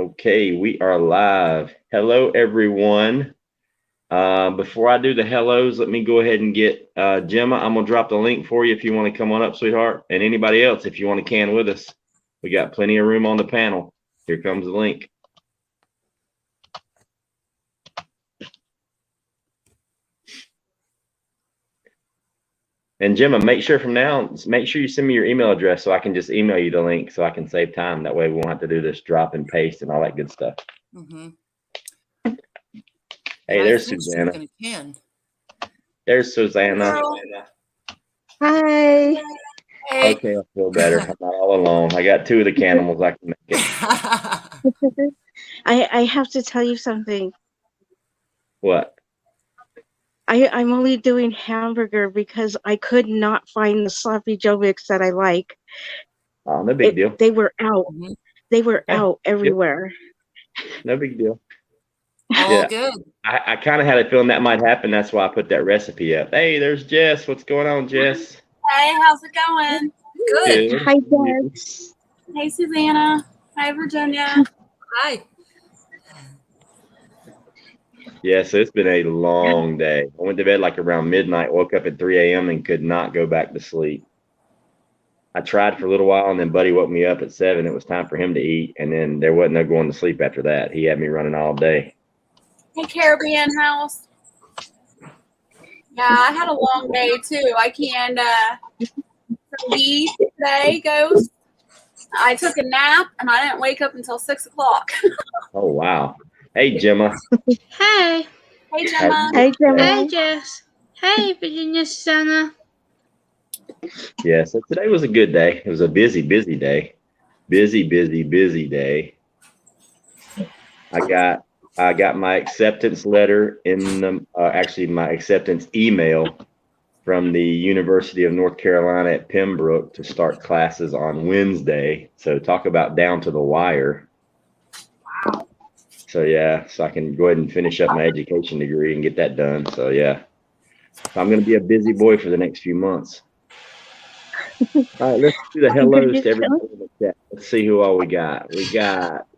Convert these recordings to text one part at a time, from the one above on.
Okay, we are live. Hello, everyone. Before I do the hellos, let me go ahead and get Gemma. I'm gonna drop the link for you if you want to come on up, sweetheart. And anybody else, if you want to can with us, we got plenty of room on the panel. Here comes the link. And Gemma, make sure you send me your email address so I can just email you the link so I can save time. That way we won't have to do this drop and paste and all that good stuff. Hey, there's Susanna. There's Susanna. Hi. Okay, I feel better. I'm not all alone. I got two of the Canimals. I can make it. I have to tell you something. What? I'm only doing hamburger because I could not find the sloppy Joe mix that I like. Oh, no big deal. They were out. They were out everywhere. No big deal. All good. I kind of had a feeling that might happen. That's why I put that recipe up. Hey, there's Jess. What's going on, Jess? Hey, how's it going? Good. Hi, Jess. Hey, Susanna. Hi, Virginia. Hi. Yeah, so it's been a long day. I went to bed like around midnight, woke up at 3 a.m. and could not go back to sleep. I tried for a little while, and then Buddy woke me up at 7. It was time for him to eat, and then there wasn't no going to sleep after that. He had me running all day. Hey, Caribbean House. Yeah, I had a long day, too. I canned some beef today, Ghost. I took a nap, and I didn't wake up until 6 o'clock. Oh, wow. Hey, Gemma. Hey. Hey, Gemma. Hey, Gemma. Hey, Jess. Hey, Virginia, Susanna. Yeah, so today was a good day. It was a busy day. Busy day. I got my acceptance letter in the actually my acceptance email from the University of North Carolina at Pembroke to start classes on Wednesday. So talk about down to the wire. Wow. So yeah, so I can go ahead and finish up my education degree and get that done. So yeah, so I'm going to be a busy boy for the next few months. All right, let's do the hellos to everybody in the chat. Let's see who all we got. We got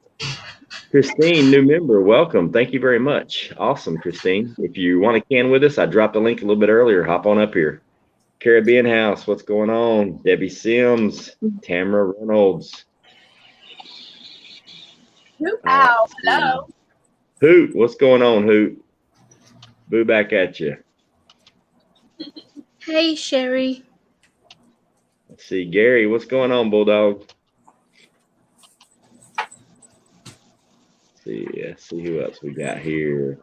Christine, new member. Welcome. Thank you very much. Awesome, Christine. If you want to can with us, I dropped the link a little bit earlier. Hop on up here. Caribbean House, what's going on? Debbie Sims, Tamara Reynolds. Ow, hello. Hoot, what's going on, Hoot? Boo back at you. Hey, Sherry. Let's see, Gary, what's going on, Bulldog? Let's see who else we got here.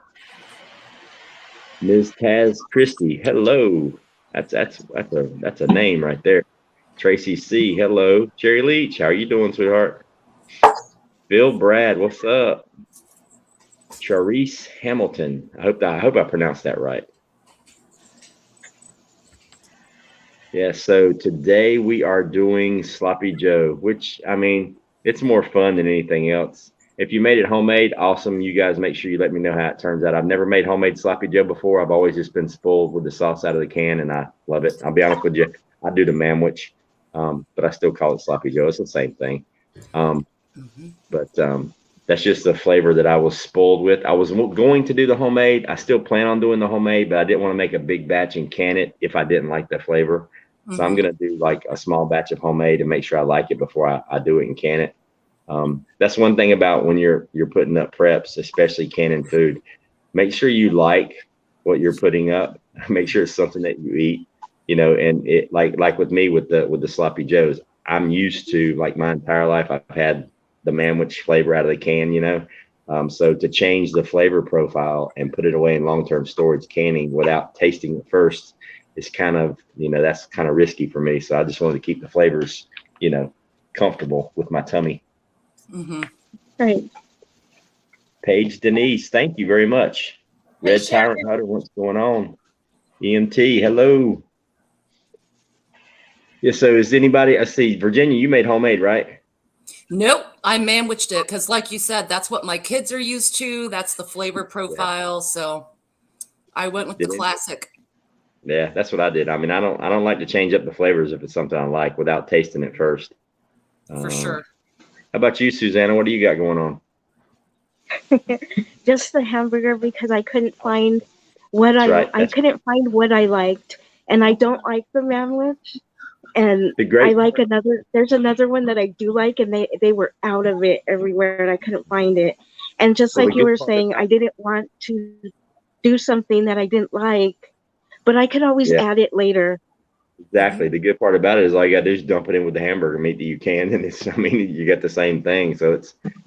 Ms. Taz Christie, hello. That's a name right there. Tracy C, hello. Cherry Leach, how are you doing, sweetheart? Bill Brad, what's up? Charisse Hamilton. I hope I pronounced that right. Yeah, so today we are doing Sloppy Joe, which, I mean, it's more fun than anything else. If you made it homemade, awesome. You guys make sure you let me know how it turns out. I've never made homemade Sloppy Joe before. I've always just been spoiled with the sauce out of the can, and I love it. I'll be honest with you. I do the manwich, but I still call it Sloppy Joe. It's the same thing. But that's just the flavor that I was spoiled with. I was going to do the homemade. I still plan on doing the homemade, but I didn't want to make a big batch and can it if I didn't like the flavor. So I'm going to do like a small batch of homemade and make sure I like it before I do it and can it. That's one thing about when you're putting up preps, especially canning food. Make sure you like what you're putting up. Make sure it's something that you eat, and it like with me with the Sloppy Joes, I'm used to, like, my entire life I've had the manwich flavor out of the can, so to change the flavor profile and put it away in long-term storage canning without tasting it first is kind of, that's kind of risky for me. So I just wanted to keep the flavors, comfortable with my tummy. Right. Paige Denise, thank you very much. Red Tyrant Hunter, what's going on? EMT, hello. Yeah, so is anybody, I see, Virginia, you made homemade, right? Nope, I manwiched it because, like you said, that's what my kids are used to. That's the flavor profile. Yeah. So I went with the classic. Yeah, that's what I did. I mean, I don't like to change up the flavors if it's something I like without tasting it first. For sure. How about you, Susanna? What do you got going on? Just the hamburger because I couldn't find what That's right. I couldn't find what I liked, and I don't like the sandwich. And The great there's another one that I do like, and they were out of it everywhere, and I couldn't find it. And just well, like the you good were part saying, about I didn't want to do something that I didn't like, but I could always yeah, add it later. exactly. The good part about it is all you got to do is dump it in with the hamburger meat that you can, and it's I mean you get the same thing, so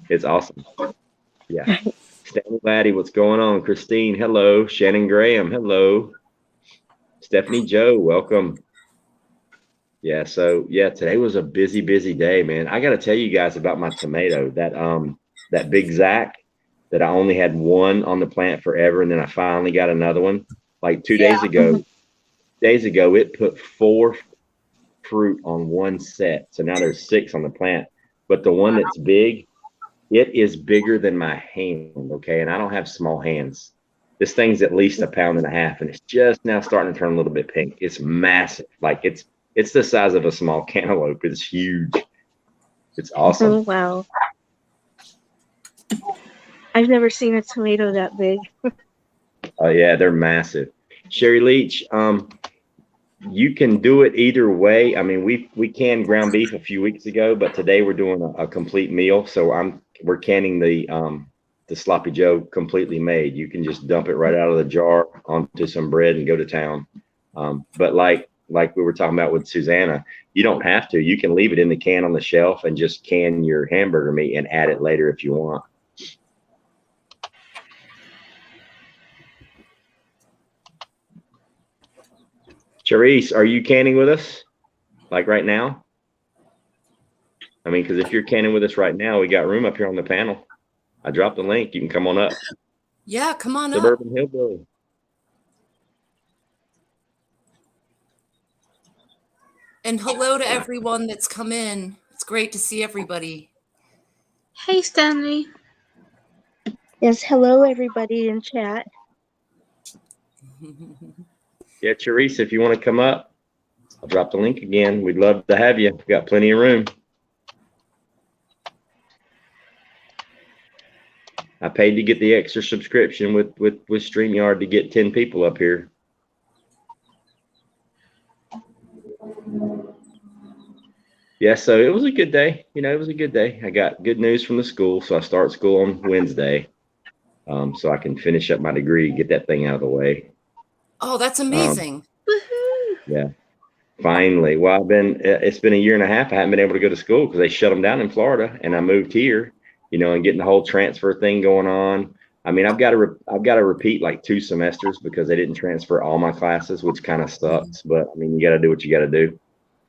it's awesome. Yeah. Stanley Laddie, what's going on? Christine, hello. Shannon Graham, hello. Stephanie Joe, welcome. Yeah, so yeah, today was a busy day, man. I got to tell you guys about my tomato, that big Zac that I only had one on the plant forever, and then I finally got another one. Like 2 days ago, it put 4 fruit on one set. So now there's 6 on the plant. But the one that's big, it is bigger than my hand, okay? And I don't have small hands. This thing's at least 1.5 pounds, and it's just now starting to turn a little bit pink. It's massive. Like it's the size of a small cantaloupe. It's huge. It's awesome. Oh, wow. I've never seen a tomato that big. Oh yeah, they're massive. Sherry Leach, you can do it either way. I mean, we canned ground beef a few weeks ago, but today we're doing a complete meal. So we're canning the sloppy joe completely made. You can just dump it right out of the jar onto some bread and go to town. But like we were talking about with Susanna, you don't have to. You can leave it in the can on the shelf and just can your hamburger meat and add it later if you want. Charisse, are you canning with us? Like right now? I mean, because if you're canning with us right now, we got room up here on the panel. I dropped the link. You can come on up. Yeah, come on up. Suburban Hillbilly. And hello to everyone that's come in. It's great to see everybody. Hey, Stanley. Yes, hello everybody in chat. Yeah, Charisse, if you want to come up, I'll drop the link again. We'd love to have you. We've got plenty of room. I paid to get the extra subscription with StreamYard to get 10 people up here. Yeah, so it was a good day. You know, it was a good day. I got good news from the school, so I start school on Wednesday, so I can finish up my degree, get that thing out of the way. Oh, that's amazing. Woohoo! Yeah, finally. Well, it's been 1.5 years. I haven't been able to go to school because they shut them down in Florida, and I moved here, you know, and getting the whole transfer thing going on. I mean, I've got to repeat like 2 semesters because they didn't transfer all my classes, which kind of sucks. But I mean, you got to do what you got to do.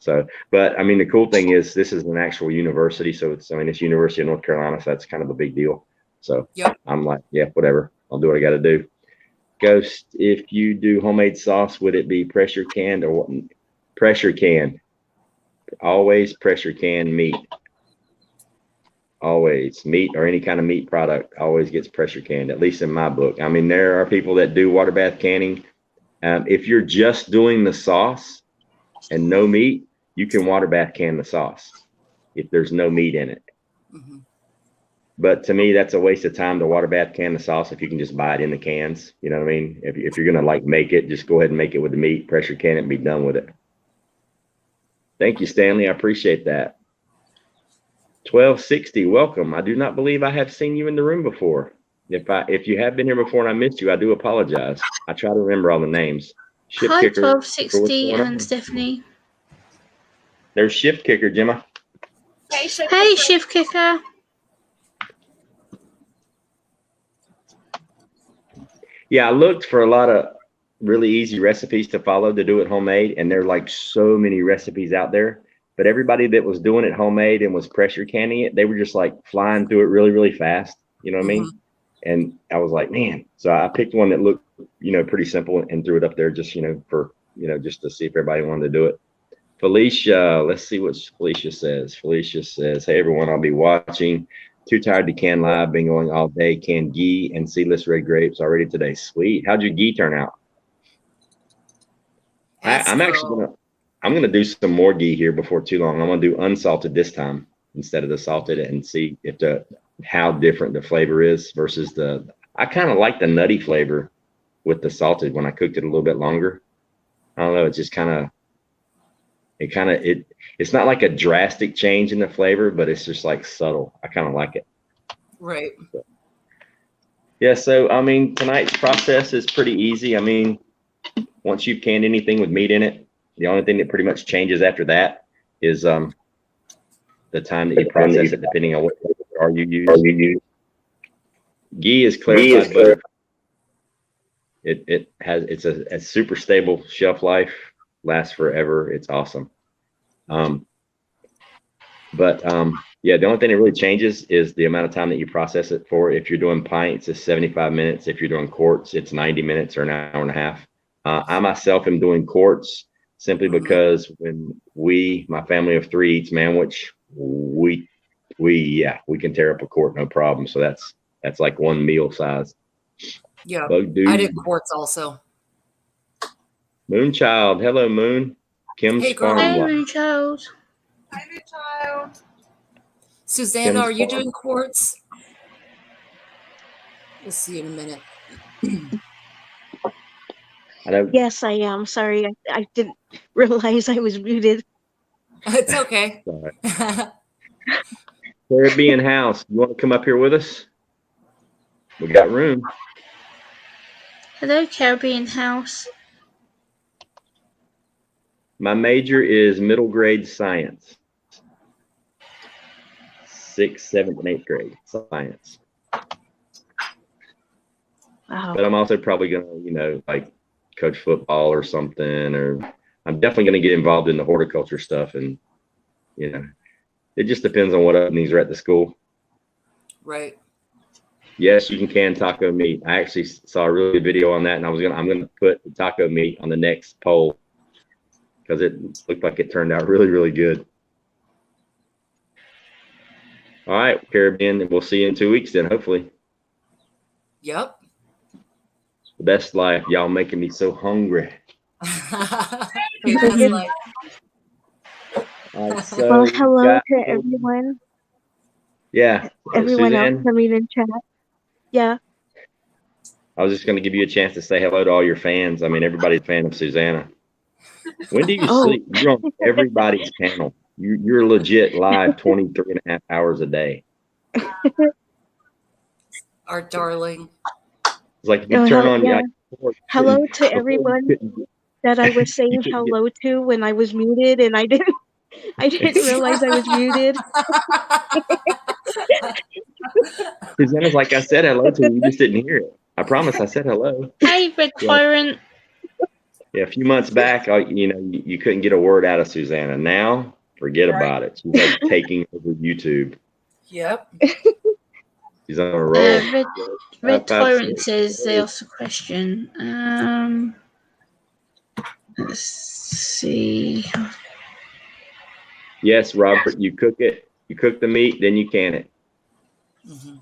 So, but I mean, the cool thing is this is an actual university. So it's University of North Carolina. So that's kind of a big deal. So Yep. I'm like, yeah, whatever. I'll do what I got to do. Ghost, if you do homemade sauce, would it be pressure canned or what? Pressure canned? Always pressure canned meat. Always meat or any kind of meat product always gets pressure canned, at least in my book. I mean, there are people that do water bath canning. If you're just doing the sauce and no meat, you can water bath can the sauce if there's no meat in it. Mm-hmm. But to me, that's a waste of time to water bath can the sauce if you can just buy it in the cans. You know what I mean? If you're gonna like make it, just go ahead and make it with the meat, pressure can it, and be done with it. Thank you, Stanley. I appreciate that. 1260, welcome. I do not believe I have seen you in the room before. If you have been here before and I missed you, I do apologize. I try to remember all the names. Shift Hi, Kicker, 1260 and Stephanie. There's Shift Kicker, Gemma. Hey, Hey, Shift Kicker. Yeah, I looked for a lot of really easy recipes to follow to do it homemade, and there are like so many recipes out there. But everybody that was doing it homemade and was pressure canning it, they were just like flying through it really fast. You know what I mean? And I was like, man. So I picked one that looked, you know, pretty simple and threw it up there just, you know, for, you know, just to see if everybody wanted to do it. Felicia, let's see what Felicia says. Felicia says, hey, everyone, I'll be watching. Too tired to can live. Been going all day. Canned ghee and seedless red grapes already today. Sweet. How'd your ghee turn out? I'm gonna do some more ghee here before too long. I'm gonna do unsalted this time instead of the salted and see if how different the flavor is versus I kind of like the nutty flavor with the salted when I cooked it a little bit longer. I don't know. It's just it's not like a drastic change in the flavor, but it's just like subtle. I kind of like it. Right. Yeah. So, I mean, tonight's process is pretty easy. I mean, once you've canned anything with meat in it, the only thing that pretty much changes after that is the time that you process it, depending on what flavor you use. Ghee is clarified butter. It's a super stable shelf life, lasts forever. It's awesome. Yeah, the only thing that really changes is the amount of time that you process it for. If you're doing pints, it's 75 minutes. If you're doing quarts, it's 90 minutes or an hour and a half. I myself am doing quarts simply because when my family of 3 eats manwich, we can tear up a quart no problem. So that's like one meal size. Yeah, Bug I did quarts also. Moonchild, hello Moon. Kim's Hey, girl. Farm. Hey, Moonchild. Hi, good child. Susanna, are you doing quarts? We'll see in a minute. Yes, I am. Sorry, I didn't realize I was muted. It's okay. Caribbean House, you want to come up here with us? We got room. Hello, Caribbean House. My major is middle grade science. 6th, 7th, and 8th grade science. Wow. But I'm also probably gonna, like coach football or something, or I'm definitely gonna get involved in the horticulture stuff, and it just depends on what openings are at the school. Right. Yes, you can taco meat. I actually saw a really good video on that, and I'm gonna put the taco meat on the next poll because it looked like it turned out really, really good. All right, Caribbean, we'll see you in 2 weeks then, hopefully. Yep. The best life. Y'all making me so hungry. Best life. So well, hello to everyone. Yeah. Everyone Suzanne, else coming in chat. Yeah. I was just going to give you a chance to say hello to all your fans. I mean, everybody's a fan of Susanna. When do you sleep? You're on everybody's panel. You're legit live 23 and a half hours a day. Our darling. It's like if you turn on. Yeah. Hello to everyone that I was saying hello to when I was muted, and I didn't realize I was muted. Susanna's like, I said hello to you, you just didn't hear it. I promise I said hello. Hey, Red Tyrant. Yeah, a few months back, you couldn't get a word out of Susanna. Now, forget about it. She's like taking over YouTube. Yep. She's on a roll. Red Tyrant says they asked a question. Let's see. Yes, Robert, you cook it. You cook the meat, then you can it. Mm-hmm.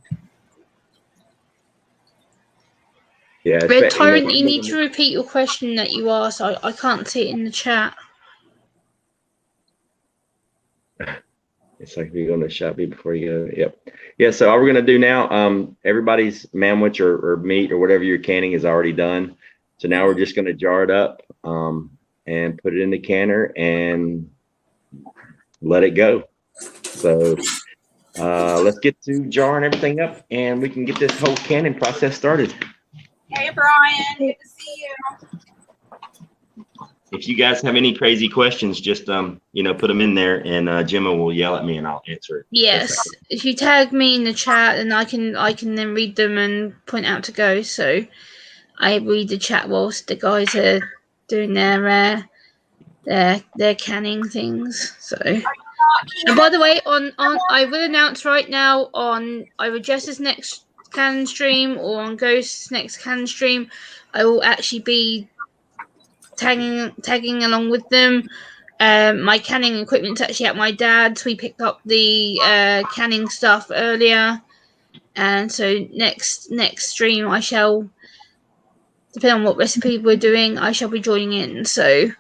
Yeah. Red Tyrant, you need to repeat your question that you asked. I can't see it in the chat. It's like we're going to shop before you go. Yep. Yeah. So all we're going to do now, everybody's manwich or meat or whatever you're canning is already done. So now we're just going to jar it up and put it in the canner and let it go. So let's get to jarring everything up and we can get this whole canning process started. Hey, Brian. Good to see you. If you guys have any crazy questions, just put them in there, and Gemma will yell at me, and I'll answer it. Yes, if you tag me in the chat, then I can then read them and point out to go. So I read the chat whilst the guys are doing their canning things. So, and by the way, on I will announce right now on either Jess's next cannon stream or on Ghost's next cannon stream, I will actually be tagging along with them. My canning equipment's actually at my dad's. We picked up the canning stuff earlier, and so next stream I shall, depending on what recipe we're doing, I shall be joining in. So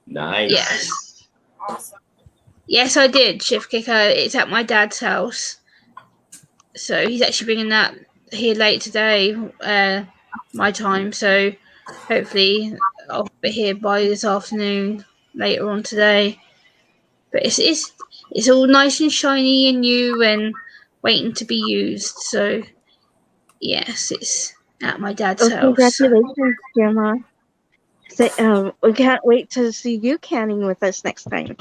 nice. Yes. Awesome. Yes, I did, Shift Kicker. It's at my dad's house. So he's actually bringing that here late today, my time. So hopefully I'll be here by this afternoon, later on today. But it's all nice and shiny and new and waiting to be used. So yes, it's at my dad's Oh, house. congratulations, Grandma. We can't wait to see you canning with us next time.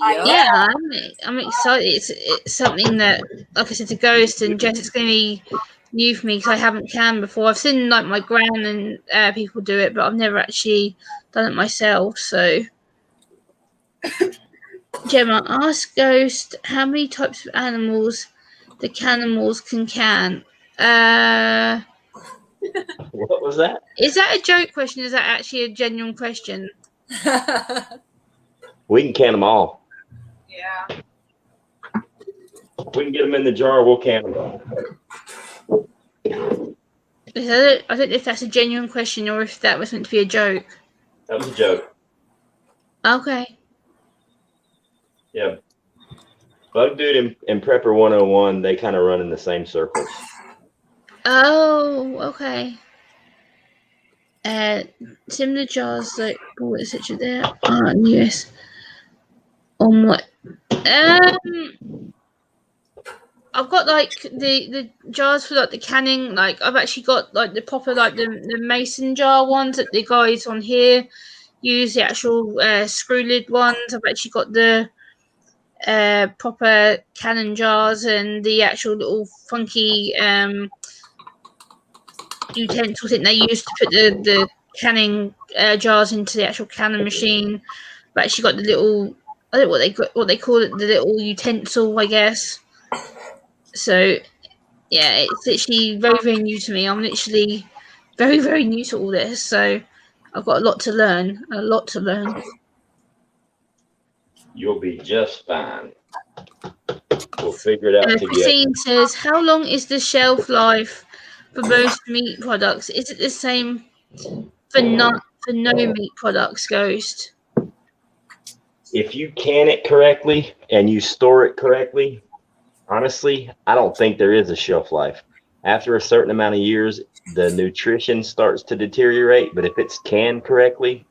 Yep. Yeah, I'm excited. It's something that, like I said to Ghost and Jess, it's going to be new for me because I haven't canned before. I've seen like my gran and people do it, but I've never actually done it myself. So, Gemma, ask Ghost how many types of animals the Canimals can can. What was that? Is that a joke question? Is that actually a genuine question? We can can them all. Yeah. We can get them in the jar. We'll can them. I don't know if that's a genuine question or if that was meant to be a joke. That was a joke. Okay. Yeah. Bug Dude and Prepper 101, they kind of run in the same circles. Oh, okay. Similar jars like bought etc. There are US on what? I've got like the jars for like the canning. Like I've actually got like the proper like the mason jar ones that the guys on here use, the actual screw lid ones. I've actually got the proper cannon jars and the actual little funky utensils that they use to put the canning jars into the actual canning machine. I've actually got the little, I don't know what they call it, the little utensil, I guess. So yeah, it's literally very, very new to me. I'm literally very, very new to all this. So I've got a lot to learn. A lot to learn. You'll be just fine. We'll figure it out together. Christine says, how long is the shelf life for most meat products? Is it the same for no meat products, Ghost? If you can it correctly and you store it correctly, honestly, I don't think there is a shelf life. After a certain amount of years, the nutrition starts to deteriorate, but if it's canned correctly,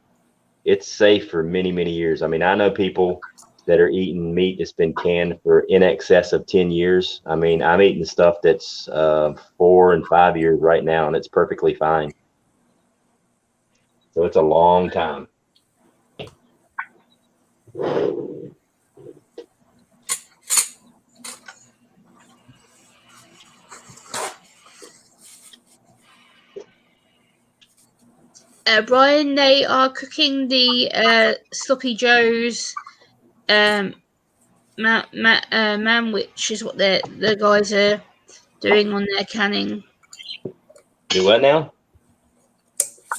it's safe for many, many years. I mean, I know people that are eating meat that's been canned for in excess of 10 years. I mean, I'm eating stuff that's 4 and 5 years right now, and it's perfectly fine. So it's a long time. Brian, they are cooking the sloppy joes manwich is what the guys are doing on their canning. Do what now?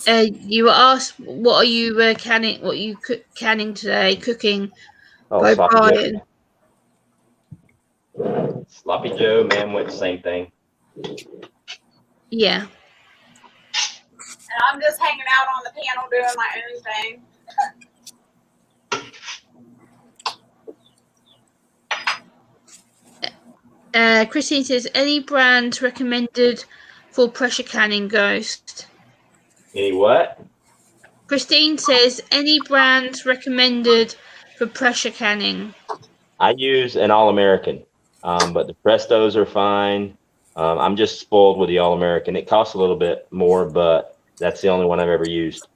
You were asked what are you canning? What you canning today? Cooking by Sloppy Brian. Joe. Sloppy Joe, manwich, same thing. Yeah. And I'm just hanging out on the panel doing my own thing. Christine says, any brands recommended for pressure canning, Ghost? Any what? Christine says, any brands recommended for pressure canning? I use an All-American, but the Prestos are fine. I'm just spoiled with the All-American. It costs a little bit more, but that's the only one I've ever used.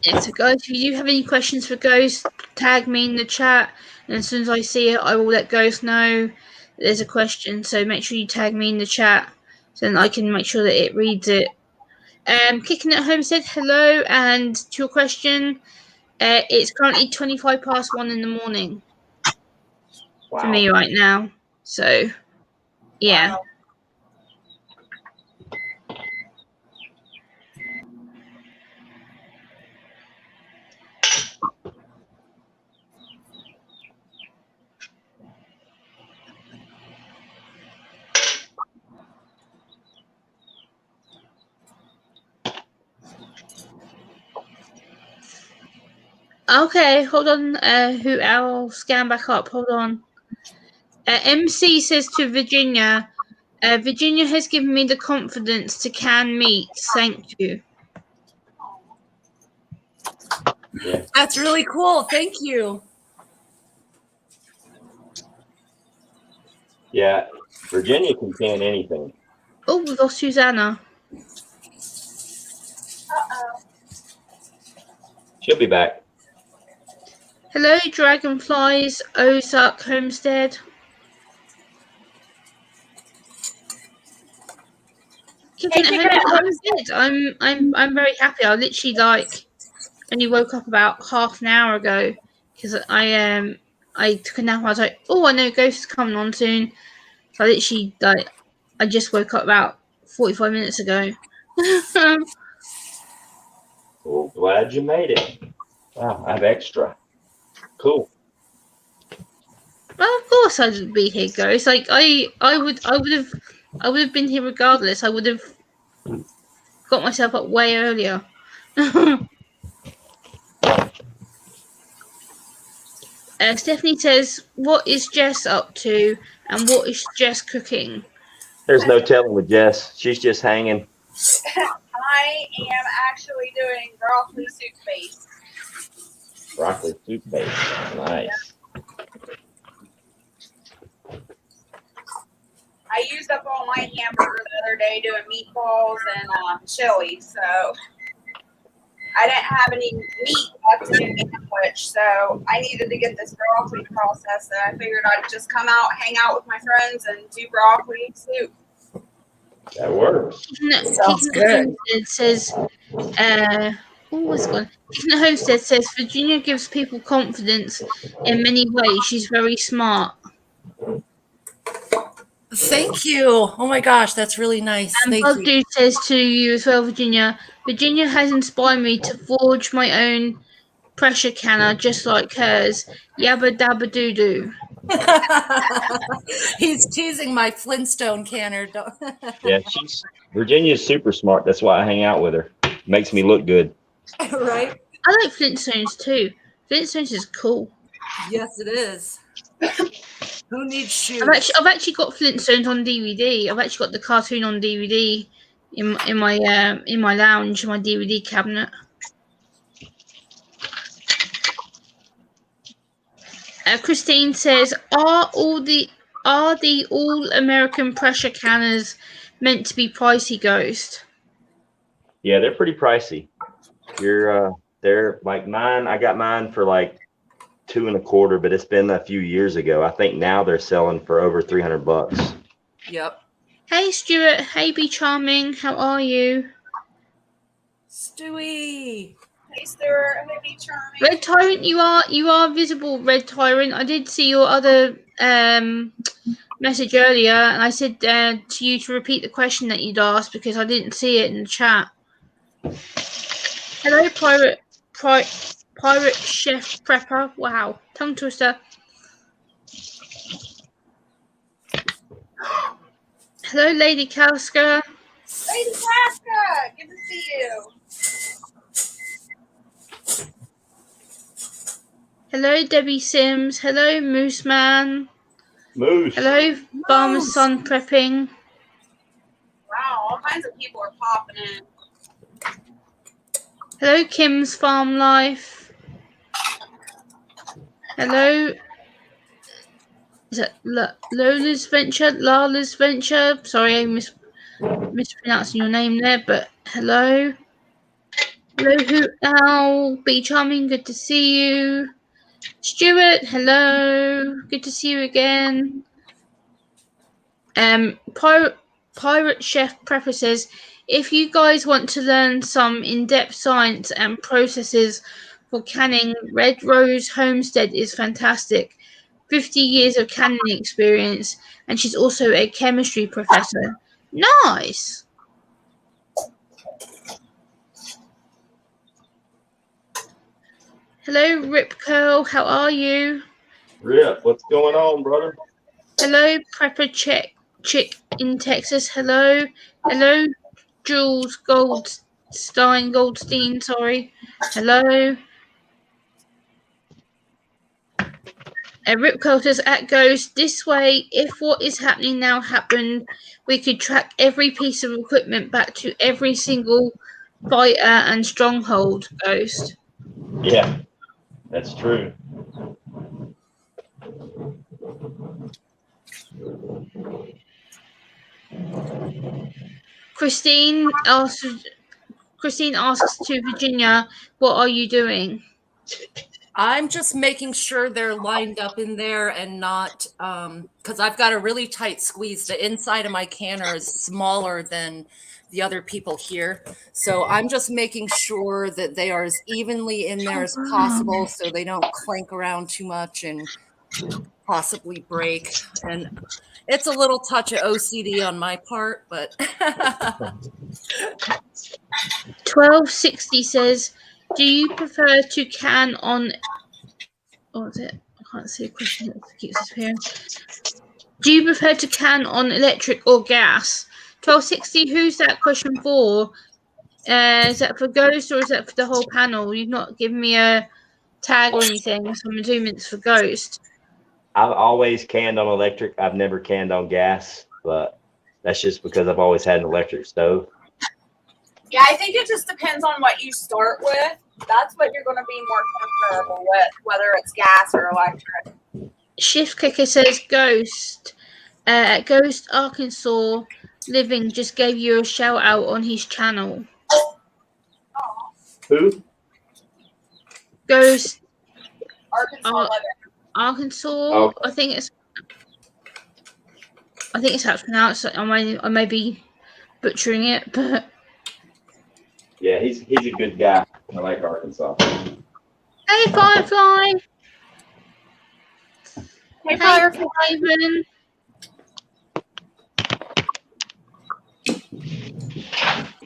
Yeah, so guys, if you do have any questions for Ghost, tag me in the chat, and as soon as I see it, I will let Ghost know there's a question. So make sure you tag me in the chat, so then I can make sure that it reads it. Kicking at home said hello, and to your question, it's currently 25 past 1 in the morning for me right now. So, yeah. Wow. Okay, hold on. I'll scan back up. Hold on. MC says to Virginia, Virginia has given me the confidence to can meats. Thank you. Yeah. That's really cool. Thank you. Yeah. Virginia can can anything. Oh, we've lost Susanna. Uh-oh. She'll be back. Hello, Dragonflies, Ozark Homestead. Kicking at Homestead. I'm very happy. I literally only woke up about half an hour ago because I took a nap. I was like, oh, I know Ghost is coming on soon. So I literally I just woke up about 45 minutes ago. Well, glad you made it. Wow, I have extra. Cool. Well, of course I'd be here, Ghost. Like I would have been here regardless. I would have got myself up way earlier. Stephanie says, "What is Jess up to, and what is Jess cooking?" There's no telling with Jess. She's just hanging. I am actually doing broccoli soup base. Broccoli soup base. Nice. I used up all my hamburger the other day doing meatballs and chili, so I didn't have any meat left to do a sandwich, so I needed to get this broccoli processed. So I figured I'd just come out, hang out with my friends, and do broccoli soup. That works. Sounds good. It says, what's going? Kicking at Homestead says Virginia gives people confidence in many ways. She's very smart. Thank you. Oh my gosh, that's really nice. And Thank Bug you. Dude says to you as well, Virginia. Virginia has inspired me to forge my own pressure canner, just like hers. Yabba dabba doo doo. He's teasing my Flintstone canner. Yeah, Virginia's super smart. That's why I hang out with her. Makes me look good. Right? I like Flintstones too. Flintstones is cool. Yes, it is. Who needs shoes? I've actually got Flintstones on DVD. I've actually got the cartoon on DVD in my lounge, in my DVD cabinet. Christine says, "Are the all American pressure canners meant to be pricey, Ghost?" Yeah, they're pretty pricey. They're like mine. I got mine for like $2.25, but it's been a few years ago. I think now they're selling for over $300. Yep. Hey, Stuart. Hey, Be Charming. How are you? Stewie. Hey, Stuart. Hey, Be Charming. Red Tyrant, you are visible, Red Tyrant. I did see your other message earlier, and I said to you to repeat the question that you'd asked because I didn't see it in the chat. Hello, Pirate Chef Prepper. Wow, tongue twister. Hello, Lady Kalska. Lady Casca, good to see you. Hello, Debbie Sims. Hello, Moose Man. Moose. Hello, Farmer's Son Prepping. Wow, all kinds of people are popping in. Hello, Kim's Farm Life. Hello. Is it Lola's Venture? Lala's Venture? Sorry, I mispronouncing your name there, but hello. Hello, Hoot Owl. Be Charming, good to see you. Stuart, hello. Good to see you again. Pirate Chef Prepper says, if you guys want to learn some in-depth science and processes for canning, Red Rose Homestead is fantastic. 50 years of canning experience, and she's also a chemistry professor. Nice. Hello, Rip Curl. How are you? Rip, what's going on, brother? Hello, Prepper Chick in Texas. Hello. Hello, Jules Goldstein. Sorry. Hello. Rip Curl says, at Ghost, this way, if what is happening now happened, we could track every piece of equipment back to every single fighter and stronghold, Ghost. Yeah, that's true. Christine asks to Virginia, what are you doing? I'm just making sure they're lined up in there and not, because I've got a really tight squeeze. The inside of my canner is smaller than the other people here. So I'm just making sure that they are as evenly in there as possible so they don't clank around too much and possibly break. And it's a little touch of OCD on my part, but 1260 says, do you prefer to can on... What was it? I can't see a question that keeps disappearing. Do you prefer to can on electric or gas? 1260, who's that question for? Is that for Ghost or is that for the whole panel? You've not given me a tag or anything, so I'm assuming it's for Ghost. I've always canned on electric. I've never canned on gas, but that's just because I've always had an electric stove. Yeah, I think it just depends on what you start with. That's what you're going to be more comfortable with, whether it's gas or electric. Shift Kicker says, Ghost. Ghost Arkansas Living just gave you a shout out on his channel. Who? Ghost Arkansas. Okay. I think it's how it's pronounced. I may be butchering it, but Yeah, he's a good guy. I like Arkansas. hey, Firefly. Hey, Firefly. Raven.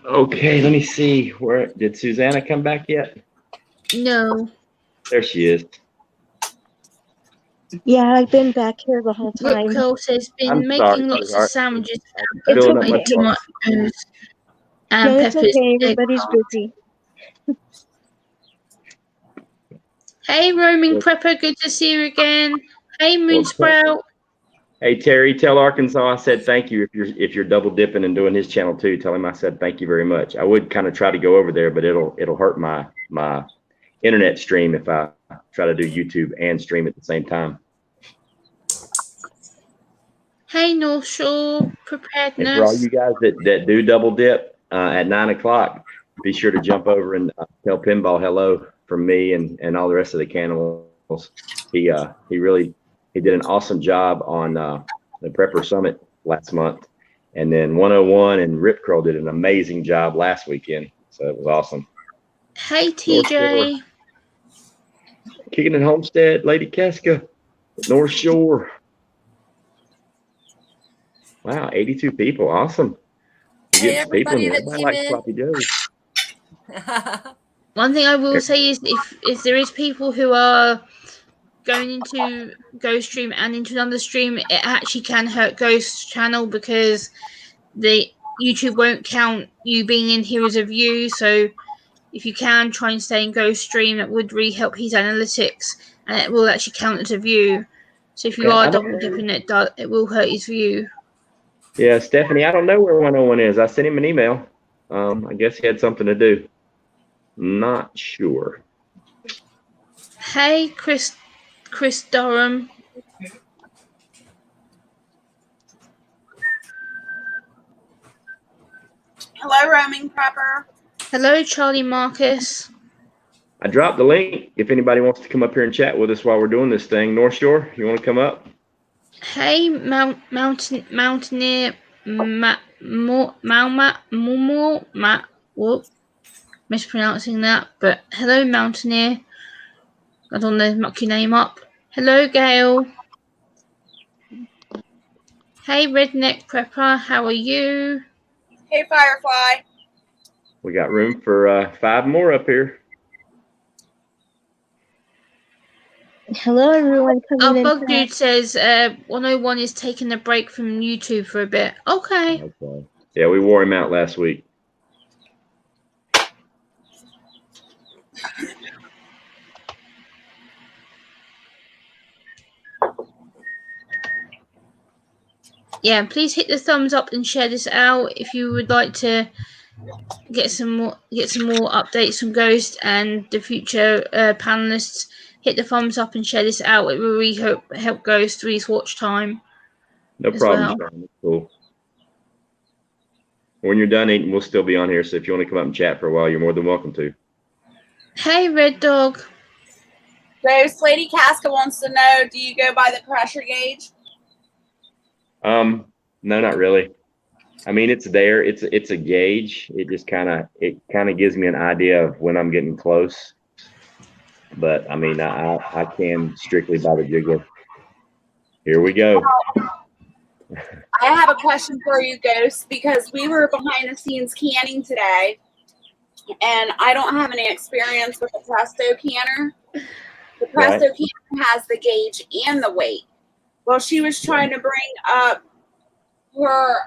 Okay, let me see. Where did Susanna come back yet? No. There she is. Yeah, I've been back here the whole time. Rip Curl says, been I'm making sorry, lots of sandwiches It's Filling up okay. my tomatoes and No, it's peppers. okay. Everybody's busy. Hey, Roaming Prepper, good to see you again. Hey, Moonsprout. Hey Terry, tell Arkansas I said thank you if you're double dipping and doing his channel too. Tell him I said thank you very much. I would kind of try to go over there, but it'll hurt my internet stream if I try to do YouTube and stream at the same time. Hey, North Shore Preparedness. And for all you guys that do double dip at 9 o'clock, be sure to jump over and tell Pinball hello from me and all the rest of the Canimals. He did an awesome job on the Prepper Summit last month, and then 101 and Rip Curl did an amazing job last weekend. So it was awesome. Hey, TJ. Kicking it Homestead, Lady Casca, North Shore. Wow, 82 people. Awesome. Hey, everybody that Everybody came likes in. Sloppy Joes. One thing I will say is if there is people who are going into Ghost stream and into another stream, it actually can hurt Ghost's channel because the YouTube won't count you being in here as a view. So if you can try and stay in Ghost stream, that would really help his analytics, and it will actually count as a view. So if you are double dipping, it will hurt his view. Yeah, Stephanie, I don't know where 101 is. I sent him an email. I guess he had something to do. Not sure. Hey, Chris Durham. Hello, Roaming Prepper. Hello, Charlie Marcus. I dropped the link if anybody wants to come up here and chat with us while we're doing this thing. North Shore, you want to come up? Hey, Mountaineer, whoop, mispronouncing that, but hello, Mountaineer. I don't know, muck your name up. Hello, Gail. Hey, Redneck Prepper, how are you? Hey, Firefly. We got room for 5 more up here. Hello, everyone coming in. Bug Dude says 101 is taking a break from YouTube for a bit. Okay. Yeah, we wore him out last week. yeah, please hit the thumbs up and share this out if you would like to get some more updates from Ghost and the future panelists. Hit the thumbs up and share this out. It will really help Ghost with his watch time. No as problem, well. Sean. That's cool. When you're done eating, we'll still be on here. So if you want to come up and chat for a while, you're more than welcome to. Hey, Red Dog. Ghost Lady Casca wants to know, do you go by the pressure gauge? No, not really. I mean, it's there. It's a gauge. It just kind of gives me an idea of when I'm getting close. But I mean, I can strictly by the jiggler. Here we go. I have a question for you, Ghost, because we were behind the scenes canning today, and I don't have any experience with the Presto canner. The Presto canner has the gauge and the weight. Well, she was trying to bring up her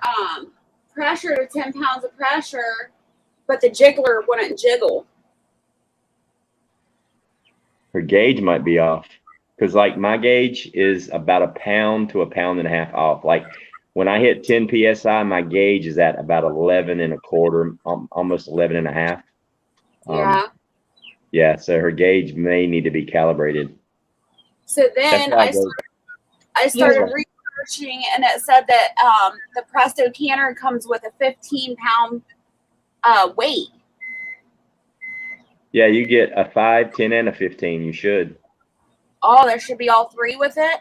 pressure to 10 pounds of pressure, but the jiggler wouldn't jiggle. Her gauge might be off because like my gauge is about 1 pound to 1.5 pounds off. Like when I hit 10 psi, my gauge is at about 11 1/4, almost 11 1/2. Yeah. Yeah. So her gauge may need to be calibrated. So then I started researching, and it said that the Presto canner comes with a 15-pound weight. Yeah, you get a 5, 10, and a 15. You should. Oh, there should be all three with it?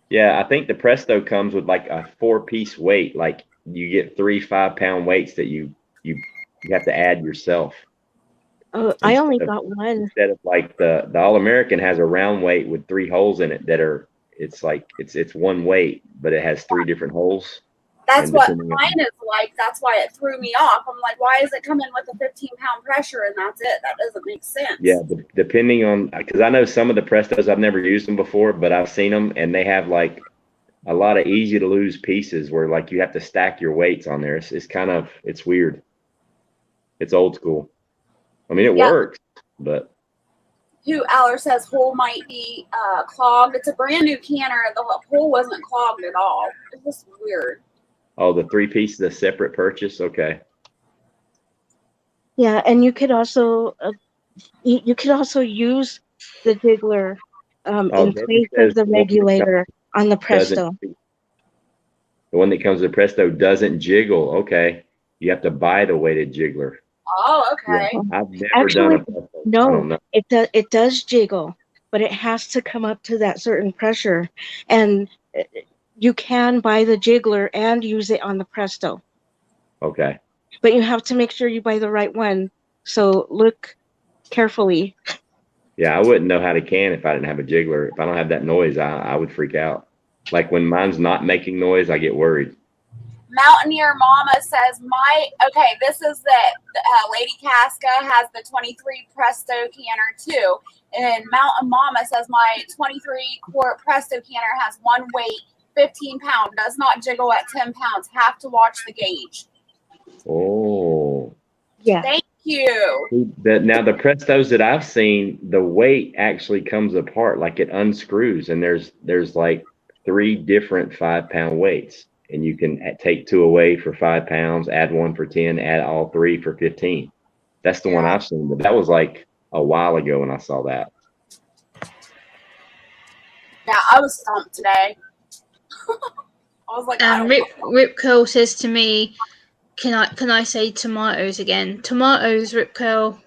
Yeah, I think the Presto comes with like a 4-piece weight. Like you get 3 5-pound weights that you have to add yourself. Oh, I only got one. Instead of like the All-American has a round weight with 3 holes in it that are it's one weight, but it has 3 different holes. That's what mine is like. That's why it threw me off. I'm like, why is it coming with a 15-pound pressure and that's it? That doesn't make sense. Yeah, depending on, because I know some of the Prestos, I've never used them before, but I've seen them and they have like a lot of easy to lose pieces where like you have to stack your weights on there. It's weird. It's old school. I mean, it works, but. Who Aller says hole might be clogged. It's a brand new canner. The hole wasn't clogged at all. It's just weird. Oh, the 3 pieces, a separate purchase. Okay. Yeah, and you could also use the jiggler in place of the regulator on the Presto. The one that comes with Presto doesn't jiggle. Okay, you have to buy the weighted jiggler. Oh, okay. Yeah, I've never done a Presto. No, it does jiggle, but it has to come up to that certain pressure, and you can buy the jiggler and use it on the Presto. Okay. But you have to make sure you buy the right one. So look carefully. Yeah, I wouldn't know how to can if I didn't have a jiggler. If I don't have that noise, I would freak out. Like when mine's not making noise, I get worried. Mountaineer Mama says, this is Lady Casca has the 23 Presto canner too. And Mountain Mama says, my 23 quart Presto canner has one weight, 15 pound, does not jiggle at 10 pounds. Have to watch the gauge. Oh. Yeah. Thank you. Now the Prestos that I've seen, the weight actually comes apart, like it unscrews, and there's like 3 different 5-pound weights, and you can take 2 away for 5 pounds, add 1 for 10, add all 3 for 15. That's the one I've seen, but that was like a while ago when I saw that. Yeah, I was stumped today. I was like, Rip Curl says to me, can I say tomatoes again? Tomatoes, Rip Curl.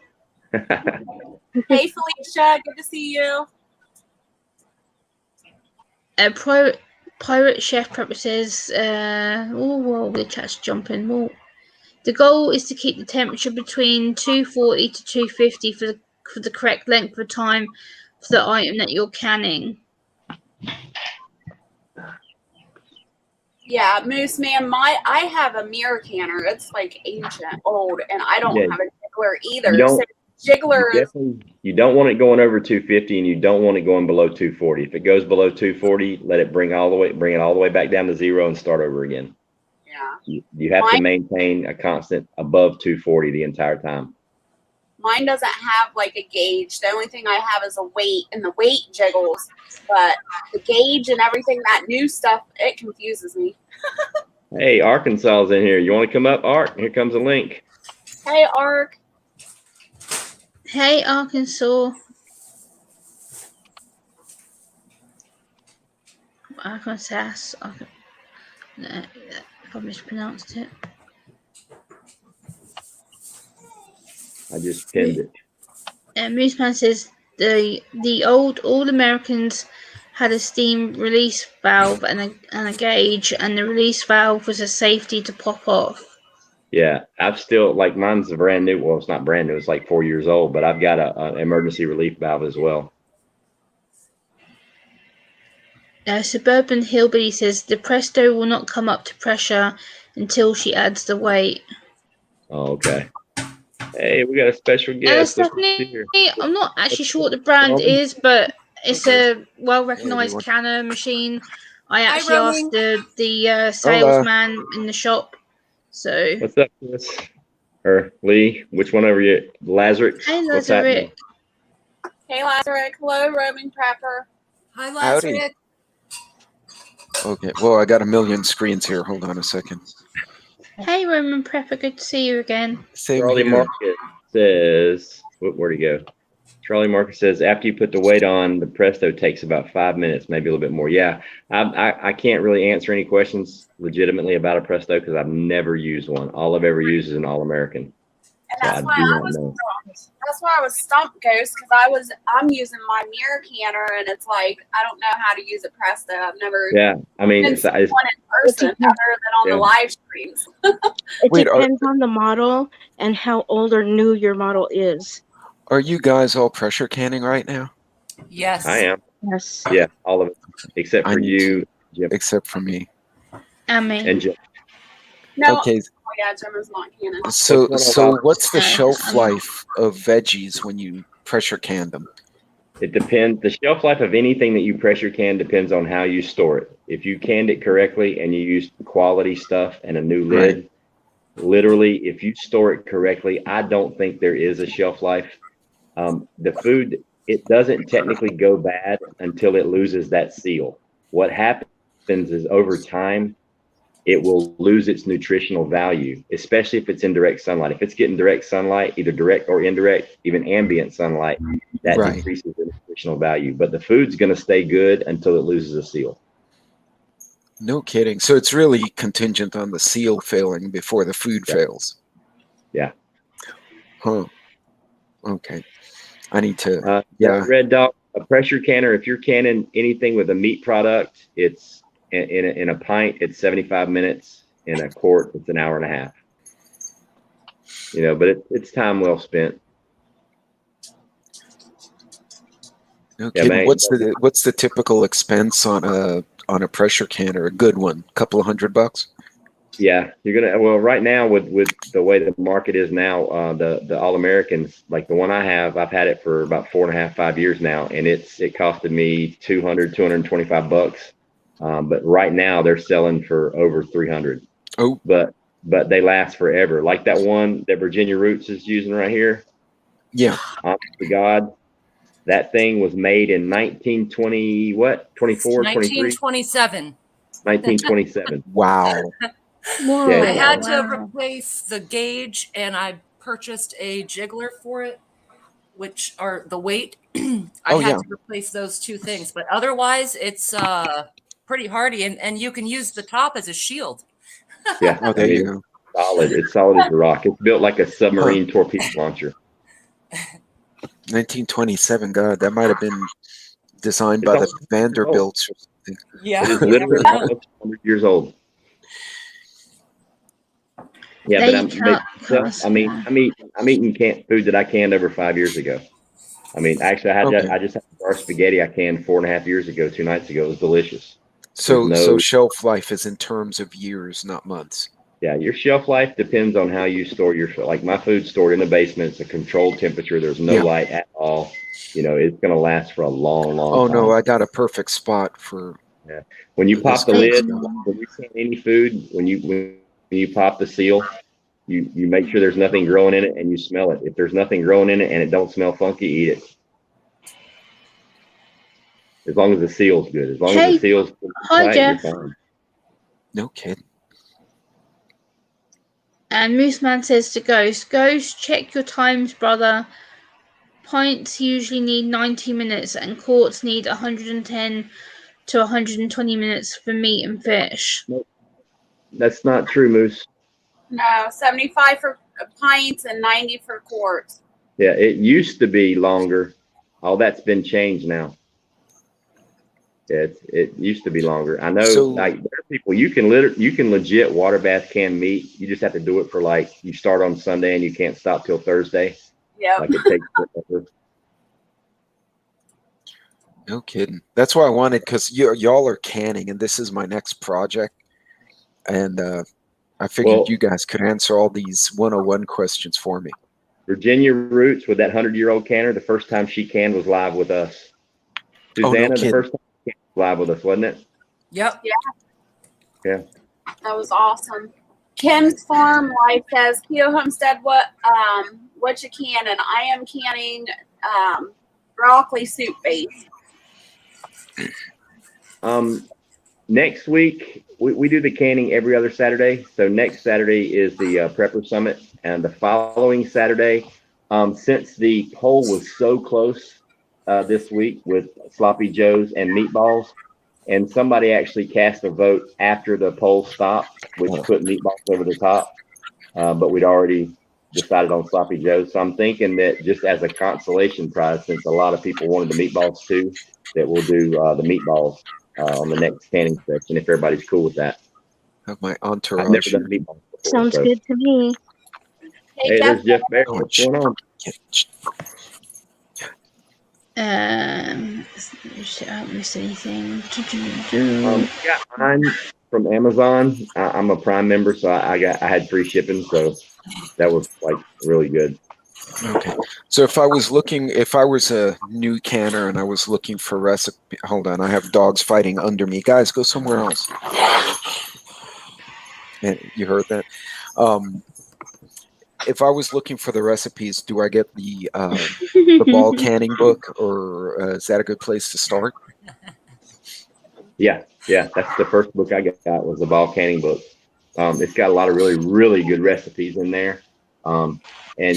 Hey Felicia, good to see you. Pirate Chef Prepper says, the chat's jumping. Whoa. The goal is to keep the temperature between 240 to 250 for the correct length of time for the item that you're canning. Yeah, Moose Man, I have a mirror canner. It's like ancient, old, and I don't have a jiggler either. So jigglers. You don't want it going over 250, and you don't want it going below 240. If it goes below 240, let it bring it all the way back down to 0 and start over again. Yeah. You have to maintain a constant above 240 the entire time. Mine doesn't have like a gauge. The only thing I have is a weight, and the weight jiggles. But the gauge and everything, that new stuff, it confuses me. Hey, Arkansas's in here. You want to come up, Ark? Here comes a link. Hey, Ark. Hey, Arkansas. Arkansas. No, I mispronounced it. I just pinned it. Mooseman says the old All Americans had a steam release valve and a gauge, and the release valve was a safety to pop off. Yeah, I've still, like, mine's a brand new. Well, it's not brand new. It's like 4 years old, but I've got an emergency relief valve as well. Suburban Hillbilly says the Presto will not come up to pressure until she adds the weight. Oh, okay. Hey, we got a special guest. Stephanie, I'm not actually sure what the brand is, but it's a well-recognized canner machine. I actually asked the salesman in the shop. So what's up, Chris? Or Lee? Which one over you? Lazarick? Hey, Lazarick. Hey, Lazarick. Hello, Roman Prepper. Hi, Lazarick. Okay, well, I got a million screens here. Hold on a second. Hey, Roman Prepper. Good to see you again. Same Charlie here. Market says, where'd he go? Charlie Market says, after you put the weight on, the Presto takes about 5 minutes, maybe a little bit more. Yeah, I can't really answer any questions legitimately about a Presto because I've never used one. All I've ever used is an All-American. And that's why I was stumped. That's why I was stumped, Ghost, because I'm using my mirror canner, and it's like I don't know how to use a Presto. I've never been seen one in person other than on the live streams. It depends on the model and how old or new your model is. Are you guys all pressure canning right now? Yes, I am. Yes. Yeah, all of it except for you, Jim. Except for me. And me. And Jim. No. Okay. Oh yeah, Jim is not canning. So what's the shelf life of veggies when you pressure can them? It depends. The shelf life of anything that you pressure can depends on how you store it. If you canned it correctly and you use quality stuff and a new lid, literally, if you store it correctly, I don't think there is a shelf life. The food, it doesn't technically go bad until it loses that seal. What happens is over time, it will lose its nutritional value, especially if it's in direct sunlight. If it's getting direct sunlight, either direct or indirect, even ambient sunlight, that decreases the nutritional value. But the food's going to stay good until it loses a seal. No kidding. So it's really contingent on the seal failing before the food fails. Yeah. Huh. Okay. I need to. Red Dog, a pressure canner. If you're canning anything with a meat product, it's in a pint, it's 75 minutes. In a quart, it's an hour and a half. But it's time well spent. Okay. Yeah, what's the typical expense on a pressure canner? A good one, a couple of $100? Yeah, right now with the way the market is now, the All-Americans, like the one I have, I've had it for about 4.5, 5 years now, and it costed me $225. But right now they're selling for over $300. Oh, but they last forever. Like that one that Virginia Roots is using right here. Yeah. Honest to God, that thing was made in 1920, what? 24, 1927. 1927. Wow. I had to replace the gauge, and I purchased a jiggler for it, which are the weight. I had to replace those two things, but otherwise it's pretty hardy, and you can use the top as a shield. Yeah. Oh, there you go. Solid. It's solid as a rock. It's built like a submarine torpedo launcher. 1927. God, that might have been designed by the Vanderbilts or something. Yeah. It's literally almost 100 years old. Yeah, but I'm eating canned food that I canned over 5 years ago. I mean, actually, I just had a jar of spaghetti I canned 4.5 years ago, 2 nights ago. It was delicious. So shelf life is in terms of years, not months. Yeah, your shelf life depends on how you store your food. Like my food's stored in the basement. It's a controlled temperature. There's no light at all. It's going to last for a long, long time. Oh, no, I got a perfect spot for. Yeah. When you pop the lid, when you can any food, when you pop the seal, You make sure there's nothing growing in it, and you smell it. If there's nothing growing in it and it don't smell funky, eat it. As long as the seal's good. As long as the seal's Hi, Jeff. you're fine. No kidding. And Mooseman says to Ghost, check your times, brother. Pints usually need 90 minutes and quarts need 110 to 120 minutes for meat and fish. Nope. That's not true, Moose. No, 75 for pints and 90 for quarts. Yeah, it used to be longer. All that's been changed now. It used to be longer. I know, like there are people you can legit water bath canned meat. You just have to do it for like you start on Sunday and you can't stop till Thursday. Yeah, like it takes forever. No kidding. That's why I wanted, because y'all are canning, and this is my next project, and I figured you guys could answer all these 101 questions for me. Virginia Roots with that 100-year-old canner. The first time she canned was live with us. Susanna, the first time she canned was live with us, wasn't it? Yep. Yeah. That was awesome. Kim's Farm Life says, Keto Homestead, what you can, and I am canning broccoli soup base. Next week we do the canning every other Saturday. So next Saturday is the Prepper Summit, and the following Saturday, since the poll was so close this week with Sloppy Joes and meatballs, and somebody actually cast a vote after the poll stopped, which put meatballs over the top, but we'd already decided on Sloppy Joes. So I'm thinking that just as a consolation prize, since a lot of people wanted the meatballs too, that we'll do the meatballs on the next canning section, if everybody's cool with that. Have my entourage. I've never done meatballs before, Sounds good to me. Hey, there's Jeff Barrett. What's going on? I haven't missed anything. Got mine from Amazon. I'm a Prime member, so I had free shipping, so that was like really good. Okay, so if I was a new canner and I was looking for recipe, hold on, I have dogs fighting under me. Guys, go somewhere else. You heard that? If I was looking for the recipes, do I get the ball canning book, or is that a good place to start? Yeah, that's the first book I got was the ball canning book. It's got a lot of really, really good recipes in there. And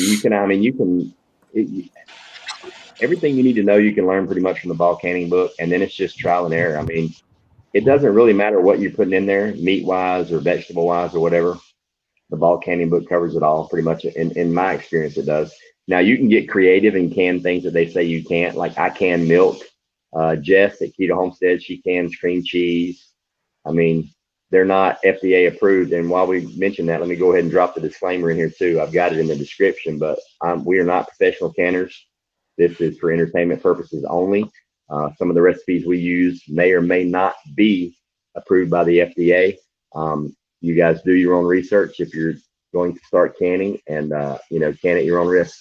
everything you need to know, you can learn pretty much from the ball canning book. And then it's just trial and error. I mean, it doesn't really matter what you're putting in there, meat wise or vegetable wise or whatever. The ball canning book covers it all pretty much. In my experience, it does. Now you can get creative and can things that they say you can't. Like I can milk. Jess at Keto Homestead, she cans cream cheese. I mean, they're not FDA approved. And while we mention that, let me go ahead and drop the disclaimer in here too. I've got it in the description, but we are not professional canners. This is for entertainment purposes only. Some of the recipes we use may or may not be approved by the FDA. You guys do your own research if you're going to start canning, and can at your own risk.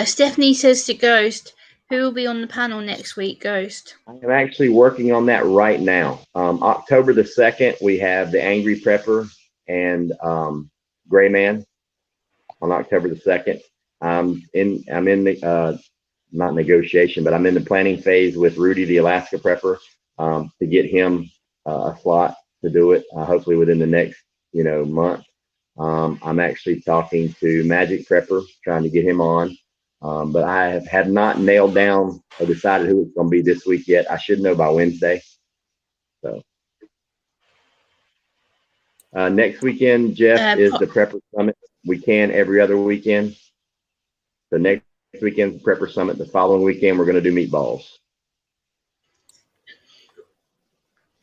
Stephanie says to Ghost, who will be on the panel next week, Ghost? I'm actually working on that right now. October the 2nd, we have the Angry Prepper and Gray Man on October the 2nd. I'm in the not negotiation, but I'm in the planning phase with Rudy, the Alaska Prepper, to get him a slot to do it, hopefully within the next month. I'm actually talking to Magic Prepper, trying to get him on. But I have not nailed down or decided who it's going to be this week yet. I should know by Wednesday. So next weekend, Jeff, is the Prepper Summit. We can every other weekend. The next weekend, Prepper Summit. The following weekend, we're going to do meatballs.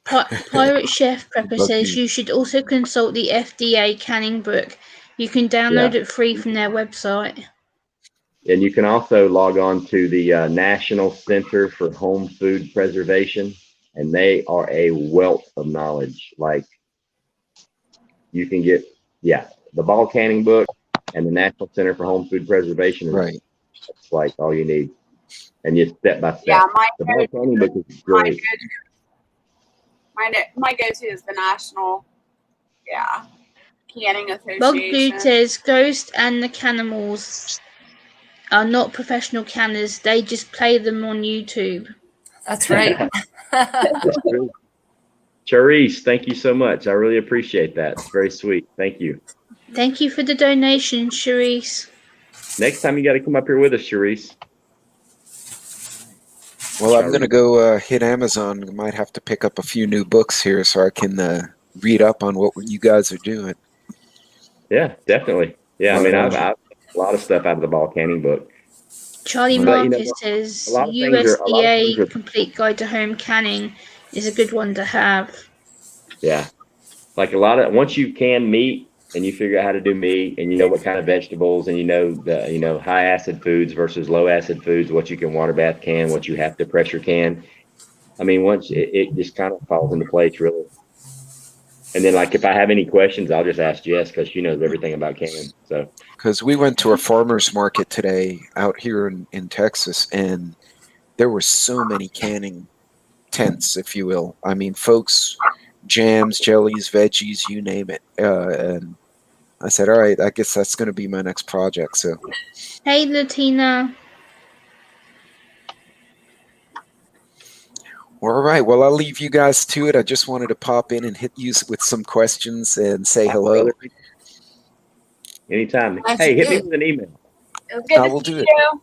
Pirate Chef Prepper says you should also consult the FDA canning book. You can download it free from their website. And you can also log on to the National Center for Home Food Preservation, and they are a wealth of knowledge. Like you can get, the ball canning book and the National Center for Home Food Preservation. Right. It's like all you need. And just step by step. Yeah, the ball canning book is great. My go-to is the National, Canning Bug Association. Dude says Ghost and the Canimals are not professional canners. They just play them on YouTube. That's right. That's true. Charisse, thank you so much. I really appreciate that. It's very sweet. Thank you. Thank you for the donation, Charisse. Next time you got to come up here with us, Charisse. Well, I'm going to go hit Amazon. I might have to pick up a few new books here so I can read up on what you guys are doing. Yeah, definitely. Yeah, I mean, I've a lot of stuff out of the ball canning book. Charlie But, Marcus says a lot of things USDA are Complete Guide to Home Canning is a good one to have. Yeah. Like once you can meat and you figure out how to do meat and you know what kind of vegetables and you know the high acid foods versus low acid foods, what you can water bath can, what you have to pressure can. I mean, once it just kind of falls into place really. And then like if I have any questions, I'll just ask Jess because she knows everything about canning. So because we went to a farmer's market today out here in Texas, and there were so many canning tents, if you will. I mean, folks, jams, jellies, veggies, you name it. And I said, all right, I guess that's going to be my next project. So, hey, Latina. all right. Well, I'll leave you guys to it. I just wanted to pop in and hit you with some questions and say hello. Brother. Anytime. That's hey, hit me good. with an email. It was good I to will see do it. you.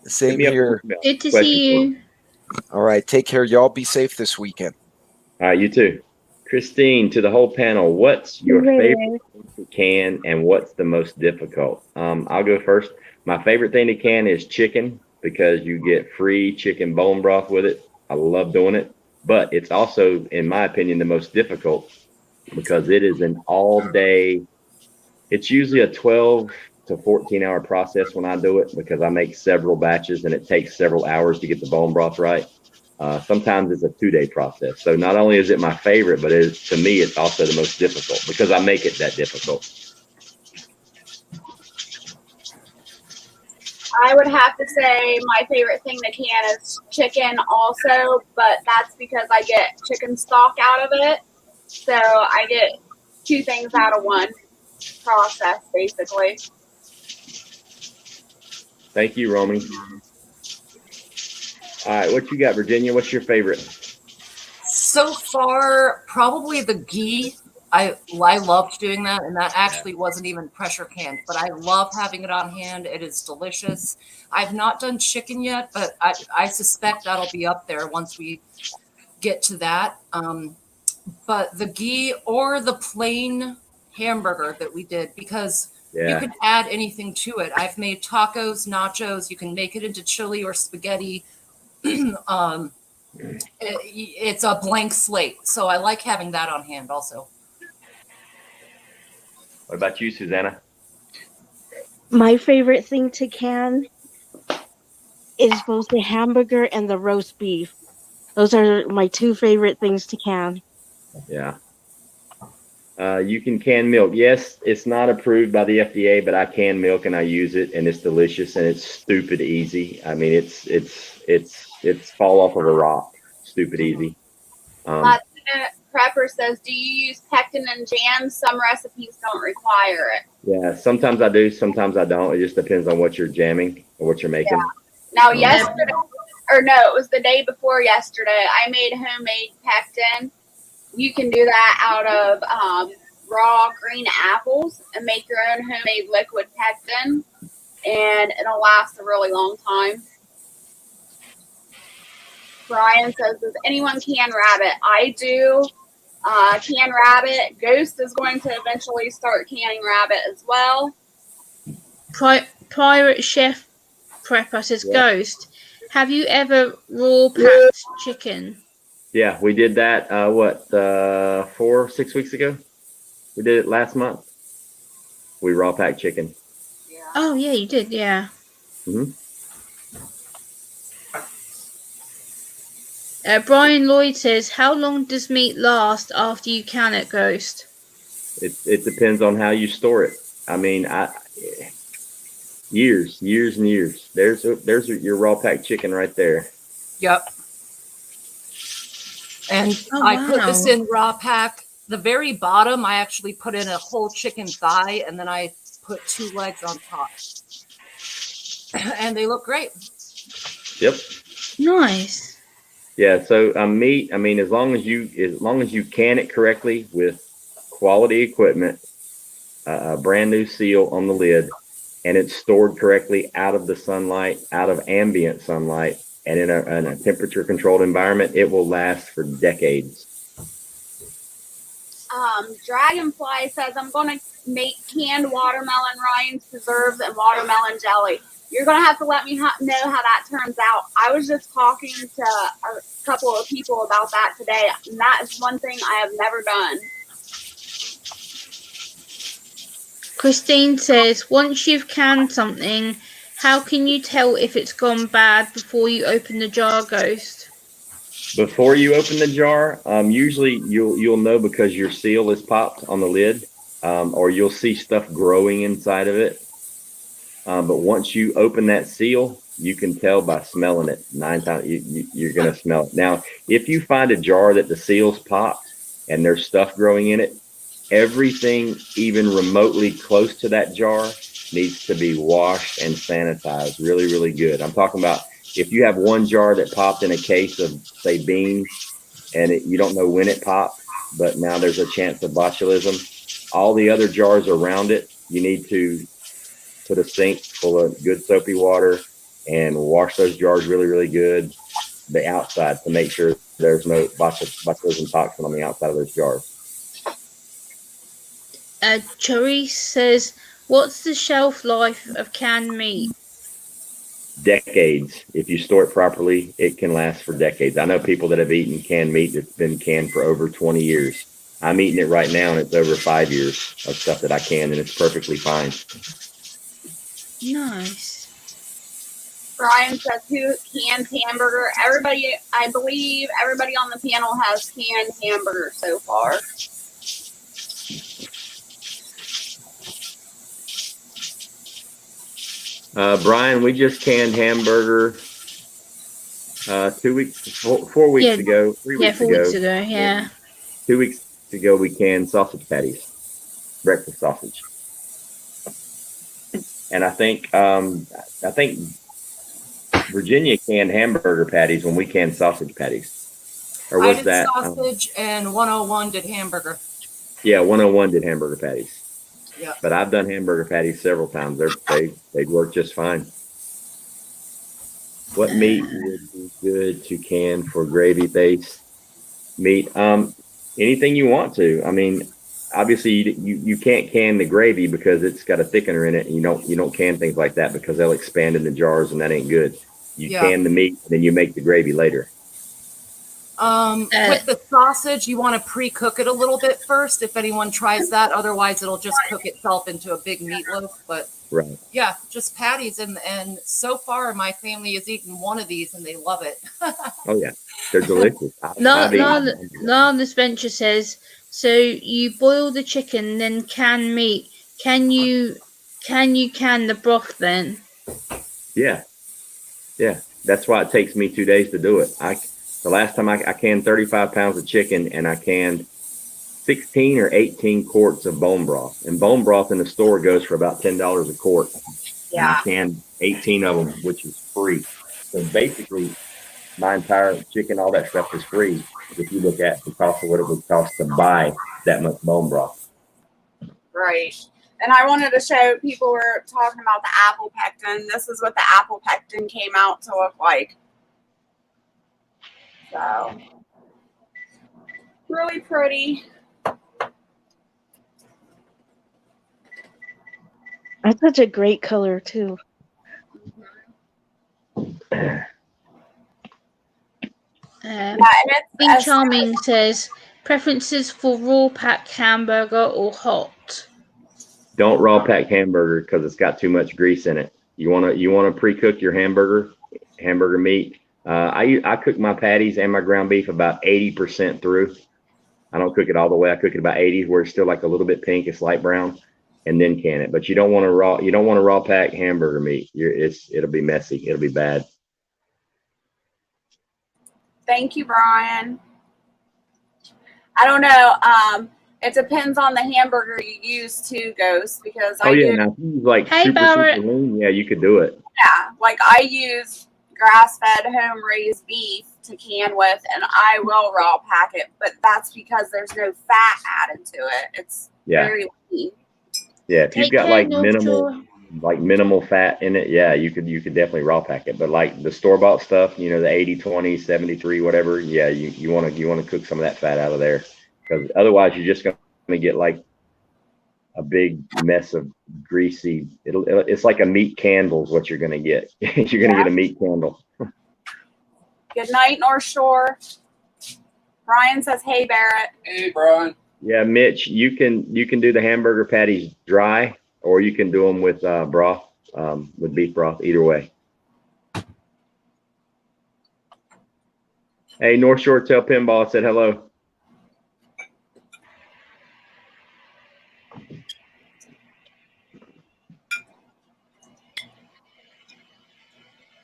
Same here. Good to see you. All right. Take care. Y'all be safe this weekend. All right, you too. Christine, to the whole panel, what's your favorite thing to can and what's the most difficult? I'll go first. My favorite thing to can is chicken because you get free chicken bone broth with it. I love doing it, but it's also, in my opinion, the most difficult because it is an all day. It's usually a 12 to 14-hour process when I do it because I make several batches and it takes several hours to get the bone broth right. Sometimes it's a 2-day process. So not only is it my favorite, but to me, it's also the most difficult because I make it that difficult. I would have to say my favorite thing to can is chicken also, but that's because I get chicken stock out of it. So I get 2 things out of one process, basically. Thank you, Romy. All right, what you got, Virginia? What's your favorite? So far, probably the ghee. I loved doing that, and that actually wasn't even pressure canned, but I love having it on hand. It is delicious. I've not done chicken yet, but I suspect that'll be up there once we get to that. But the ghee or the plain hamburger that we did, because you can add anything to it. I've made tacos, nachos. You can make it into chili or spaghetti. It's a blank slate, so I like having that on hand also. What about you, Susanna? My favorite thing to can is both the hamburger and the roast beef. Those are my 2 favorite things to can. Yeah. You can can milk. Yes, it's not approved by the FDA, but I can milk and I use it, and it's delicious and it's stupid easy. I mean, it's fall off of a rock. Stupid easy. Latina Prepper says, do you use pectin and jams? Some recipes don't require it. Yeah, sometimes I do, sometimes I don't. It just depends on what you're jamming or what you're making. Yeah. Now, yesterday, or no, it was the day before yesterday, I made homemade pectin. You can do that out of raw green apples and make your own homemade liquid pectin, and it'll last a really long time. Brian says, does anyone can rabbit? I do. Can rabbit. Ghost is going to eventually start canning rabbit as well. Pirate Chef Prepper says, Ghost, have you ever raw packed chicken? Yeah, we did that, 4 or 6 weeks ago? We did it last month. We raw packed chicken. Yeah. Oh, yeah, you did, yeah. Mm-hmm. Brian Lloyd says, how long does meat last after you can it, Ghost? It depends on how you store it. I mean, years and years. There's your raw packed chicken right there. Yep. And Oh, I put this wow. in raw pack. The very bottom, I actually put in a whole chicken thigh, and then I put 2 legs on top. And they look great. Yep. Nice. Yeah. So meat. I mean, as long as you can it correctly with quality equipment, a brand new seal on the lid, and it's stored correctly out of the sunlight, out of ambient sunlight, and in a temperature controlled environment, it will last for decades. Dragonfly says, I'm going to make canned watermelon rinds, preserves, and watermelon jelly. You're going to have to let me know how that turns out. I was just talking to a couple of people about that today, and that is one thing I have never done. Christine says, once you've canned something, how can you tell if it's gone bad before you open the jar, Ghost? Before you open the jar, usually you'll know because your seal is popped on the lid, or you'll see stuff growing inside of it. But once you open that seal, you can tell by smelling it. 9 times you're going to smell it. Now, if you find a jar that the seal's popped and there's stuff growing in it, everything even remotely close to that jar needs to be washed and sanitized really, really good. I'm talking about if you have one jar that popped in a case of, say, beans, and you don't know when it popped, but now there's a chance of botulism, all the other jars around it, you need to put a sink full of good soapy water and wash those jars really, really good, the outside, to make sure there's no botulism toxin on the outside of those jars. Charisse says, what's the shelf life of canned meat? Decades. If you store it properly, it can last for decades. I know people that have eaten canned meat that's been canned for over 20 years. I'm eating it right now, and it's over 5 years of stuff that I canned, and it's perfectly fine. Nice. Brian says, who canned hamburger? Everybody, I believe everybody on the panel has canned hamburger so far. Brian, we just canned hamburger 4 weeks ago, 3 weeks ago. 4 weeks ago, yeah. 2 weeks ago, we canned sausage patties, breakfast sausage. And I think Virginia canned hamburger patties when we canned sausage patties. Or was I did that sausage and 101 did hamburger. Yeah, 101 did hamburger patties. Yeah. But I've done hamburger patties several times. They work just fine. What meat would be good to can for gravy-based meat? Anything you want to. I mean, obviously you can't can the gravy because it's got a thickener in it, and you don't can things like that because they'll expand in the jars, and that ain't good. You can the meat, and then you make the gravy later. With the sausage, you want to pre-cook it a little bit first if anyone tries that. Otherwise, it'll just cook itself into a big meatloaf. But right. Yeah, just patties. And so far, my family has eaten one of these, and they love it. Oh, yeah. They're delicious. This venture says, so you boil the chicken, then can meat. Can you can the broth then? Yeah. Yeah. That's why it takes me 2 days to do it. The last time I canned 35 pounds of chicken, and I canned 16 or 18 quarts of bone broth. And bone broth in the store goes for about $10 a quart. Yeah. And I canned 18 of them, which is free. So basically, my entire chicken, all that stuff is free if you look at the cost of what it would cost to buy that much bone broth. Right. And I wanted to show, people were talking about the apple pectin. This is what the apple pectin came out to look like. So, really pretty. That's such a great color, too. Being Charming says, preferences for raw pack hamburger or hot? Don't raw pack hamburger because it's got too much grease in it. You wanna pre-cook your hamburger meat. I cook my patties and my ground beef about 80% through. I don't cook it all the way. I cook it about 80, where it's still like a little bit pink, it's light brown, and then can it. But you don't want to raw pack hamburger meat. It'll be messy. It'll be bad. Thank you, Brian. I don't know. It depends on the hamburger you use too, Ghost, because Oh I yeah, do. now if you use like Hey, super Barrett. lean, yeah, you could do it. Yeah, like I use grass-fed home-raised beef to can with, and I will raw pack it, but that's because there's no fat added to it. It's Yeah, very lean. yeah. If you've Take got care, like North Shore. minimal fat in it, yeah, you could definitely raw pack it. But like the store bought stuff, you know, the 80-20, 73, whatever, yeah, you want to cook some of that fat out of there, because otherwise you're just gonna get like a big mess of greasy. It's like a meat candle is what you're gonna get. You're gonna get a meat candle. Good night, North Shore. Brian says, "Hey, Barrett." Hey, Brian. Yeah, Mitch, you can do the hamburger patties dry, or you can do them with broth, with beef broth. Either way. Hey, North Shore Tail Pinball said hello.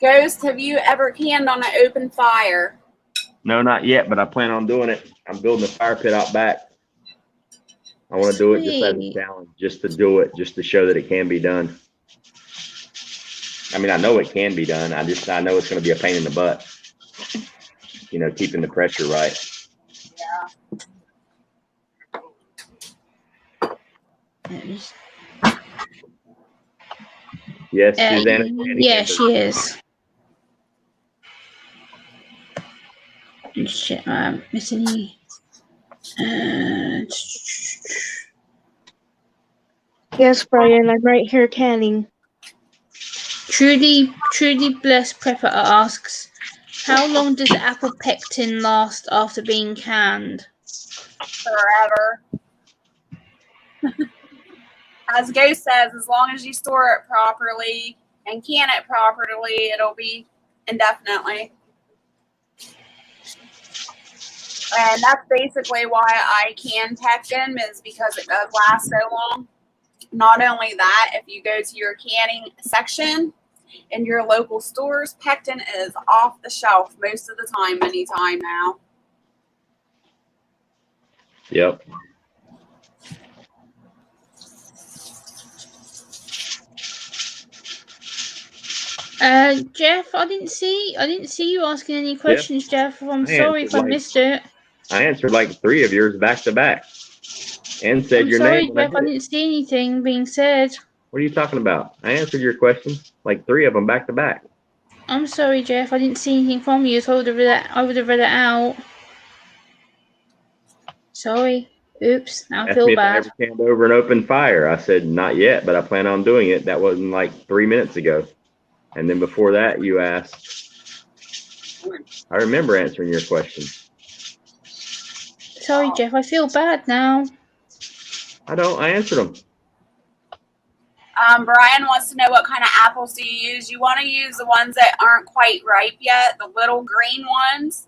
Ghost, have you ever canned on an open fire? No, not yet, but I plan on doing it. I'm building a fire pit out back. I want to do it just as a Sweet. challenge, just to do it, just to show that it can be done. I mean, I know it can be done. I know it's going to be a pain in the butt. You know, keeping the pressure right. Yes, Susanna. Yeah, she is. Shit, missing any. Yes, Brian, I'm right here canning. Trudy Blessed Prepper asks, how long does apple pectin last after being canned? Forever. As Ghost says, as long as you store it properly and can it properly, it'll be indefinitely. And that's basically why I can pectin, is because it does last so long. Not only that, if you go to your canning section in your local stores, pectin is off the shelf most of the time, anytime now. Yep. Jeff, I didn't see you asking any questions, Jeff. I'm sorry if I missed it. I answered like 3 of yours back to back, and said I'm your sorry, name. Jeff. I didn't see anything being said. What are you talking about? I answered your questions, like 3 of them back to back. I'm sorry, Jeff. I didn't see anything from you, so I would have read it out. Sorry. Oops. Now I Asked feel me if I bad. ever canned over an open fire. I said not yet, but I plan on doing it. That wasn't like 3 minutes ago. And then before that, you asked. I remember answering your question. Sorry, Jeff. I feel bad now. I don't. I answered them. Brian wants to know, what kind of apples do you use? You want to use the ones that aren't quite ripe yet, the little green ones,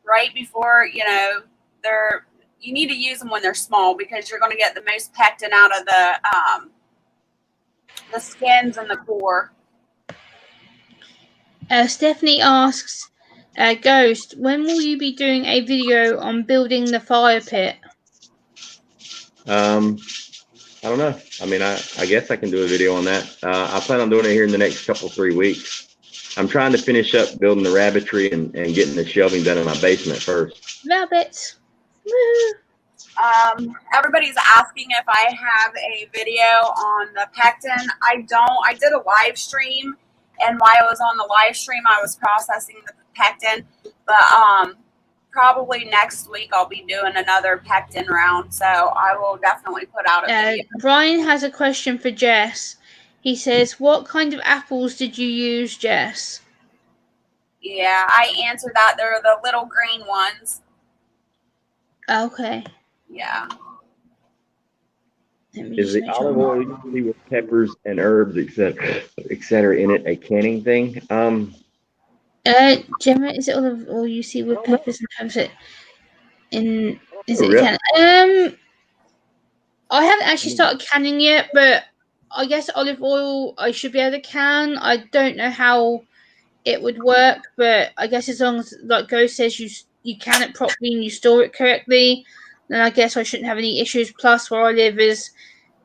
right before, you need to use them when they're small, because you're going to get the most pectin out of the skins and the core. Stephanie asks, Ghost, when will you be doing a video on building the fire pit? I don't know. I mean, I guess I can do a video on that. I plan on doing it here in the next 3 weeks. I'm trying to finish up building the rabbitry and getting the shelving done in my basement first. Rabbits. Woo. Everybody's asking if I have a video on the pectin. I don't. I did a live stream, and while I was on the live stream, I was processing the pectin. But probably next week I'll be doing another pectin round, so I will definitely put out a video. Brian has a question for Jess. He says, what kind of apples did you use, Jess? Yeah, I answered that. They're the little green ones. Okay. Yeah. Is the olive oil usually with peppers and herbs, etc. in it a canning thing? Gemma, is it olive oil you see with peppers and herbs? I haven't actually started canning yet, but I guess olive oil I should be able to can. I don't know how it would work, but I guess as long as, like Ghost says, you can it properly and you store it correctly, then I guess I shouldn't have any issues. Plus, where I live is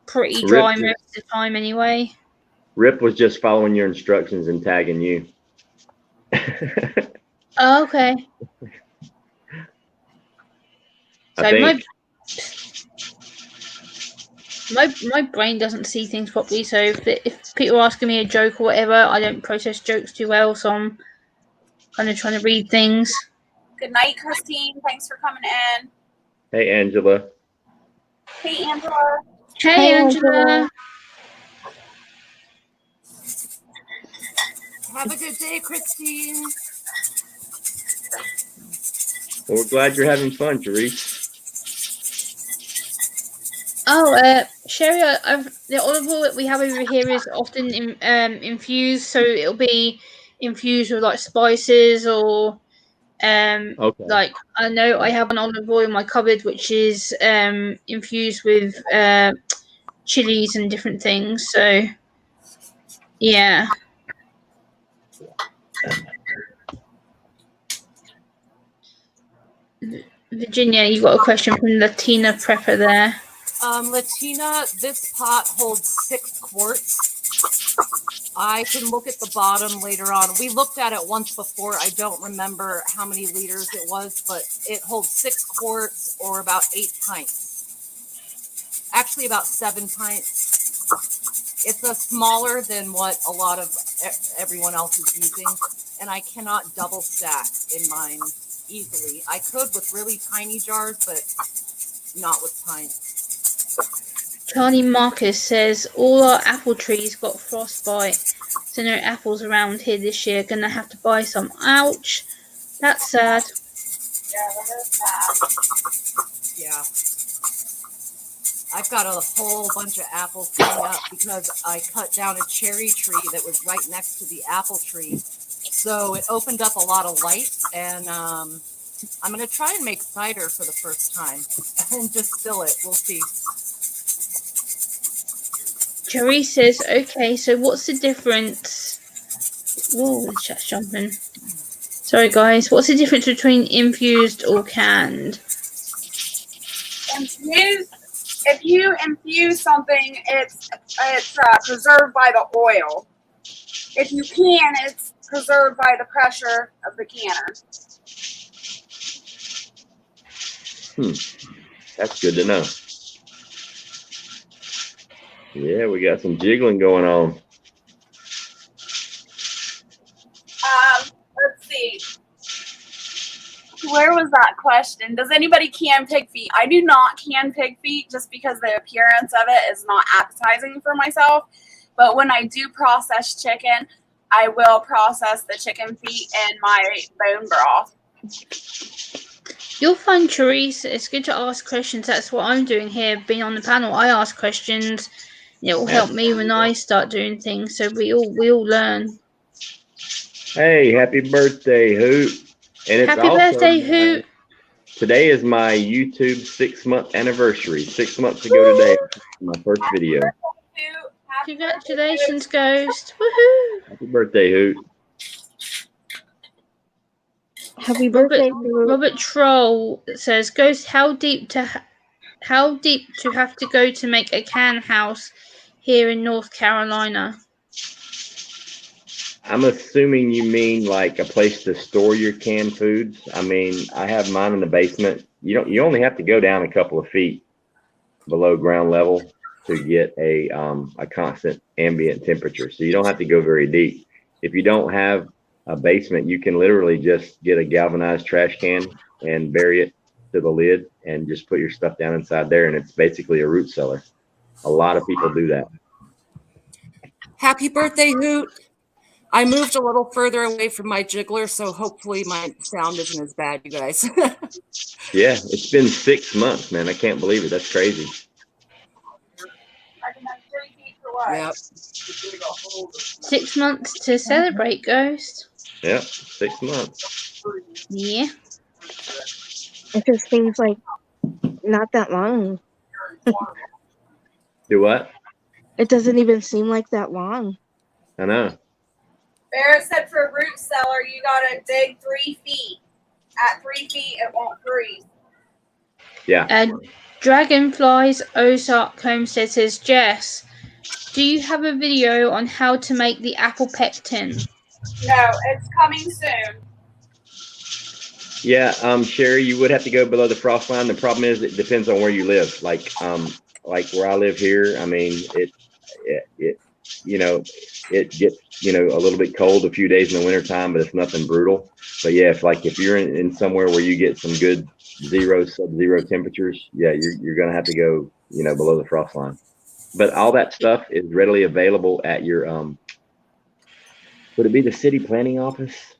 pretty dry Rip, most of the time anyway. Rip was just following your instructions and tagging you. Oh, okay. I So think. my brain doesn't see things properly. So if people are asking me a joke or whatever, I don't process jokes too well. So I'm kind of trying to read things. Good night, Christine. Thanks for coming in. Hey, Angela. Hey, Angela. Hey, Angela. Have a good day, Christine. Well, we're glad you're having fun, Therese. Oh, Sherry, the olive oil that we have over here is often infused, so it'll be infused with like spices or Okay. like I know I have an olive oil in my cupboard which is infused with chilies and different things. So yeah. Virginia, you got a question from Latina Prepper there. Latina, this pot holds 6 quarts. I can look at the bottom later on. We looked at it once before. I don't remember how many liters it was, but it holds 6 quarts or about 8 pints. Actually, about 7 pints. It's a smaller than what a lot of everyone else is using, and I cannot double stack in mine easily. I could with really tiny jars, but not with pints. Charlie Marcus says all our apple trees got frostbite, so no apples around here this year. Gonna have to buy some. Ouch, that's sad. Yeah, that is sad. Yeah. I've got a whole bunch of apples coming up because I cut down a cherry tree that was right next to the apple tree. So it opened up a lot of light, and I'm going to try and make cider for the first time and distill it. We'll see. Jerry says, okay, so what's the difference? Whoa, the chat's jumping. Sorry, guys. What's the difference between infused or canned? Infused. If you infuse something, it's preserved by the oil. If you can, it's preserved by the pressure of the canner. That's good to know. Yeah, we got some jiggling going on. Let's see. Where was that question? Does anybody can pig feet? I do not can pig feet just because the appearance of it is not appetizing for myself. But when I do process chicken, I will process the chicken feet in my bone broth. You'll find, Therese, it's good to ask questions. That's what I'm doing here, being on the panel. I ask questions. It will help me when I start doing things. So we all learn. Hey, happy birthday, Hoot! And it's Happy birthday, Hoot! Today is my YouTube 6-month anniversary. 6 months ago today, my first video. Congratulations, Ghost! Woohoo! Happy birthday, Hoot! Happy birthday, Robert Troll says, Ghost, how deep to have to go to make a can house here in North Carolina? I'm assuming you mean like a place to store your canned foods. I mean, I have mine in the basement. You only have to go down a couple of feet below ground level to get a constant ambient temperature. So you don't have to go very deep. If you don't have a basement, you can literally just get a galvanized trash can and bury it to the lid and just put your stuff down inside there, and it's basically a root cellar. A lot of people do that. Happy birthday, Hoot! I moved a little further away from my jiggler, so hopefully my sound isn't as bad, you guys. Yeah, it's been 6 months, man. I can't believe it. That's crazy. Yep. 6 months to celebrate, Ghost. Yep, 6 months. Yeah. It just seems like not that long. Do what? It doesn't even seem like that long. I know. Barrett said for a root cellar, you gotta dig 3 feet. At 3 feet, it won't freeze. Yeah. Dragonflies Ozark Homestead says, Jess, do you have a video on how to make the apple pectin? No, it's coming soon. Yeah, Sherry, you would have to go below the frost line. The problem is it depends on where you live. Like where I live here, I mean, it you know, it gets, a little bit cold a few days in the wintertime, but it's nothing brutal. But yeah, if you're in somewhere where you get some good sub-zero temperatures, yeah, you're gonna have to go, below the frost line. But all that stuff is readily available at your would it be the city planning office?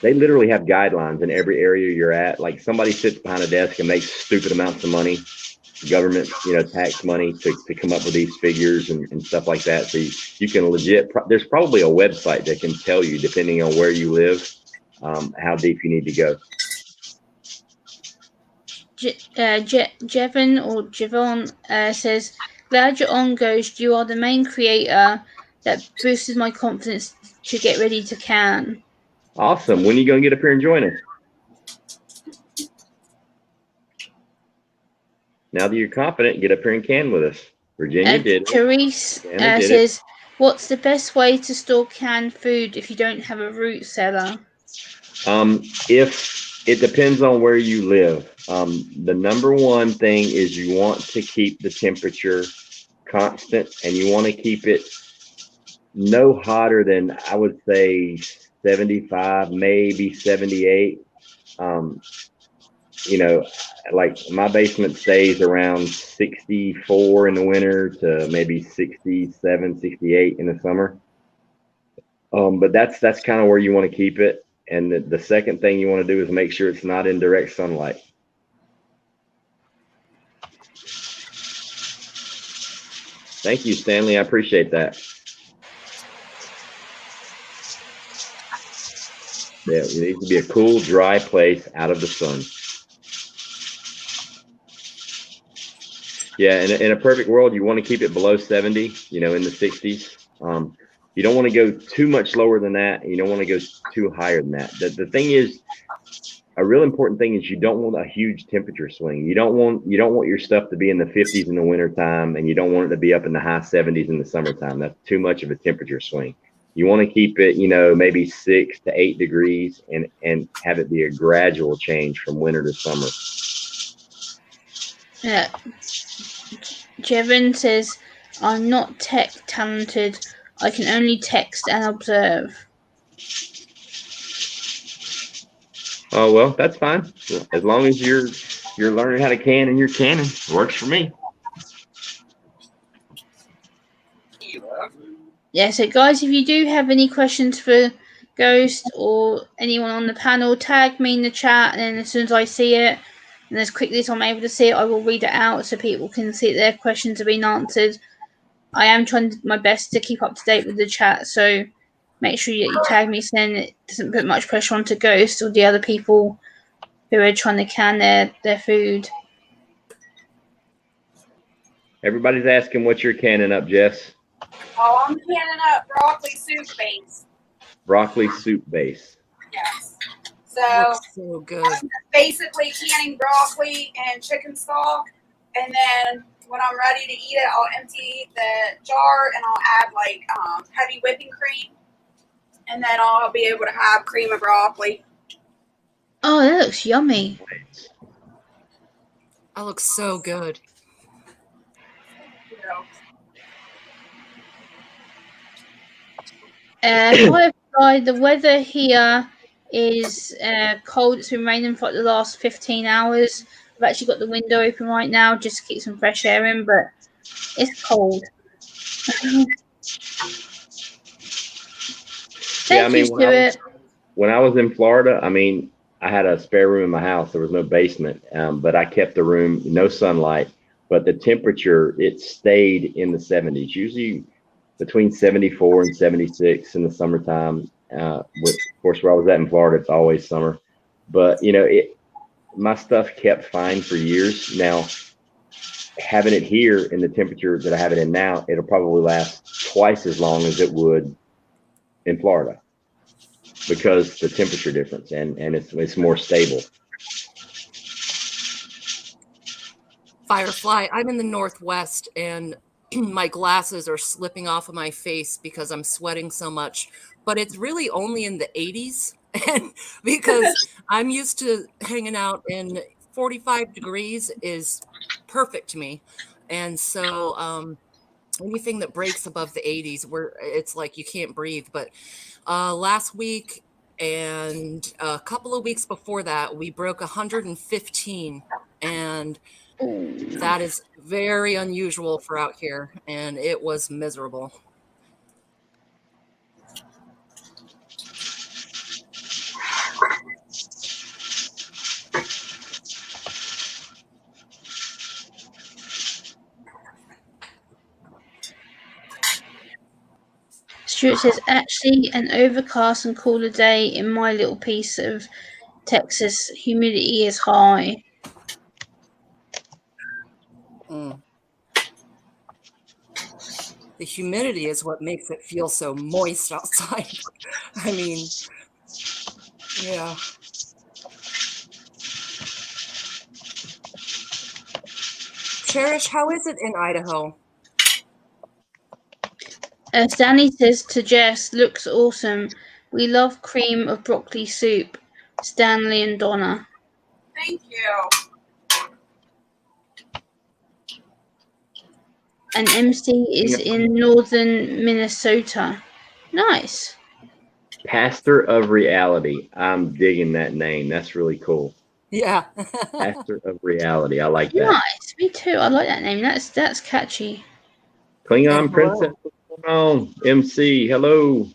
They literally have guidelines in every area you're at. Like somebody sits behind a desk and makes stupid amounts of money, government, tax money to come up with these figures and stuff like that. So you can legit, there's probably a website that can tell you, depending on where you live, how deep you need to go. Javon says, glad you're on, Ghost. You are the main creator that boosted my confidence to get ready to can. Awesome. When are you going to get up here and join us? Now that you're confident, get up here and can with us. Virginia did it. Therese says, what's the best way to store canned food if you don't have a root cellar? If it depends on where you live. The number one thing is you want to keep the temperature constant, and you want to keep it no hotter than, I would say, 75, maybe 78. Like my basement stays around 64 in the winter to maybe 67, 68 in the summer. But that's kind of where you want to keep it. And the second thing you want to do is make sure it's not in direct sunlight. Thank you, Stanley. I appreciate that. Yeah, it needs to be a cool, dry place out of the sun. Yeah, in a perfect world, you want to keep it below 70, in the 60s. You don't want to go too much lower than that, and you don't want to go too higher than that. The thing is, a real important thing is you don't want a huge temperature swing. You don't want your stuff to be in the 50s in the wintertime, and you don't want it to be up in the high 70s in the summertime. That's too much of a temperature swing. You want to keep it, maybe 6 to 8 degrees and have it be a gradual change from winter to summer. Yeah. Jevin says, I'm not tech talented. I can only text and observe. Oh, well, that's fine. As long as you're learning how to can and you're canning, it works for me. Yeah, so guys, if you do have any questions for Ghost or anyone on the panel, tag me in the chat, and then as soon as I see it, and as quickly as I'm able to see it, I will read it out so people can see that their questions are being answered. I am trying my best to keep up to date with the chat, so make sure you tag me, so then it doesn't put much pressure onto Ghost or the other people who are trying to can their food. Everybody's asking what you're canning up, Jess. Oh, I'm canning up broccoli soup base. Broccoli soup base. Yes. So good. I'm basically canning broccoli and chicken stock, and then when I'm ready to eat it, I'll empty the jar and I'll add heavy whipping cream, and then I'll be able to have cream of broccoli. Oh, that looks yummy. That looks so good. Firefly, the weather here is cold. It's been raining for the last 15 hours. I've actually got the window open right now just to keep some fresh air in, but it's cold. When I was in Florida, I had a spare room in my house. There was no basement, but I kept the room, no sunlight, but the temperature, it stayed in the 70s, usually between 74 and 76 in the summertime. Of course, where I was at in Florida, it's always summer. But, my stuff kept fine for years. Now, having it here in the temperature that I have it in now, it'll probably last twice as long as it would in Florida because the temperature difference and it's more stable. Firefly. I'm in the Northwest and my glasses are slipping off of my face because I'm sweating so much. But it's really only in the 80s. And because I'm used to hanging out in 45 degrees is perfect to me. And so anything that breaks above the 80s, where it's like you can't breathe. But last week and a couple of weeks before that, we broke 115. And that is very unusual for out here, and it was miserable. Stuart says, actually, an overcast and cooler day in my little piece of Texas. Humidity is high. Mm. The humidity is what makes it feel so moist outside. I mean, yeah. Cherish, how is it in Idaho? Stanley says to Jess, looks awesome. We love cream of broccoli soup. Stanley and Donna. Thank you. And MC is in northern Minnesota. Nice. Pastor of Reality. I'm digging that name. That's really cool. Yeah. Pastor of Reality. I like that. Nice. Me too. I like that name. That's catchy. Klingon Princess. What's going on? MC. Hello.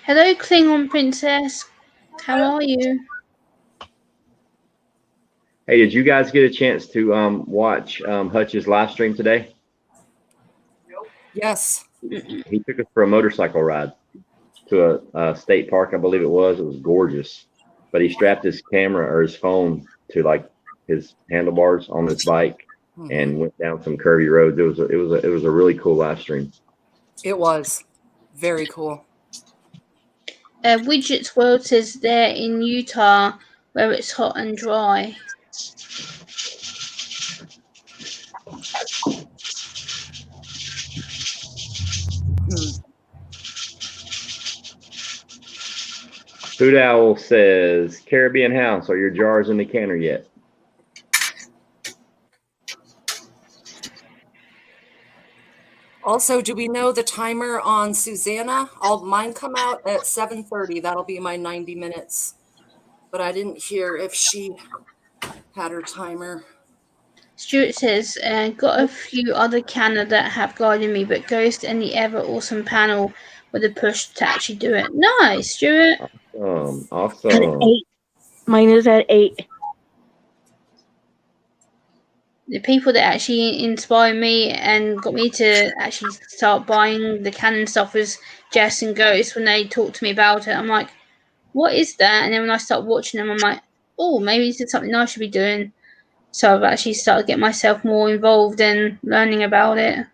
Hello, Klingon Princess. How are you? Hey, did you guys get a chance to watch Hutch's live stream today? Yes. He took us for a motorcycle ride to a state park, I believe it was. It was gorgeous. But he strapped his camera or his phone to like his handlebars on his bike and went down some curvy roads. It was a really cool live stream. It was very cool. Widgets World says they're in Utah where it's hot and dry. Food Owl says, Caribbean House, are your jars in the canner yet? Also, do we know the timer on Susanna? Mine come out at 7:30. That'll be my 90 minutes. But I didn't hear if she had her timer. Stuart says, got a few other canner that have guided me, but Ghost and the ever awesome panel with a push to actually do it. Nice, Stuart. Awesome. At 8. Mine is at 8. The people that actually inspired me and got me to actually start buying the Canon stuff was Jess and Ghost. When they talked to me about it, I'm like, what is that? And then when I start watching them, I'm like, oh, maybe this is something I should be doing. So I've actually started getting myself more involved in learning about it.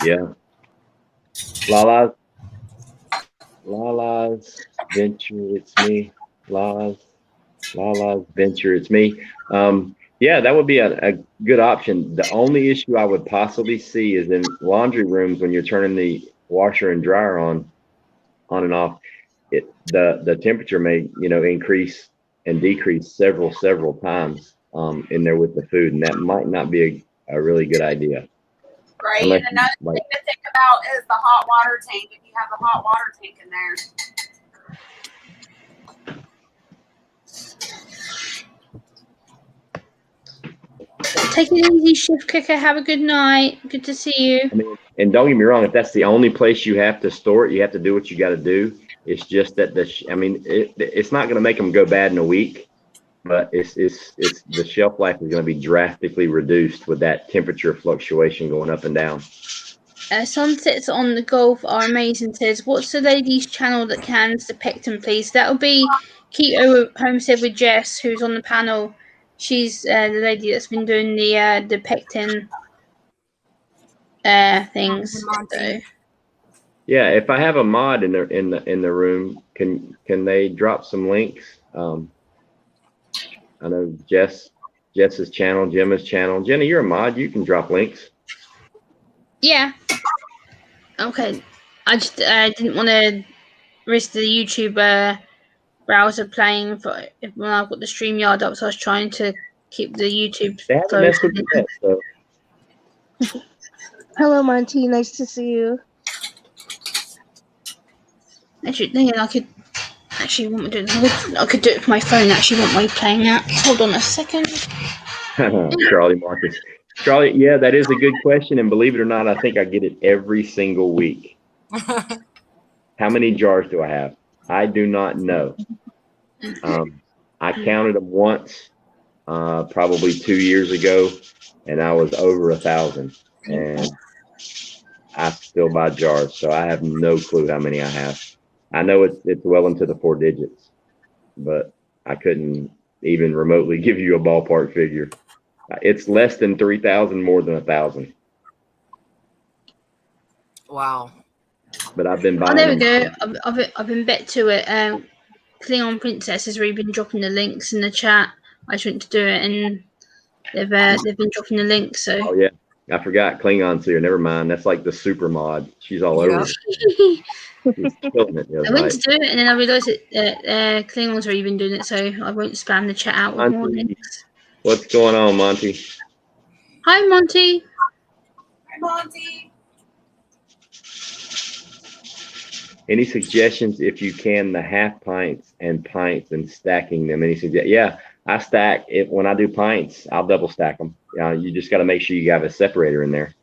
Yeah. Lala's Venture, it's me. Lala's Venture, it's me. Yeah, that would be a good option. The only issue I would possibly see is in laundry rooms when you're turning the washer and dryer on and off. The temperature may increase and decrease several times in there with the food, and that might not be a really good idea. Right. And another thing to think about is the hot water tank. If you have the hot water tank in there. Take it easy, Shift Kicker. Have a good night. Good to see you. And don't get me wrong, if that's the only place you have to store it, you have to do what you got to do. It's just that it's not going to make them go bad in a week, but it's the shelf life is going to be drastically reduced with that temperature fluctuation going up and down. Sunsets on the Gulf are amazing. Says, what's the lady's channel that cans the pectin, please? That'll be Keto Homestead with Jess, who's on the panel. She's the lady that's been doing the pectin things. So. Yeah, if I have a mod in the room, can they drop some links? I know Jess Jess's channel, Gemma's channel. Jenna, you're a mod. You can drop links. Yeah. Okay. I just didn't want to risk the YouTube browser playing when I've got the StreamYard up, so I was trying to keep the YouTube They haven't flow. messed with it yet, so. Hello, Monty. Nice to see you. Actually, yeah, I could. Actually, what am I doing? I could do it with my phone. Actually, what am I playing at? Hold on a second. Charlie Marcus. Charlie, yeah, that is a good question. And believe it or not, I think I get it every single week. How many jars do I have? I do not know. I counted them once, probably 2 years ago, and I was over 1,000. And I still buy jars, so I have no clue how many I have. I know it's well into the 4 digits, but I couldn't even remotely give you a ballpark figure. It's less than 3,000, more than 1,000. Wow. But I've been buying. Oh, there we go. I've been bet to it. Klingon Princess has already been dropping the links in the chat. I just went to do it, and they've been dropping the links. So. Oh yeah, I forgot Klingon's here. Never mind. That's like the super mod. She's all over it. She's killing it. I went to do it, and then I realised that Klingon's already been doing it, so I won't spam the chat out with more links. What's going on, Monty? Hi, Monty. Hi, Monty. Any suggestions if you can the half pints and stacking them? Any suggestions? Yeah, I stack it when I do pints. I'll double stack them. You just got to make sure you have a separator in there.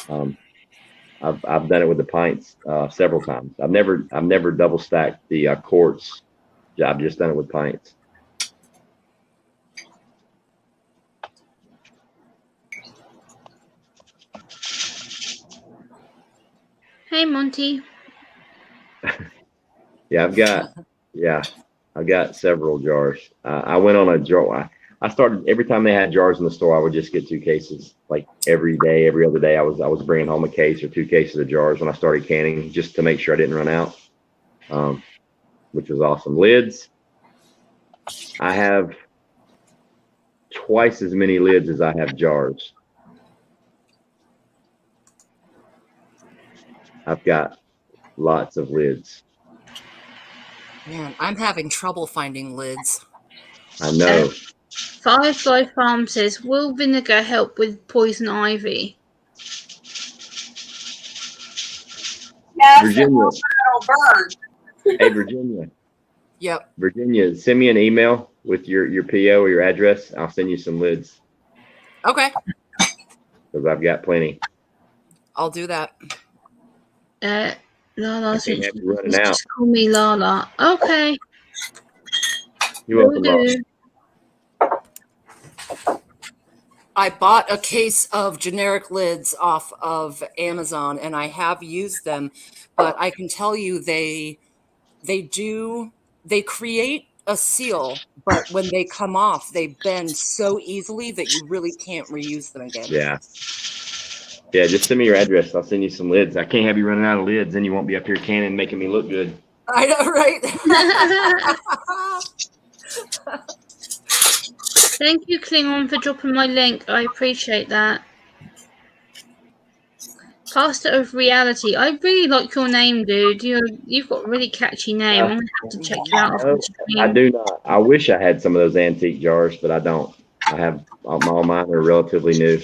I've done it with the pints several times. I've never double stacked the quarts. I've just done it with pints. Hey, Monty. Yeah, I've got several jars. I went on a jar. I started every time they had jars in the store, I would just get 2 cases. Like every day, every other day, I was bringing home a case or 2 cases of jars when I started canning, just to make sure I didn't run out, which was awesome. Lids, I have twice as many lids as I have jars. I've got lots of lids. Man, I'm having trouble finding lids. I know. Firefly Farm says, will vinegar help with poison ivy? Yes, Virginia. it'll burn. Hey, Virginia. Yep. Virginia, send me an email with your PO or your address. I'll send you some lids. Okay. Because I've got plenty. I'll do that. Lala I can't have you running just out. call me Lala. Okay. You're welcome, Lala. I bought a case of generic lids off of Amazon, and I have used them, but I can tell you they create a seal, but when they come off, they bend so easily that you really can't reuse them again. Yeah. Yeah, just send me your address. I'll send you some lids. I can't have you running out of lids, then you won't be up here canning making me look good. I know, right? Thank you, Klingon, for dropping my link. I appreciate that. Pastor of Reality. I really like your name, dude. You've got a really catchy name. I'm going to have to check you out. I do not. I wish I had some of those antique jars, but I don't. I have all mine are relatively new.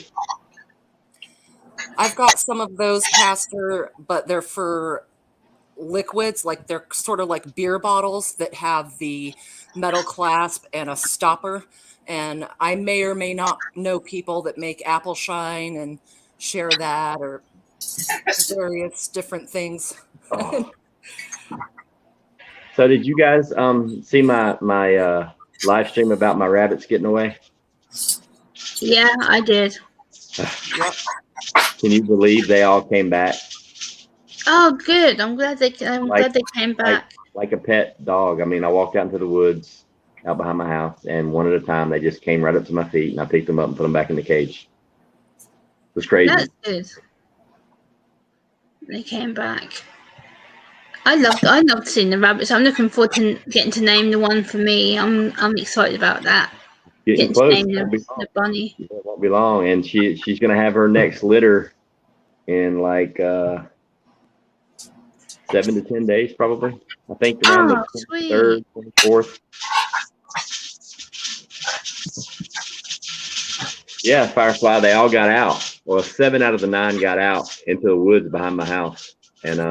I've got some of those, Pastor, but they're for liquids. Like they're sort of like beer bottles that have the metal clasp and a stopper. And I may or may not know people that make apple shine and share that or various different things. Oh. So did you guys see my live stream about my rabbits getting away? Yeah, I did. Yep. Can you believe they all came back? Oh, good. I'm glad they came back. Like a pet dog. I mean, I walked out into the woods out behind my house, and one at a time, they just came right up to my feet, and I picked them up and put them back in the cage. It was crazy. That's good. They came back. I loved seeing the rabbits. I'm looking forward to getting to name the one for me. I'm excited about that. Getting Getting to close. name Won't be the long. bunny. Yeah, it won't be long. And she's gonna have her next litter in like 7 to 10 days, probably. I think around the Oh, sweet. 23rd, 24th. Yeah, Firefly, they all got out. Well, 7 out of the 9 got out into the woods behind my house. And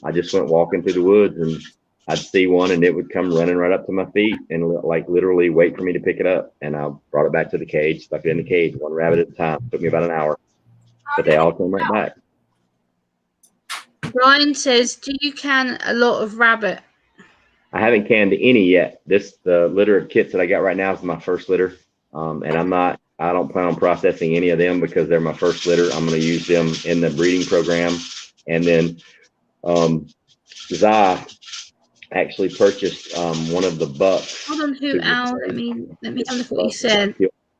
I just went walking through the woods, and I'd see one, and it would come running right up to my feet and like literally wait for me to pick it up. And I brought it back to the cage, stuck it in the cage, one rabbit at a time. Took me about an hour, but they all came right back. Brian says, "Do you can a lot of rabbit?" I haven't canned any yet. The litter of kits that I got right now is my first litter. And I don't plan on processing any of them because they're my first litter. I'm going to use them in the breeding program. And then Zai actually purchased one of the bucks. Hold on, who Al? Let me have a look at what you said.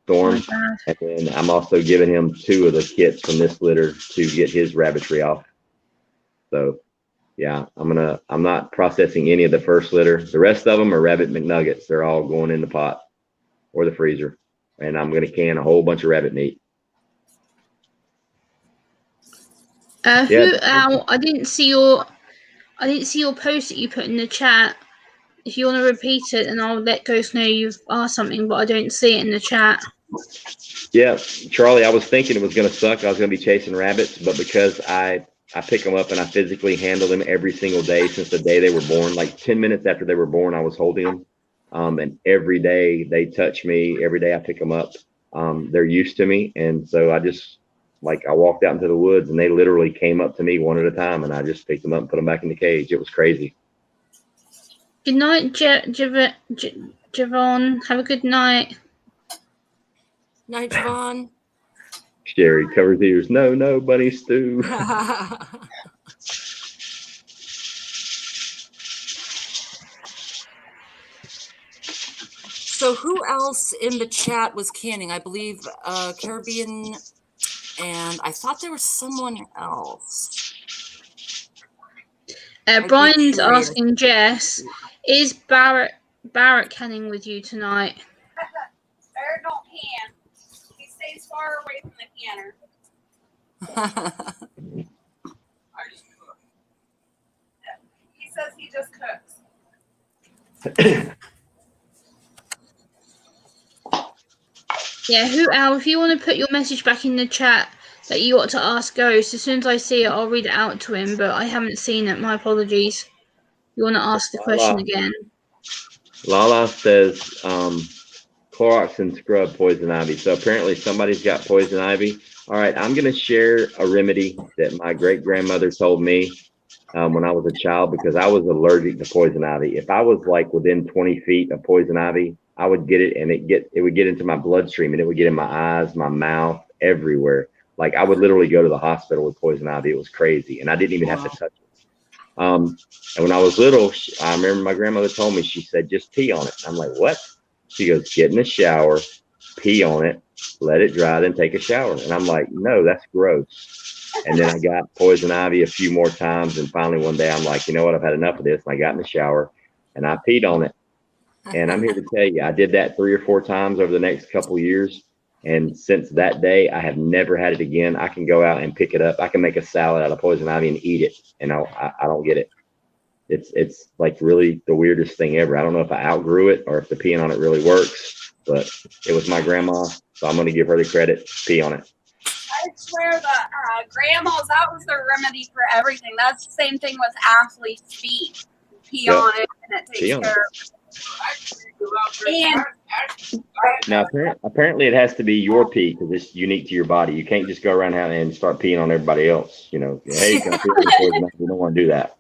Storm. Oh, And then I'm also giving him 2 of the kits from this litter to get his rabbitry off. So yeah, I'm not processing any of the first litter. The rest of them are rabbit McNuggets. They're all going in the pot or the freezer. And I'm going to can a whole bunch of rabbit meat. Who Al? I didn't see your post that you put in the chat. If you want to repeat it, and I'll let Ghost know you've asked something, but I don't see it in the chat. Yeah, Charlie, I was thinking it was going to suck. I was going to be chasing rabbits, but because I pick them up and I physically handle them every single day since the day they were born, like 10 minutes after they were born, I was holding them. And every day they touch me, every day I pick them up. They're used to me. And so I walked out into the woods and they literally came up to me one at a time, and I just picked them up and put them back in the cage. It was crazy. Good night, Javon. Have a good night. Night, Javon. Sherry covers ears. No, bunny stew. So who else in the chat was canning? I believe Caribbean, and I thought there was someone else. Brian's asking Jess, is Barrett canning with you tonight? Barrett don't can. He stays far away from the canner. He says he just cooks. Yeah, who Al? If you want to put your message back in the chat that you ought to ask Ghost, as soon as I see it, I'll read it out to him. But I haven't seen it. My apologies. You want to ask the question again? Lala says Clorox and scrub poison ivy. So apparently somebody's got poison ivy. All right, I'm going to share a remedy that my great grandmother told me when I was a child, because I was allergic to poison ivy. If I was like within 20 feet of poison ivy, I would get it, and it would get into my bloodstream, and it would get in my eyes, my mouth, everywhere. Like I would literally go to the hospital with poison ivy. It was crazy, and I didn't even have to touch it. And when I was little, I remember my grandmother told me, she said, just pee on it. I'm like, what? She goes, get in the shower, pee on it, let it dry, then take a shower. And I'm like, no, that's gross. And then I got poison ivy a few more times, and finally one day I'm like, you know what? I've had enough of this. And I got in the shower and I peed on it. And I'm here to tell you, I did that 3 or 4 times over the next couple of years. And since that day, I have never had it again. I can go out and pick it up. I can make a salad out of poison ivy and eat it, and I don't get it. It's like really the weirdest thing ever. I don't know if I outgrew it or if the peeing on it really works, but it was my grandma, so I'm going to give her the credit. Pee on it. I swear that grandmas, that was their remedy for everything. That's the same thing with athlete's feet. Pee on it, and it takes care of it. And now, apparently, it has to be your pee because it's unique to your body. You can't just go around and start peeing on everybody else. You know, hey, can I pee on the poison ivy? You don't want to do that.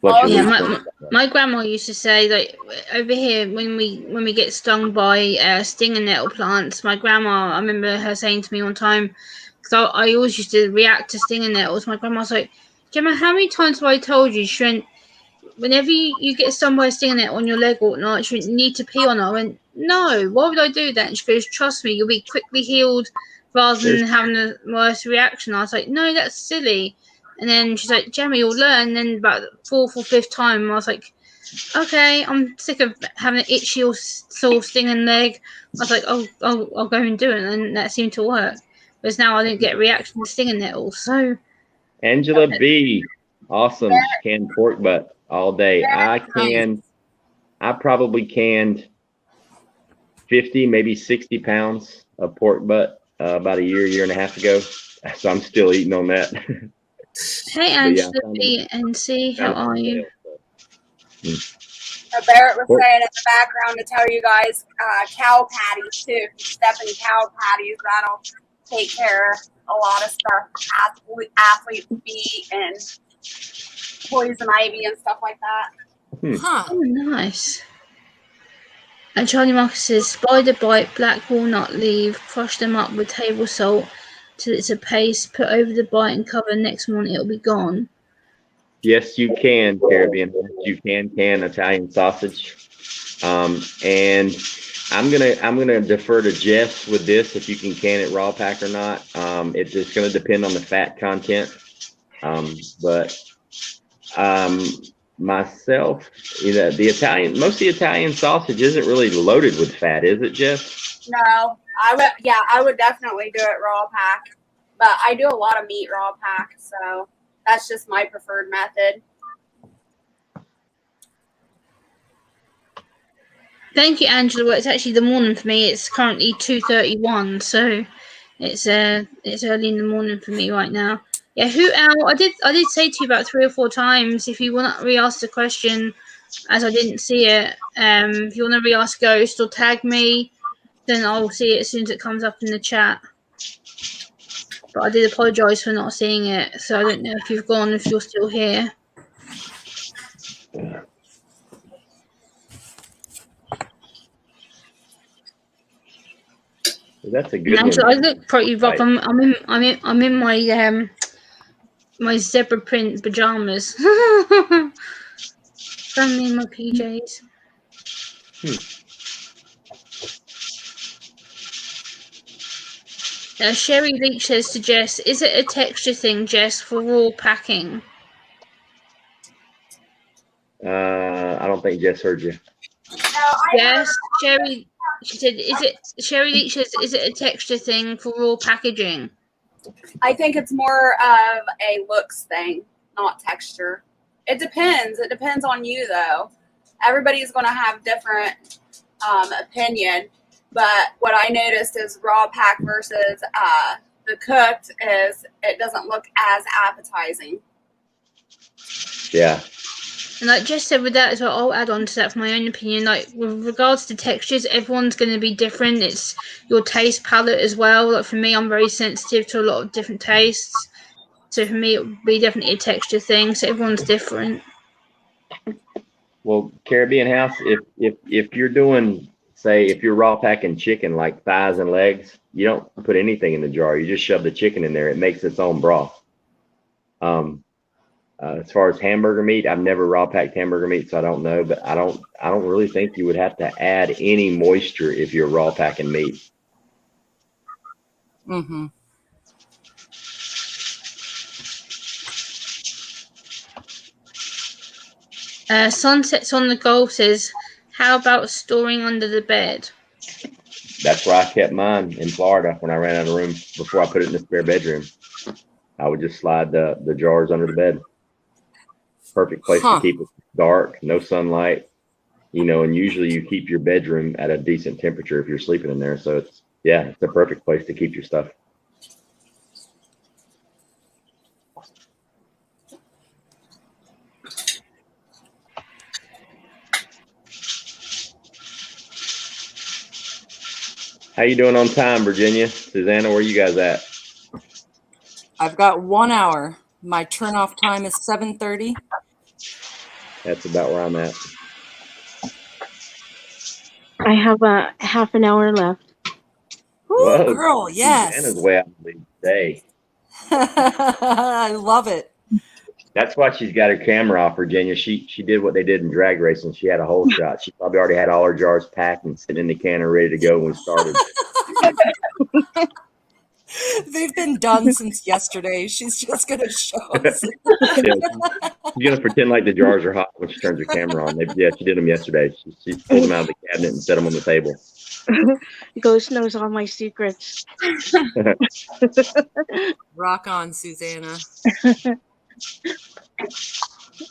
My grandma used to say that over here when we get stung by stinger nettle plants, my grandma, I remember her saying to me one time, because I always used to react to stinger nettles. My grandma was like, Gemma, how many times have I told you, whenever you get stung by a stinger nettle on your leg or whatnot, you need to pee on it? I went, no, why would I do that? And she goes, trust me, you'll be quickly healed rather than having a worse reaction. I was like, no, that's silly. And then she's like, Gemma, you'll learn. And then about the 4th or 5th time, I was like, okay, I'm sick of having an itchy or sore stinging leg. I was like, I'll go and do it, and that seemed to work. Whereas now I didn't get a reaction to stinging nettles. So Angela B, awesome. She canned pork butt all day. I probably canned 50, maybe 60 pounds of pork butt about a year and a half ago. So I'm still eating on that. hey, Angela B and C, how are you? Barrett was saying in the background to tell you guys cow patties too. If you step in cow patties, that'll take care of a lot of stuff, athlete feet and poison ivy and stuff like that. Huh. Oh, nice. And Charlie Marcus says, spider bite, black walnut leaf, crush them up with table salt till it's a paste, put over the bite and cover. Next morning it'll be gone. Yes, you can, Caribbean. You can Italian sausage. And I'm gonna defer to Jess with this, if you can can it raw pack or not. It's just gonna depend on the fat content. Myself, most of the Italian sausage isn't really loaded with fat, is it, Jess? No, I would definitely do it raw pack, but I do a lot of meat raw pack, so that's just my preferred method. Thank you, Angela. Well, it's actually the morning for me. It's currently 2:31, so it's early in the morning for me right now. Yeah, Al? I did say to you about 3 or 4 times, if you want to re-ask the question, as I didn't see it. If you want to re-ask Ghost or tag me, then I'll see it as soon as it comes up in the chat. But I did apologise for not seeing it, so I don't know if you've gone, if you're still here. That's a good Angela, one. I look pretty rough. Right. I'm in my my zebra print pajamas. I'm in my PJs. Sherry Leach says to Jess, is it a texture thing, Jess, for raw packing? I don't think Jess heard you. Yes, Sherry. She said, Sherry Leach says, is it a texture thing for raw packaging? I think it's more of a looks thing, not texture. It depends. It depends on you, though. Everybody's going to have different opinion. But what I noticed is raw pack versus the cooked is it doesn't look as appetizing. Yeah. And like Jess said with that as well, I'll add on to that for my own opinion. Like with regards to textures, everyone's going to be different. It's your taste palette as well. Like for me, I'm very sensitive to a lot of different tastes. So for me, it would be definitely a texture thing. So everyone's different. Well, Caribbean House, if you're doing, say, if you're raw packing chicken like thighs and legs, you don't put anything in the jar. You just shove the chicken in there. It makes its own broth. As far as hamburger meat, I've never raw packed hamburger meat, so I don't know. But I don't really think you would have to add any moisture if you're raw packing meat. Mm-hmm. Sunsets on the Gulf says, how about storing under the bed? That's where I kept mine in Florida when I ran out of room before I put it in the spare bedroom. I would just slide the jars under the bed. Perfect place to keep it dark, no sunlight, and usually you keep your bedroom at a decent temperature if you're sleeping in there. So it's a perfect place to keep your stuff. How you doing on time, Virginia? Susanna, where you guys at? I've got 1 hour. My turn-off time is 7:30. That's about where I'm at. I have a half an hour left. Whoa, girl, yes. Susanna's way out of the day. I love it. That's why she's got her camera off, Virginia. She did what they did in drag racing. She had a whole shot. She probably already had all her jars packed and sitting in the canner ready to go when we started. They've been done since yesterday. She's just going to show us. Yeah, she's gonna pretend like the jars are hot when she turns her camera on. Yeah, she did them yesterday. She pulled them out of the cabinet and set them on the table. Ghost knows all my secrets. Rock on, Susanna.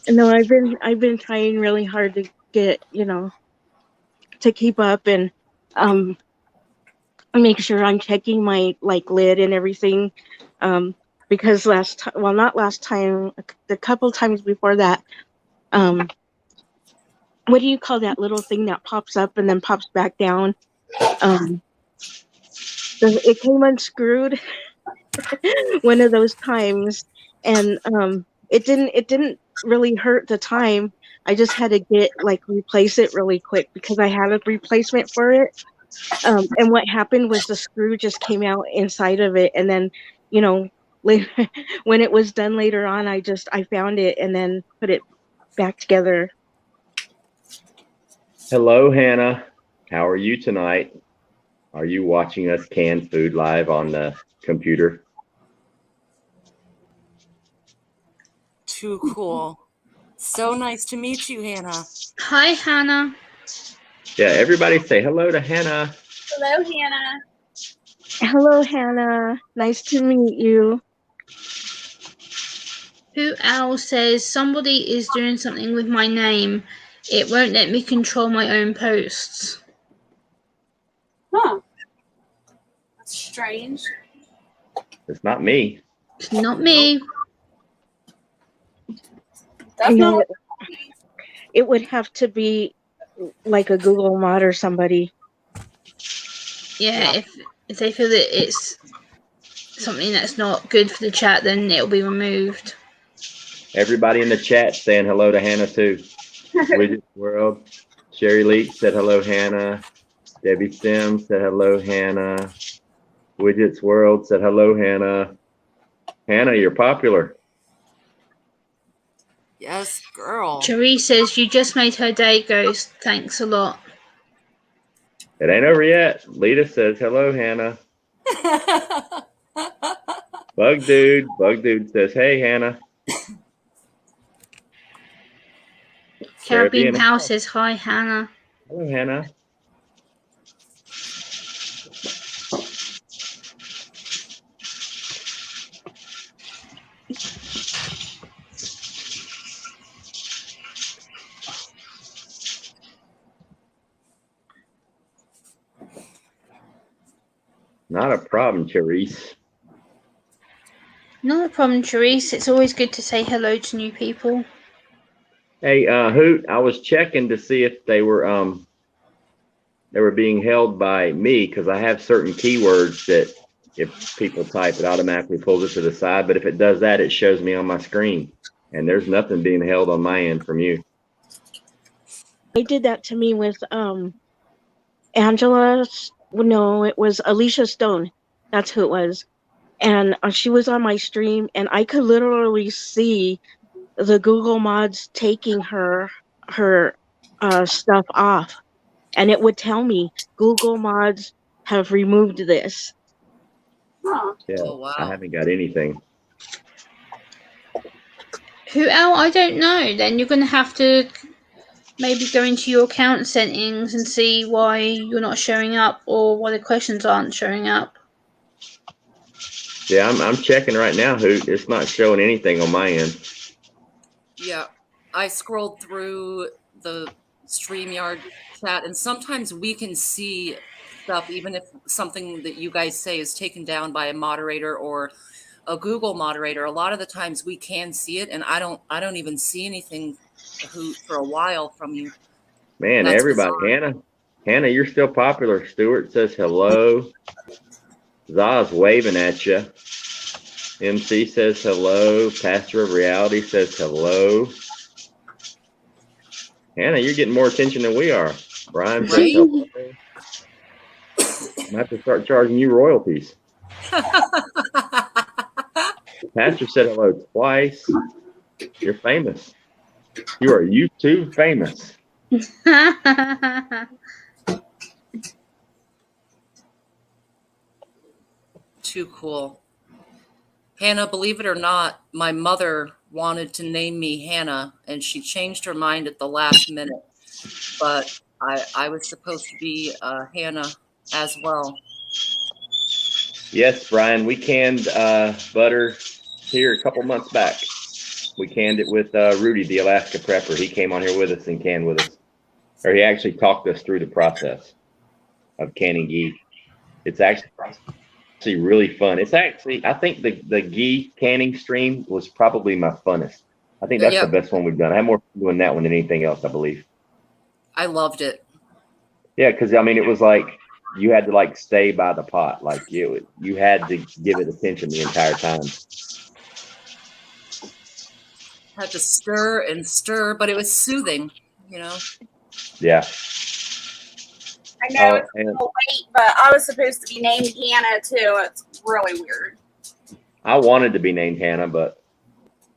No, I've been trying really hard to get, to keep up and make sure I'm checking my lid and everything. Because not last time, a couple times before that, what do you call that little thing that pops up and then pops back down? It came unscrewed one of those times, and it didn't really hurt the time. I just had to replace it really quick because I had a replacement for it. And what happened was the screw just came out inside of it, and then later, when it was done later on, I found it and then put it back together. Hello, Hannah. How are you tonight? Are you watching us can food live on the computer? Too cool. So nice to meet you, Hannah. Hi, Hannah. Yeah, everybody say hello to Hannah. Hello, Hannah. Hello, Hannah. Nice to meet you. Who else says somebody is doing something with my name? It won't let me control my own posts. Huh. That's strange. It's not me. It's not me. That's not. It would have to be like a Google mod or somebody. Yeah, if they feel that it's something that's not good for the chat, then it'll be removed. Everybody in the chat saying hello to Hannah too. Widget World. Sherry Leach said hello, Hannah. Debbie Sims said hello, Hannah. Widgets World said hello, Hannah. Hannah, you're popular. Yes, girl. Cherie says you just made her day, Ghost. Thanks a lot. It ain't over yet. Lita says hello, Hannah. Bug Dude says, hey, Hannah. Caribbean House says hi, Hannah. Hello, Hannah. Not a problem, Charisse. Not a problem, Charisse. It's always good to say hello to new people. Hey, Hoot, I was checking to see if they were being held by me because I have certain keywords that if people type, it automatically pulls it to the side. But if it does that, it shows me on my screen. And there's nothing being held on my end from you. They did that to me with Angela. No, it was Alicia Stone. That's who it was. And she was on my stream, and I could literally see the Google mods taking her stuff off. And it would tell me, Google mods have removed this. Huh. Yeah, Oh, wow. I haven't got anything. Who else? I don't know. Then you're going to have to maybe go into your account settings and see why you're not showing up or why the questions aren't showing up. Yeah, I'm checking right now, Hoot. It's not showing anything on my end. Yeah, I scrolled through the StreamYard chat, and sometimes we can see stuff, even if something that you guys say is taken down by a moderator or a Google moderator. A lot of the times we can see it, and I don't even see anything for a while from you. Man, That's everybody. bizarre. Hannah, you're still popular. Stuart says hello. Zaz waving at you. MC says hello. Pastor of Reality says hello. Hannah, you're getting more attention than we are. Brian says Right? hello. I have to start charging you royalties. Pastor said hello twice. You're famous. You are YouTube famous. Too cool. Hannah, believe it or not, my mother wanted to name me Hannah, and she changed her mind at the last minute. But I was supposed to be Hannah as well. Yes, Brian, we canned butter here a couple months back. We canned it with Rudy, the Alaska prepper. He came on here with us and canned with us. Or he actually talked us through the process of canning ghee. It's actually really fun. It's actually, I think the ghee canning stream was probably my funnest. I think that's the best one we've done. I had more fun doing that one than anything else, I believe. I loved it. Yeah, because I mean, it was like you had to like stay by the pot, like you had to give it attention the entire time. Had to stir and stir, but it was soothing, you know. Yeah. I know it's a little late, but I was supposed to be named Hannah too. It's really weird. I wanted to be named Hannah, but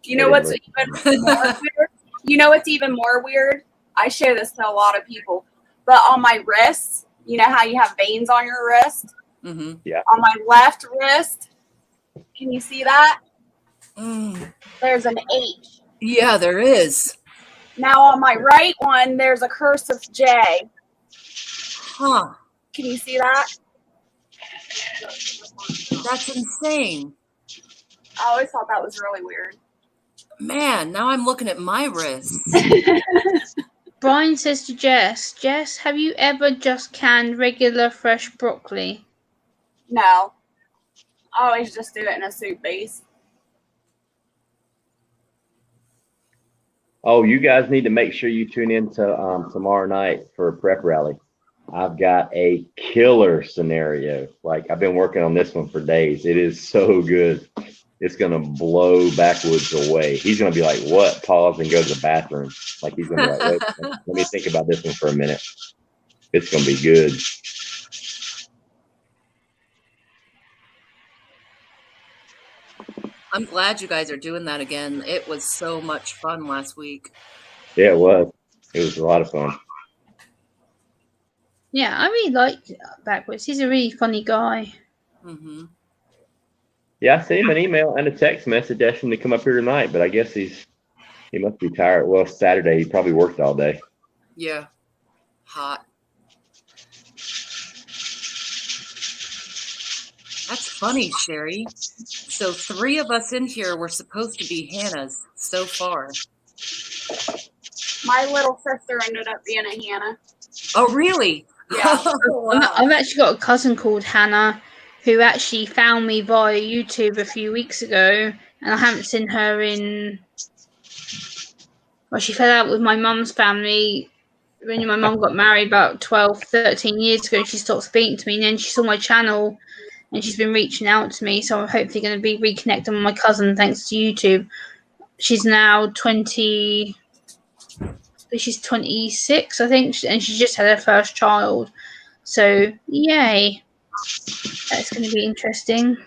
you know what's even more weird? You know what's even more weird? I show this to a lot of people, but on my wrists, you know how you have veins on your wrist? Mm-hmm. Yeah. On my left wrist, can you see that? There's an H. Yeah, there is. Now on my right one, there's a cursive J. Huh. Can you see that? That's insane. I always thought that was really weird. Man, now I'm looking at my wrist. Brian says to Jess, have you ever just canned regular fresh broccoli? No. I always just do it in a soup base. Oh, you guys need to make sure you tune in to tomorrow night for a prep rally. I've got a killer scenario. Like, I've been working on this one for days. It is so good. It's going to blow backwoods away. He's going to be like, what? Pause and go to the bathroom. Like, he's going to be like, wait, let me think about this one for a minute. It's going to be good. I'm glad you guys are doing that again. It was so much fun last week. Yeah, it was. It was a lot of fun. Yeah, I really liked Backwoods. He's a really funny guy. Mm-hmm. Yeah, I sent him an email and a text message asking him to come up here tonight, but I guess he must be tired. Well, Saturday, he probably worked all day. Yeah. Hot. That's funny, Sherry. So 3 of us in here were supposed to be Hannah's so far. My little sister ended up being a Hannah. Oh, really? Yeah. Wow. I've actually got a cousin called Hannah who actually found me via YouTube a few weeks ago, and I haven't seen her in... Well, she fell out with my mum's family when my mum got married about 12, 13 years ago. She stopped speaking to me, and then she saw my channel, and she's been reaching out to me, so I'm hopefully going to be reconnecting with my cousin thanks to YouTube. She's now 20... She's 26, I think, and she just had her first child. So, yay. That's going to be interesting.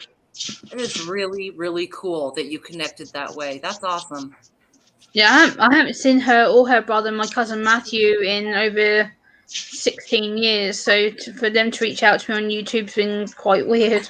It is really, really cool that you connected that way. That's awesome. Yeah, I haven't seen her or her brother, my cousin Matthew, in over 16 years. So for them to reach out to me on YouTube's been quite weird.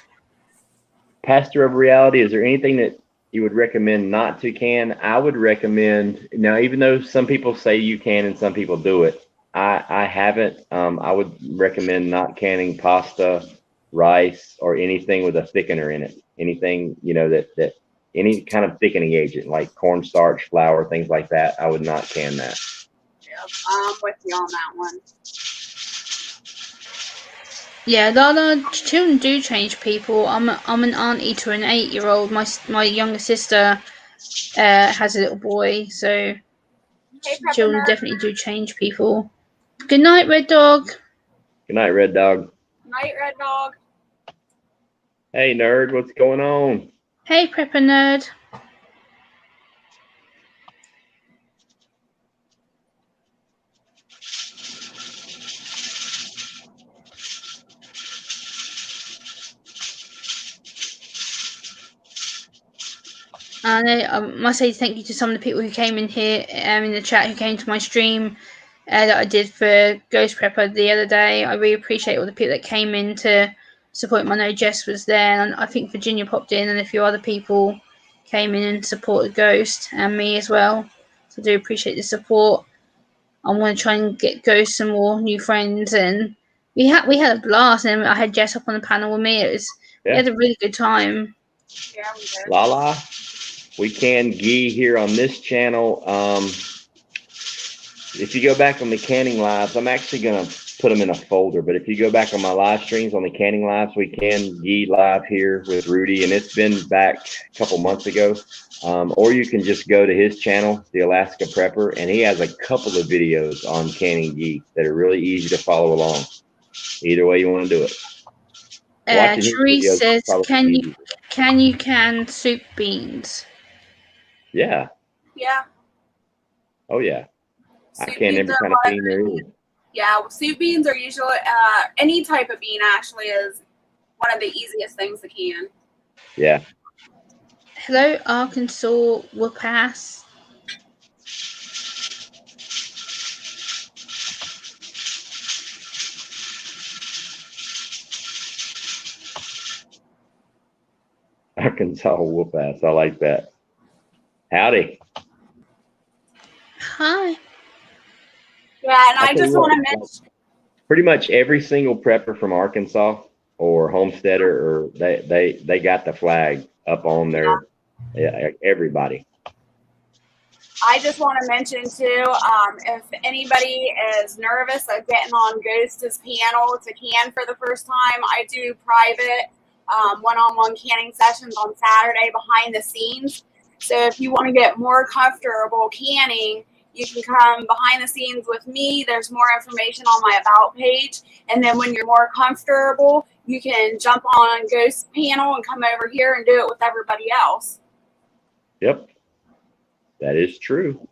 Pastor of Reality, is there anything that you would recommend not to can? I would recommend, now, even though some people say you can and some people do it, I haven't. I would recommend not canning pasta, rice, or anything with a thickener in it. Anything, that any kind of thickening agent like cornstarch, flour, things like that. I would not can that. Yeah, I'm with you on that one. Yeah, the children do change people. I'm an auntie to an 8-year-old. My younger sister has a little boy, so children definitely do change people. Good night, Red Dog. Good night, Red Dog. Night, Red Dog. Hey, nerd, what's going on? Hey, Prepper Nerd. And I must say thank you to some of the people who came in here in the chat, who came to my stream that I did for Ghost Prepper the other day. I really appreciate all the people that came in to support him. I know Jess was there, and I think Virginia popped in, and a few other people came in and supported Ghost and me as well. So I do appreciate the support. I want to try and get Ghost some more new friends, and we had a blast. And I had Jess up on the panel with me. We had a really good time. Yeah, we did. Lala, we can ghee here on this channel. If you go back on the canning lives, I'm actually gonna put them in a folder. But if you go back on my live streams on the canning lives, we can ghee live here with Rudy, and it's been back a couple months ago. Or you can just go to his channel, the Alaska Prepper, and he has a couple of videos on canning ghee that are really easy to follow along. Either way you want to do it. Therese says, can you can soup beans? Yeah. Yeah. Oh yeah. Soup I can't beans every are kind of one bean there is. Yeah, soup beans are usually any type of bean actually is one of the easiest things to can. Yeah. Hello, Arkansas Whoopass. Arkansas whoop ass. I like that. Howdy. Hi. Yeah, and I just want to mention pretty much every single prepper from Arkansas or homesteader, or they got the flag up on their, yeah, everybody. I just want to mention too, if anybody is nervous of getting on Ghost's panel to can for the first time, I do private one-on-one canning sessions on Saturday behind the scenes. So if you want to get more comfortable canning, you can come behind the scenes with me. There's more information on my About page. And then when you're more comfortable, you can jump on Ghost's panel and come over here and do it with everybody else. Yep. That is true.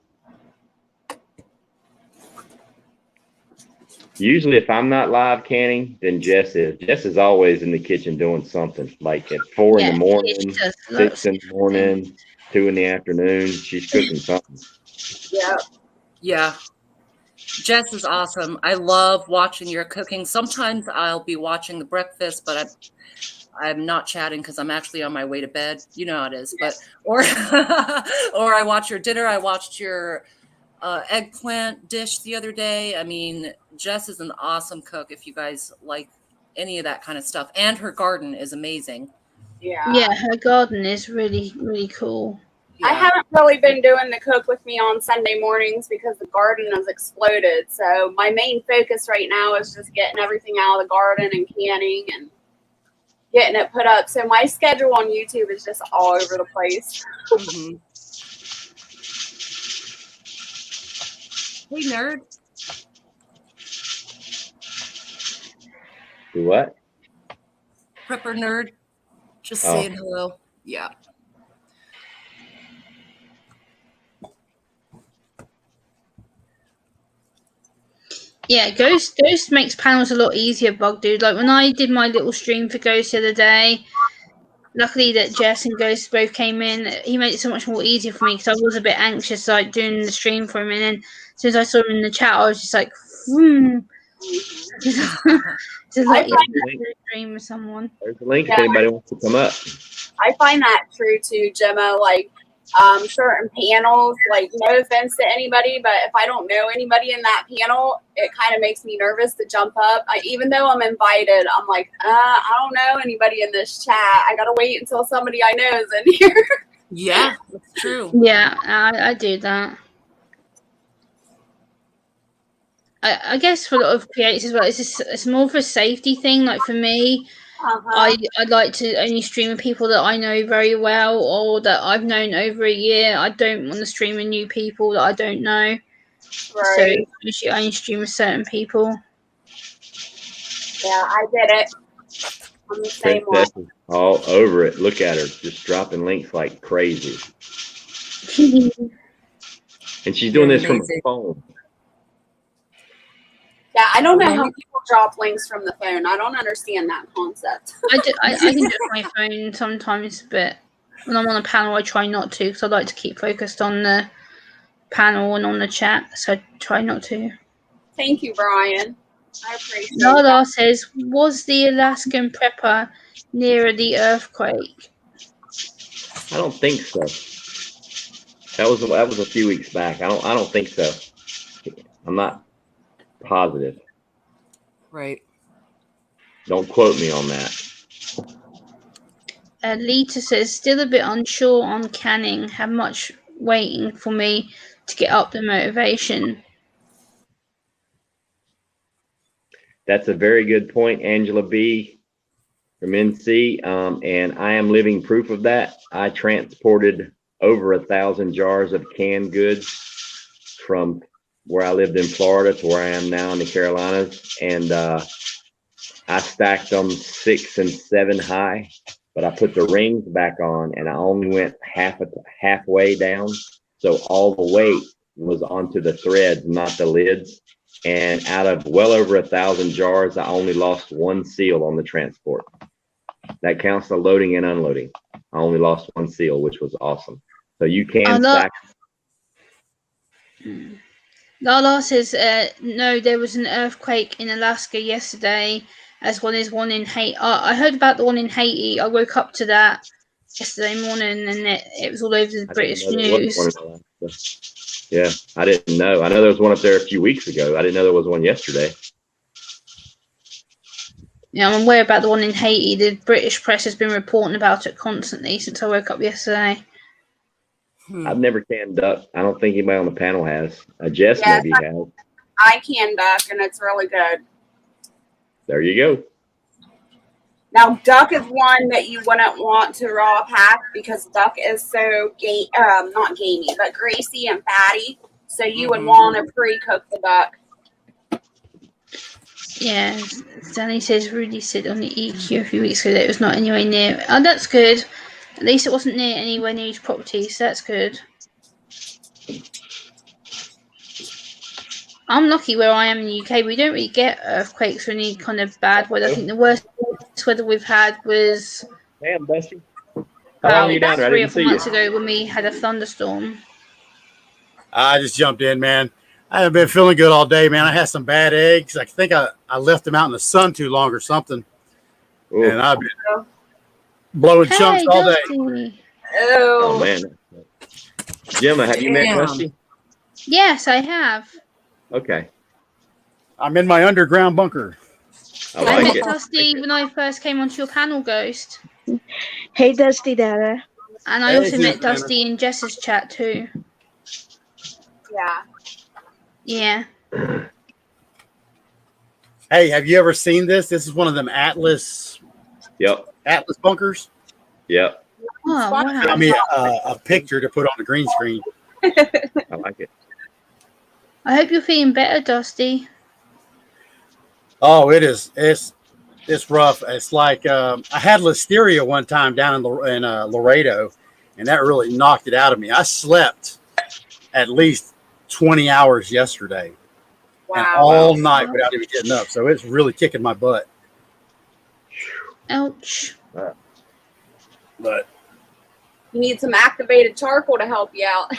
Usually if I'm not live canning, then Jess is. Jess is always in the kitchen doing something, like at 4 in the morning, 6 in the morning, 2 in the afternoon. She's cooking something. Yeah. Yeah. Jess is awesome. I love watching your cooking. Sometimes I'll be watching the breakfast, but I'm not chatting because I'm actually on my way to bed. You know how it is. But or or I watch your dinner. I watched your eggplant dish the other day. I mean, Jess is an awesome cook if you guys like any of that kind of stuff. And her garden is amazing. Yeah, her garden is really, really cool. Yeah. I haven't really been doing the cook with me on Sunday mornings because the garden has exploded. So my main focus right now is just getting everything out of the garden and canning and getting it put up. So my schedule on YouTube is just all over the place. Mm-hmm. Hey, nerd. Do what? Prepper nerd. Just saying hello. Yeah. Yeah, Ghost makes panels a lot easier, Bug Dude. Like when I did my little stream for Ghost the other day, luckily that Jess and Ghost both came in, he made it so much more easier for me because I was a bit anxious like doing the stream for him, and then as soon as I saw him in the chat, I was just like, It's a lot easier to stream with someone. There's a link if anybody wants to come up. I find that true too, Gemma. Like certain panels, like no offense to anybody, but if I don't know anybody in that panel, it kind of makes me nervous to jump up. Even though I'm invited, I'm like, I don't know anybody in this chat. I gotta wait until somebody I know is in here. Yeah, that's true. Yeah, I do that. I guess for a lot of creators as well, it's more of a safety thing. Like for me, I'd like to only stream with people that I know very well or that I've known over a year. I don't want to stream with new people that I don't know. Right. So usually I only stream with certain people. Yeah, I did it. I'm the same one. All over it. Look at her, just dropping links like crazy. And she's doing this from her phone. Yeah, I don't know how people drop links from the phone. I don't understand that concept. I can do it on my phone sometimes, but when I'm on a panel, I try not to because I like to keep focused on the panel and on the chat, so I try not to. Thank you, Brian. I appreciate Lala that. says, was the Alaskan prepper nearer the earthquake? I don't think so. That was a few weeks back. I don't think so. I'm not positive. Right. Don't quote me on that. Lita says, still a bit unsure on canning. Have much waiting for me to get up the motivation. That's a very good point, Angela B. from NC, and I am living proof of that. I transported over 1,000 jars of canned goods from where I lived in Florida to where I am now in the Carolinas, and I stacked them 6 and 7 high, but I put the rings back on, and I only went halfway down, so all the weight was onto the threads, not the lids. And out of well over 1,000 jars, I only lost 1 seal on the transport. That counts the loading and unloading. I only lost 1 seal, which was awesome. So you can stack. Lala says, no, there was an earthquake in Alaska yesterday, as well as one in Haiti. I heard about the one in Haiti. I woke up to that yesterday morning, and it was all over the British news. Yeah, I didn't know. I know there was one up there a few weeks ago. I didn't know there was one yesterday. Yeah, I'm aware about the one in Haiti. The British press has been reporting about it constantly since I woke up yesterday. I've never canned duck. I don't think anybody on the panel has. Jess maybe has. I can duck, and it's really good. There you go. Now, duck is one that you wouldn't want to raw pack because duck is so not gamey, but greasy and fatty. So you would want to pre-cook the duck. Yeah, Danny says Rudy said on the EQ a few weeks ago that it was not anywhere near. Oh, that's good. At least it wasn't anywhere near his property, so that's good. I'm lucky where I am in the UK. We don't really get earthquakes or any kind of bad weather. I think the worst weather we've had was Damn, Dusty. How long are you down there? I 3 or didn't 4 see months you. ago when we had a thunderstorm. I just jumped in, man. I haven't been feeling good all day, man. I had some bad eggs. I think I left them out in the sun too long or something. Ooh. And I've been blowing chunks all day. Dusty. Oh, man. Gemma, have you met Dusty? Yes, I have. Okay. I'm in my underground bunker. I met Dusty when I first came onto your panel, Ghost. Hey, Dusty Dada. And I also met Dusty in Jess's chat too. Yeah. Yeah. Hey, have you ever seen this? This is one of them Atlas. Yep. Atlas bunkers. Yep. Oh, wow. I mean, a picture to put on the green screen. I like it. I hope you're feeling better, Dusty. Oh, it is. It's rough. It's like I had listeria one time down in Laredo, and that really knocked it out of me. I slept at least 20 hours yesterday, and all night without even getting up. So it's really kicking my butt. Ouch. But you need some activated charcoal to help you out.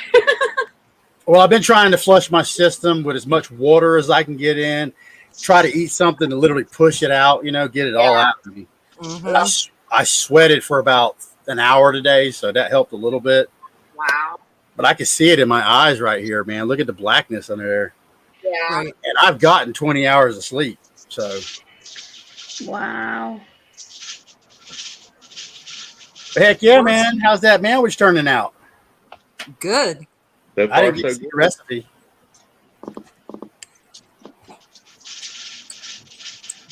Well, I've been trying to flush my system with as much water as I can get in. Try to eat something to literally push it out, get it all out of me. I sweated for about an hour today, so that helped a little bit. Wow. But I can see it in my eyes right here, man. Look at the blackness under there. Yeah. Right. And I've gotten 20 hours of sleep. So. Wow. Heck yeah, man. How's that sandwich turning out? Good. So far, I didn't get so to see good. the recipe.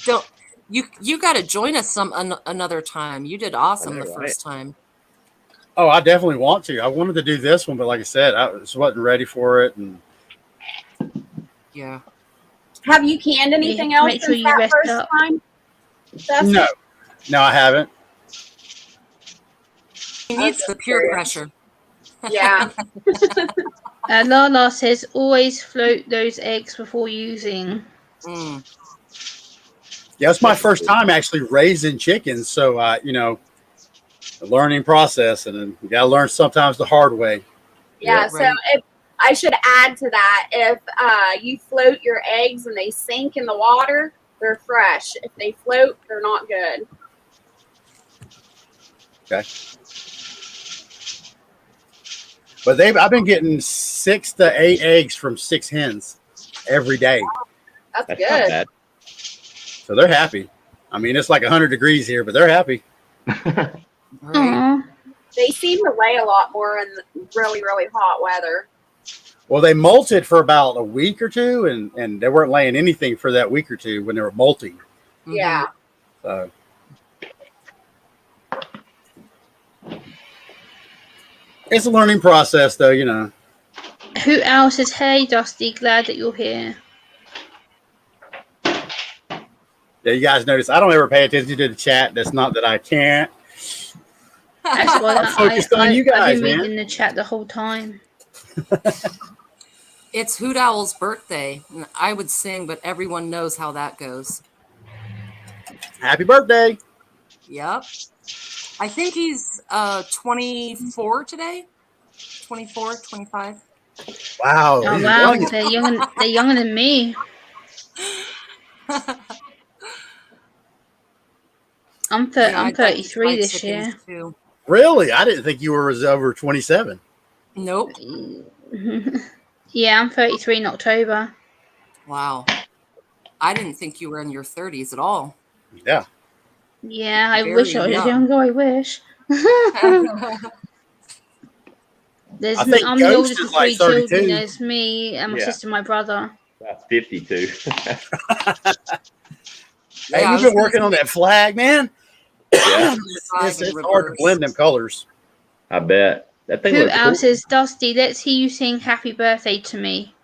Don't you got to join us another time. You did awesome the first time. Oh, I definitely want to. I wanted to do this one, but like I said, I just wasn't ready for it. And yeah. Have you canned anything else make sure since you that rest first up. time? Dusty? no, I haven't. He needs the peer pressure. Yeah. Lala says, always float those eggs before using. Mm. Yeah, it's my first time actually raising chickens. So, the learning process, and then you got to learn sometimes the hard way. Yeah. Right. So I should add to that, if you float your eggs and they sink in the water, they're fresh. If they float, they're not good. Okay. But I've been getting 6 to 8 eggs from 6 hens every day. That's That's good. not bad. So they're happy. I mean, it's like 100 degrees here, but they're happy. Right? Aw. They seem to lay a lot more in really, really hot weather. Well, they molted for about a week or two, and they weren't laying anything for that week or two when they were molting. Mhm. Yeah. So it's a learning process, though, you know. Who else is hey Dusty? Glad that you're here. Yeah, you guys notice I don't ever pay attention to the chat. That's not that I can't. That's why I'm focused on you guys, I've been man. reading the chat the whole time. It's Hoot Owl's birthday. And I would sing, but everyone knows how that goes. Happy birthday. Yep. I think he's 24 today. 24, 25. Wow. Oh he's wow, young. they're younger than me. I'm Yeah, I'm I'd like to 33 try this chickens, year. too. Really? I didn't think you were over 27. Nope. Yeah, I'm 33 in October. Wow. I didn't think you were in your 30s at all. Yeah. Yeah, I Very wish I was young. younger. I wish. I think I'm the Ghost oldest is of 3 like children. 32. There's me and my Yeah. sister and my brother. About 52. Hey, Yeah, I you've was been gonna working on say- that flag, man. Yeah, It's in hard to reverse. blend them colors. I bet. That thing Who looks else cool. is Dusty? Let's hear you sing happy birthday to me.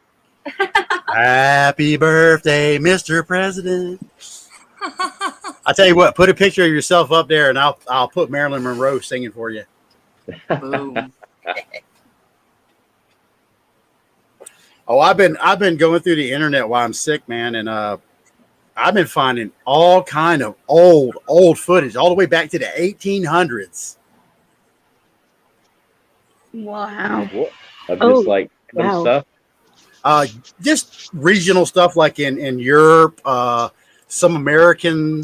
Happy birthday, Mr. President. I tell you what, put a picture of yourself up there, and I'll put Marilyn Monroe singing for you. Boom. Oh, I've been going through the internet while I'm sick, man, and I've been finding all kind of old footage, all the way back to the 1800s. Wow. What? Of Oh, just like random wow. stuff. Just regional stuff like in Europe, some American.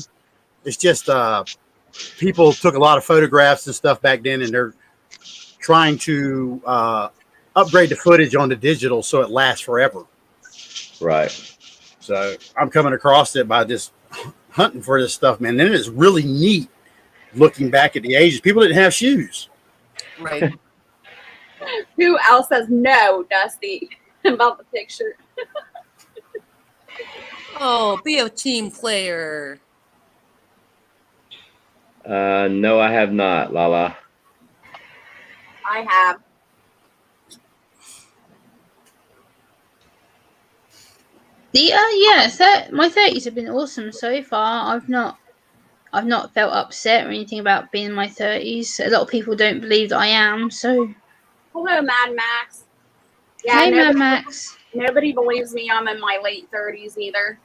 It's just people took a lot of photographs and stuff back then, and they're trying to upgrade the footage onto digital so it lasts forever. Right. So I'm coming across it by just hunting for this stuff, man. And it's really neat looking back at the ages. People didn't have shoes. Right. Who else says no, Dusty, about the picture? Oh, be a team player. No, I have not, Lala. I have. My 30s have been awesome so far. I've not felt upset or anything about being in my 30s. A lot of people don't believe that I am. So Hello, Mad Max. Yeah, hey, nobody, Max. nobody believes me. I'm in my late 30s either.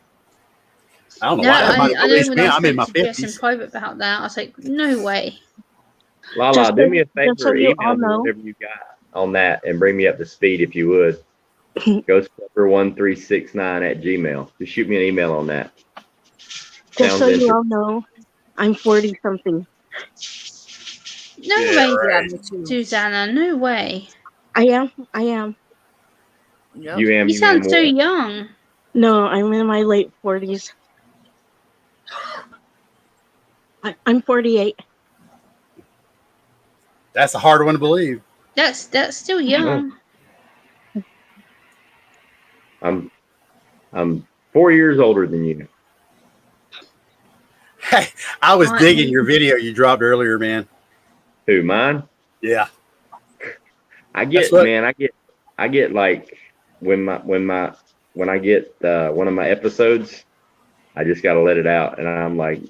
I don't know No, why I everybody know believes when me. I I'm in my spoke to Jess in 50s. private about that. I was like, no way. Lala, Just do so- me a favor, just so you all email me know. whatever you got on that and bring me up to speed if you would. Ghostclover1369@gmail. Just shoot me an email on that. Just so Sounds you all know, I'm 40 something. No Yeah, way, Yeah, me too. Susanna. No way. I am. Yep. You am. You sound so what? young. No, I'm in my late 40s. I'm 48. That's a hard one to believe. That's still young. I'm 4 years older than you. Hey, I was I- digging your video you dropped earlier, man. Who, mine? Yeah. I get, That's what- man, I get like when I get one of my episodes, I just got to let it out. And I'm like,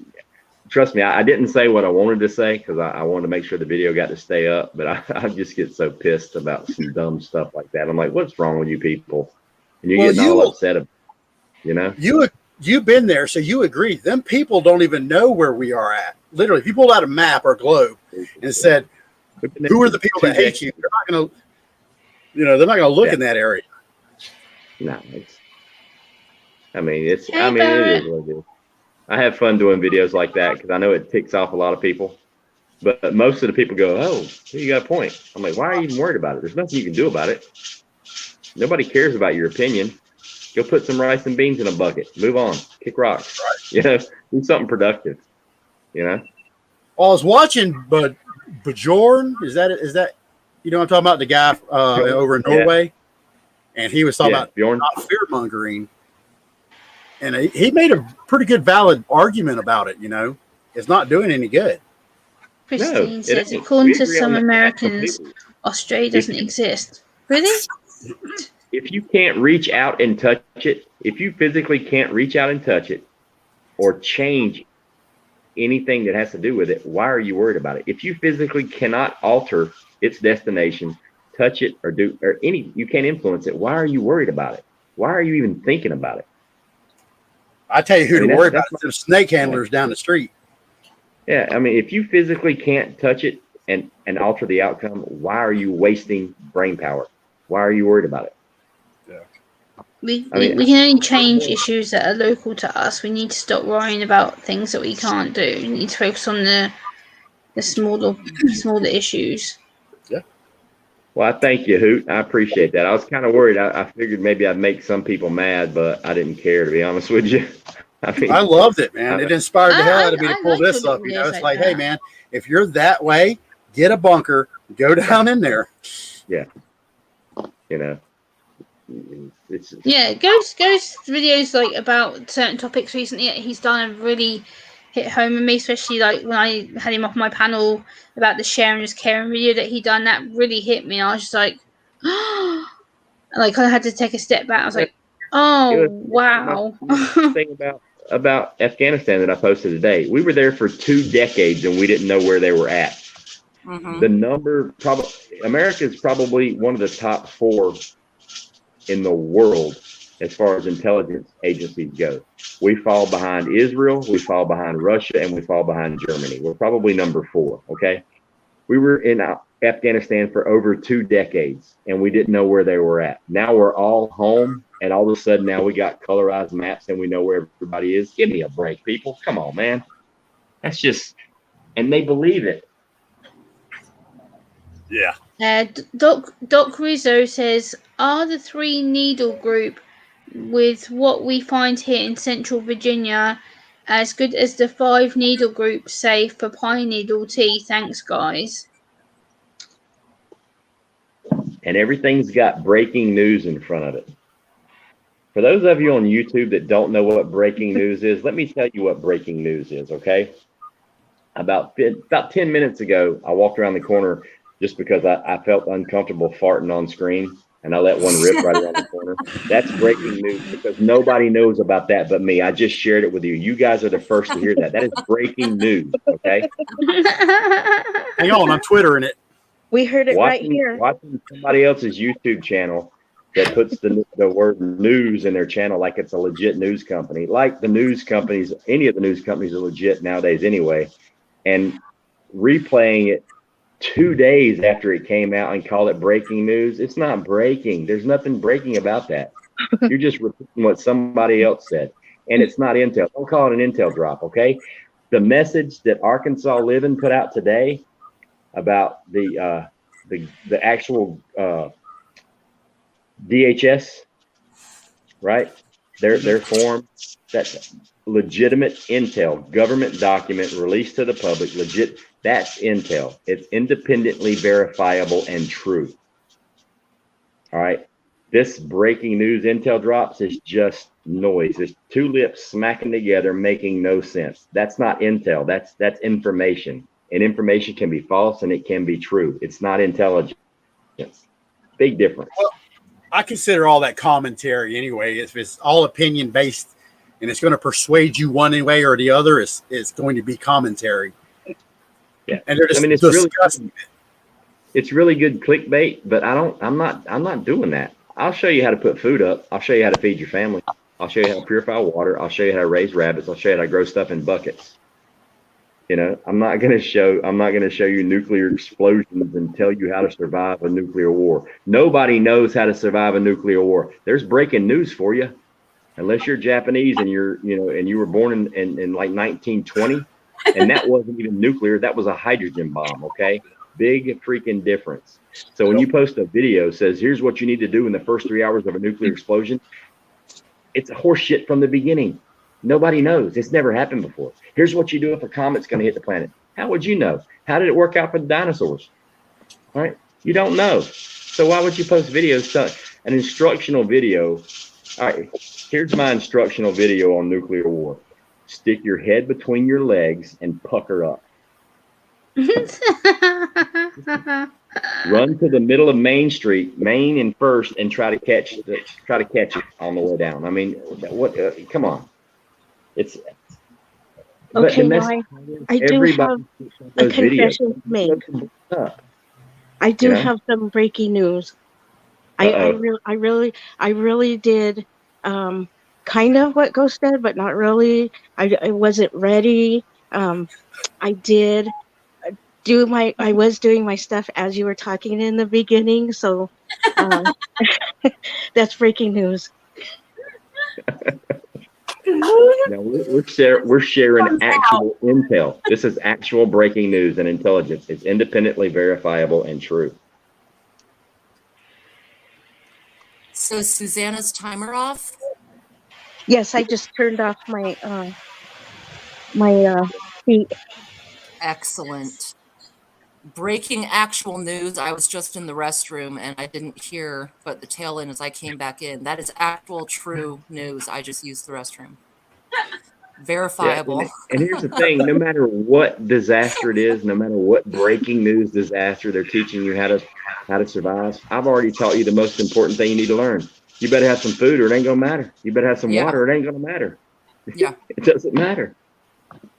trust me, I didn't say what I wanted to say because I wanted to make sure the video got to stay up. But I just get so pissed about some dumb stuff like that. I'm like, what's wrong with you people? And you're getting all upset about it, you know? You've been there, so you agree. Them people don't even know where we are at. Literally, if you pulled out a map or globe and said, who are the people that hate you? They're not going to. You know, they're not going to look Yeah. in that area. No, I mean, it Barrett. is what it is. I have fun doing videos like that because I know it ticks off a lot of people. But most of the people go, "Oh, you got a point." I'm like, "Why are you even worried about it? There's nothing you can do about it. Nobody cares about your opinion. Go put some rice and beans in a bucket. Move on. Kick rocks. You know, do something productive. You know." Well, I was watching, but Bjorn, is that you know what I'm talking about, the guy over in Norway, and he was talking about Bjorn. not fear mongering, and he made a pretty good valid argument about it. You know, it's not doing any good. Christine it says, ain't. according We to agree on some that Americans, completely. Australia doesn't exist. Really? If you can't reach out and touch it, if you physically can't reach out and touch it, or change anything that has to do with it, why are you worried about it? If you physically cannot alter its destination, touch it, or you can't influence it, why are you worried about it? Why are you even thinking about it? I tell you who to worry about is the snake handlers down the street. Yeah, I mean, if you physically can't touch it and alter the outcome, why are you wasting brain power? Why are you worried about it? We can only change issues that are local to us. We need to stop worrying about things that we can't do. We need to focus on the smaller issues. Yeah. Well, I thank you, Hoot. I appreciate that. I was kind of worried. I figured maybe I'd make some people mad, but I didn't care, to be honest with you. I loved it, man. It inspired the hell out of me to pull this up. You know, it's like, hey, man, if you're that way, get a bunker, go down in there. Yeah. You know. Ghost videos like about certain topics recently. He's done a really hit home with me, especially like when I had him off my panel about the sharing is caring video that he done. That really hit me. I was just like, like I had to take a step back. I was like, oh wow. Thing about Afghanistan that I posted today. We were there for 2 decades and we didn't know where they were at. Mm-hmm. The number, America is probably one of the top 4 in the world as far as intelligence agencies go. We fall behind Israel, we fall behind Russia, and we fall behind Germany. We're probably number 4. Okay, we were in Afghanistan for over 2 decades and we didn't know where they were at. Now we're all home, and all of a sudden now we got colorized maps and we know where everybody is. Give me a break, people. Come on, man. That's just, and they believe it. Yeah. Doc Rizzo says, are the 3 needle group with what we find here in Central Virginia as good as the 5 needle group, say, for pine needle tea? Thanks, guys. And everything's got breaking news in front of it. For those of you on YouTube that don't know what breaking news is, let me tell you what breaking news is, okay? About 10 minutes ago, I walked around the corner just because I felt uncomfortable farting on screen, and I let one rip right around the corner. That's breaking news because nobody knows about that but me. I just shared it with you. You guys are the first to hear that. That is breaking news, okay? Hang on, I'm Twittering it. We heard it right here. Watching somebody else's YouTube channel that puts the word news in their channel like it's a legit news company. Like the news companies, any of the news companies are legit nowadays anyway. And replaying it 2 days after it came out and call it breaking news. It's not breaking. There's nothing breaking about that. You're just repeating what somebody else said. And it's not intel. Don't call it an intel drop, okay? The message that Arkansas Living put out today about the actual DHS, right? Their form, that's legitimate intel, government document released to the public, legit. That's intel. It's independently verifiable and true. All right. This breaking news intel drops is just noise. It's 2 lips smacking together, making no sense. That's not intel. That's information. And information can be false and it can be true. It's not intelligence. Big difference. Well, I consider all that commentary anyway. If it's all opinion based and it's going to persuade you one way or the other, it's going to be commentary. Yeah. And they're just it's really good clickbait, but I'm not doing that. I'll show you how to put food up. I'll show you how to feed your family. I'll show you how to purify water. I'll show you how to raise rabbits. I'll show you how to grow stuff in buckets. You know, I'm not going to show you nuclear explosions and tell you how to survive a nuclear war. Nobody knows how to survive a nuclear war. There's breaking news for you. Unless you're Japanese and you were born in like 1920, and that wasn't even nuclear, that was a hydrogen bomb. Okay. Big freaking difference. So when you post a video says, here's what you need to do in the first 3 hours of a nuclear explosion, it's horse shit from the beginning. Nobody knows. It's never happened before. Here's what you do if a comet's going to hit the planet. How would you know? How did it work out for the dinosaurs? All right. You don't know. So why would you post videos? An instructional video. All right. Here's my instructional video on nuclear war. Stick your head between your legs and pucker up. Run to the middle of Main Street, Main and First, and try to catch it on the way down. I mean, what? Come on. It's okay. Now I do have a confession to make. I do have some breaking news. I really did kind of what Ghost said, but not really. I wasn't ready. I did I was doing my stuff as you were talking in the beginning, so that's breaking news. Now we're sharing actual intel. This is actual breaking news and intelligence. It's independently verifiable and true. So is Susanna's timer off? Yes, I just turned off my feed. Excellent. Breaking actual news. I was just in the restroom and I didn't hear, but the tail end as I came back in. That is actual true news. I just used the restroom. Verifiable. Yeah, and here's the thing, no matter what disaster it is, no matter what breaking news disaster they're teaching you how to survive, I've already taught you the most important thing you need to learn. You better have some food or it ain't gonna matter. You better have some water, it ain't gonna matter. Yeah. It doesn't matter.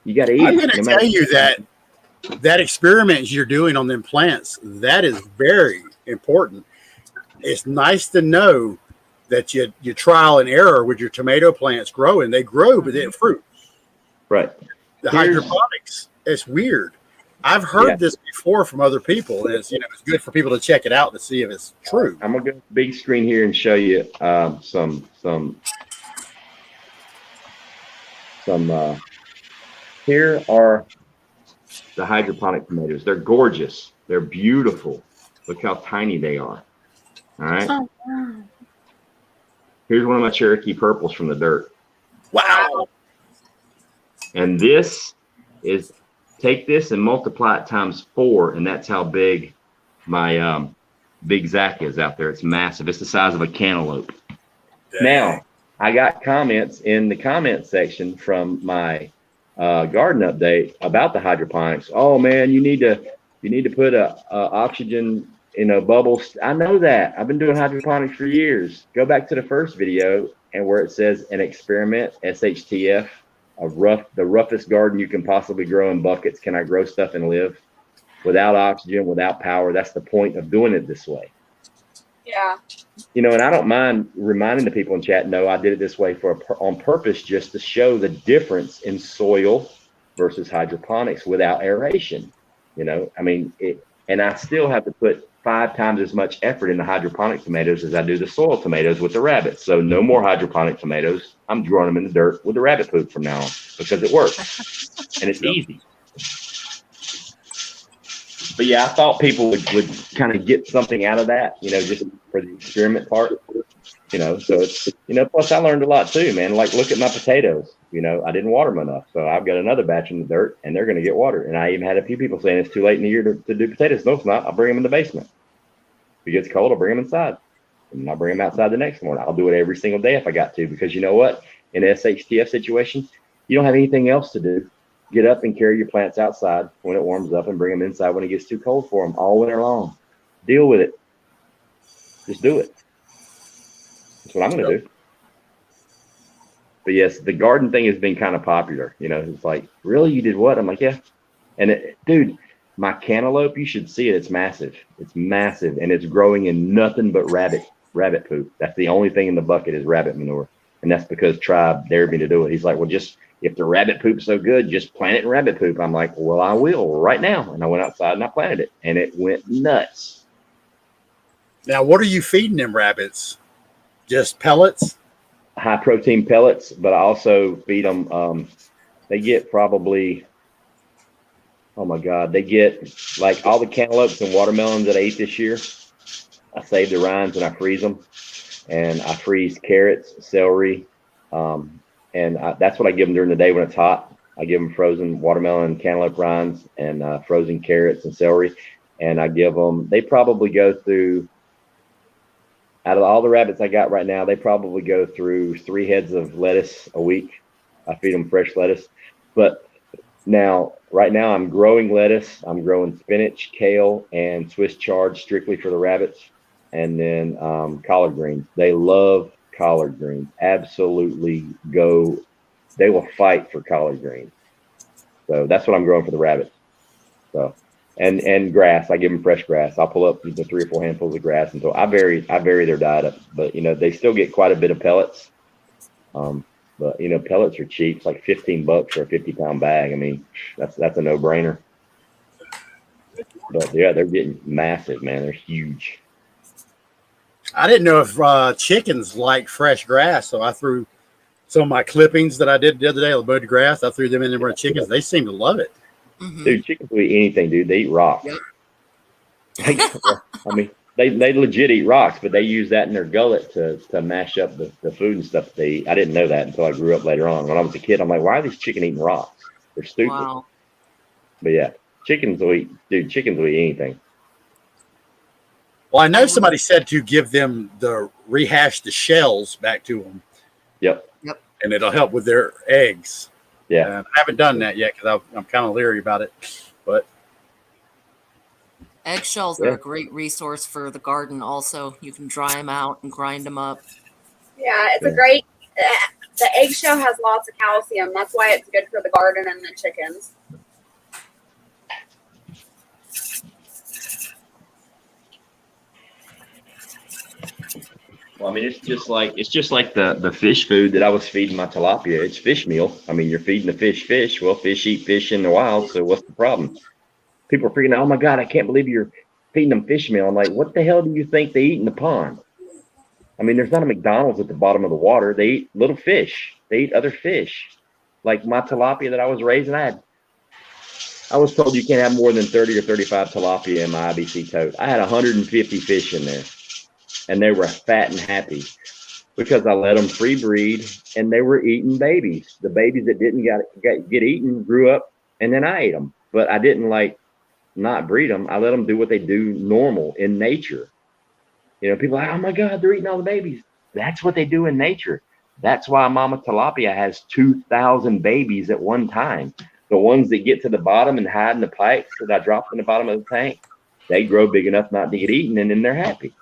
You gotta eat. I'm gonna tell you that experiments you're doing on them plants, that is very important. It's nice to know that you trial and error with your tomato plants growing. They grow, but they have fruit. Right. The hydroponics, it's weird. I've heard this before from other people, and it's it's good for people to check it out to see if it's true. I'm gonna go to the big screen here and show you some here are the hydroponic tomatoes. They're gorgeous. They're beautiful. Look how tiny they are. All right. Oh, wow. Here's one of my Cherokee purples from the dirt. Wow. And this is, take this and multiply it times 4, and that's how big my big Zac is out there. It's massive. It's the size of a cantaloupe. Dang. Now, I got comments in the comment section from my garden update about the hydroponics. Oh man, you need to put a oxygen bubbles. I know that. I've been doing hydroponics for years. Go back to the first video and where it says an experiment, SHTF, the roughest garden you can possibly grow in buckets. Can I grow stuff and live without oxygen, without power? That's the point of doing it this way. Yeah. And I don't mind reminding the people in chat, no, I did it this way on purpose, just to show the difference in soil versus hydroponics without aeration. And I still have to put 5 times as much effort into hydroponic tomatoes as I do the soil tomatoes with the rabbits. So no more hydroponic tomatoes. I'm growing them in the dirt with the rabbit poop from now on because it works and it's easy. But yeah, I thought people would kind of get something out of that, just for the experiment part, so it's, plus I learned a lot too, man. Like, look at my potatoes, I didn't water them enough. So I've got another batch in the dirt and they're going to get water. And I even had a few people saying it's too late in the year to do potatoes. No, it's not. I'll bring them in the basement. If it gets cold, I'll bring them inside and I'll bring them outside the next morning. I'll do it every single day if I got to, because you know what? In an SHTF situation, you don't have anything else to do. Get up and carry your plants outside when it warms up and bring them inside when it gets too cold for them all winter long. Deal with it. Just do it. That's what I'm going to do. But yes, the garden thing has been kind of popular. It's like, really? You did what? I'm like, yeah. And dude, my cantaloupe, you should see it. It's massive. It's massive. And it's growing in nothing but rabbit poop. That's the only thing in the bucket is rabbit manure. And that's because Tribe dared me to do it. He's like, well, just if the rabbit poop's so good, just plant it in rabbit poop. I'm like, well, I will right now. And I went outside and I planted it, and it went nuts. Now, what are you feeding them rabbits? Just pellets? High protein pellets, but I also feed them. They get probably, oh my God, they get like all the cantaloupes and watermelons that I ate this year. I save the rinds and I freeze them, and I freeze carrots, celery, that's what I give them during the day when it's hot. I give them frozen watermelon and cantaloupe rinds and frozen carrots and celery, and I give them. They probably go through. Out of all the rabbits I got right now, they probably go through 3 heads of lettuce a week. I feed them fresh lettuce, but right now I'm growing lettuce. I'm growing spinach, kale, and Swiss chard strictly for the rabbits. And then collard greens. They love collard greens. Absolutely go. They will fight for collard greens. So that's what I'm growing for the rabbits. So, and grass. I give them fresh grass. I'll pull up 3 or 4 handfuls of grass until I vary their diet up. But they still get quite a bit of pellets. But pellets are cheap. It's like $15 for a 50-pound bag. I mean, that's a no-brainer. But yeah, they're getting massive, man. They're huge. I didn't know if chickens like fresh grass, so I threw some of my clippings that I did the other day, the mowed grass. I threw them in there with chickens. They seem to love it. Mm-hmm. Dude, chickens will eat anything, dude. They eat rocks. Yep. I mean, they legit eat rocks, but they use that in their gullet to mash up the food and stuff they eat. I didn't know that until I grew up later on. When I was a kid, I'm like, why are these chickens eating rocks? They're stupid. Wow. But yeah, chickens will eat anything. Well, I know somebody said to give them rehash the shells back to them. Yep. And it'll help with their eggs. Yeah. I haven't done that yet because I'm kind of leery about it. But Eggshells are a great resource for the garden. Also, you can dry them out and grind them up. Yeah, it's a great. The eggshell has lots of calcium. That's why it's good for the garden and the chickens. Well, I mean, it's just like the fish food that I was feeding my tilapia. It's fish meal. I mean, you're feeding the fish. Well, fish eat fish in the wild, so what's the problem? People are freaking out. Oh my God, I can't believe you're feeding them fish meal. I'm like, what the hell do you think they eat in the pond? I mean, there's not a McDonald's at the bottom of the water. They eat little fish. They eat other fish. Like my tilapia that I was raising, I was told you can't have more than 30 or 35 tilapia in my IBC tote. I had 150 fish in there, and they were fat and happy because I let them free breed, and they were eating babies. The babies that didn't get eaten grew up, and then I ate them. But I didn't not breed them. I let them do what they do normal in nature. People are like, oh my God, they're eating all the babies. That's what they do in nature. That's why Mama Tilapia has 2,000 babies at one time. The ones that get to the bottom and hide in the pipes that I dropped in the bottom of the tank, they grow big enough not to get eaten, and then they're happy.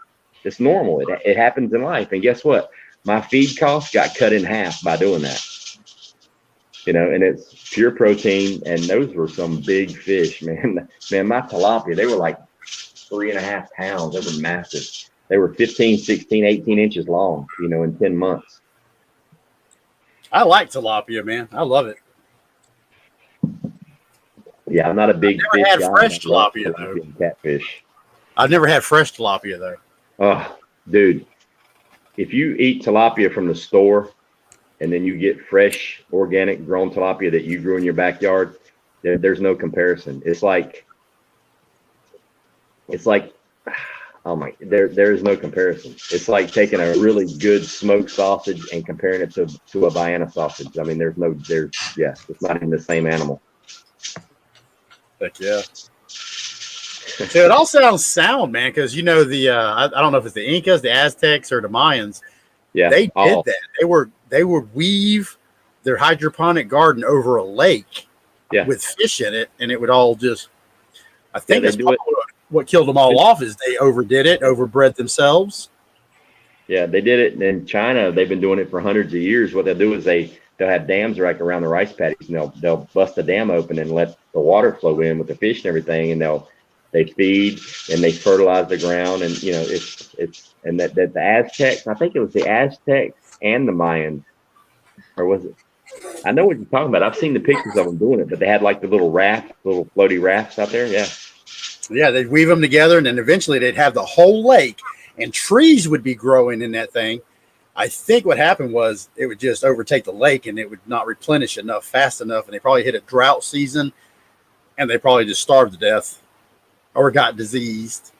It's normal. It happens in life. And guess what? My feed costs got cut in half by doing that. And it's pure protein, and those were some big fish, man. Man, my tilapia, they were like 3.5 pounds. They were massive. They were 15, 16, 18 inches long, in 10 months. I like tilapia, man. I love it. Yeah, I'm not a big fish guy. I've never had fresh tilapia, though. Catfish. I've never had fresh tilapia, though. Oh, dude. If you eat tilapia from the store, and then you get fresh, organic, grown tilapia that you grew in your backyard, there's no comparison. It's like, oh my, there is no comparison. It's like taking a really good smoked sausage and comparing it to a Vienna sausage. I mean, it's not even the same animal. Heck yeah. So it all sounds sound, man, because I don't know if it's the Incas, the Aztecs, or the Mayans. Yeah, they did that. They would weave their hydroponic garden over a lake with fish in it, and it would all just. I think that's what killed them all off is they overdid it, overbred themselves. Yeah, they did it in China. They've been doing it for hundreds of years. What they'll do is they'll have dams right around the rice paddies, and they'll bust the dam open and let the water flow in with the fish and everything, and they feed and they fertilize the ground, and that the Aztecs, I think it was the Aztecs and the Mayans, or was it? I know what you're talking about. I've seen the pictures of them doing it, but they had like the little floaty rafts out there. Yeah. Yeah, they'd weave them together, and then eventually they'd have the whole lake, and trees would be growing in that thing. I think what happened was it would just overtake the lake, and it would not replenish enough fast enough, and they probably hit a drought season, and they probably just starved to death or got diseased.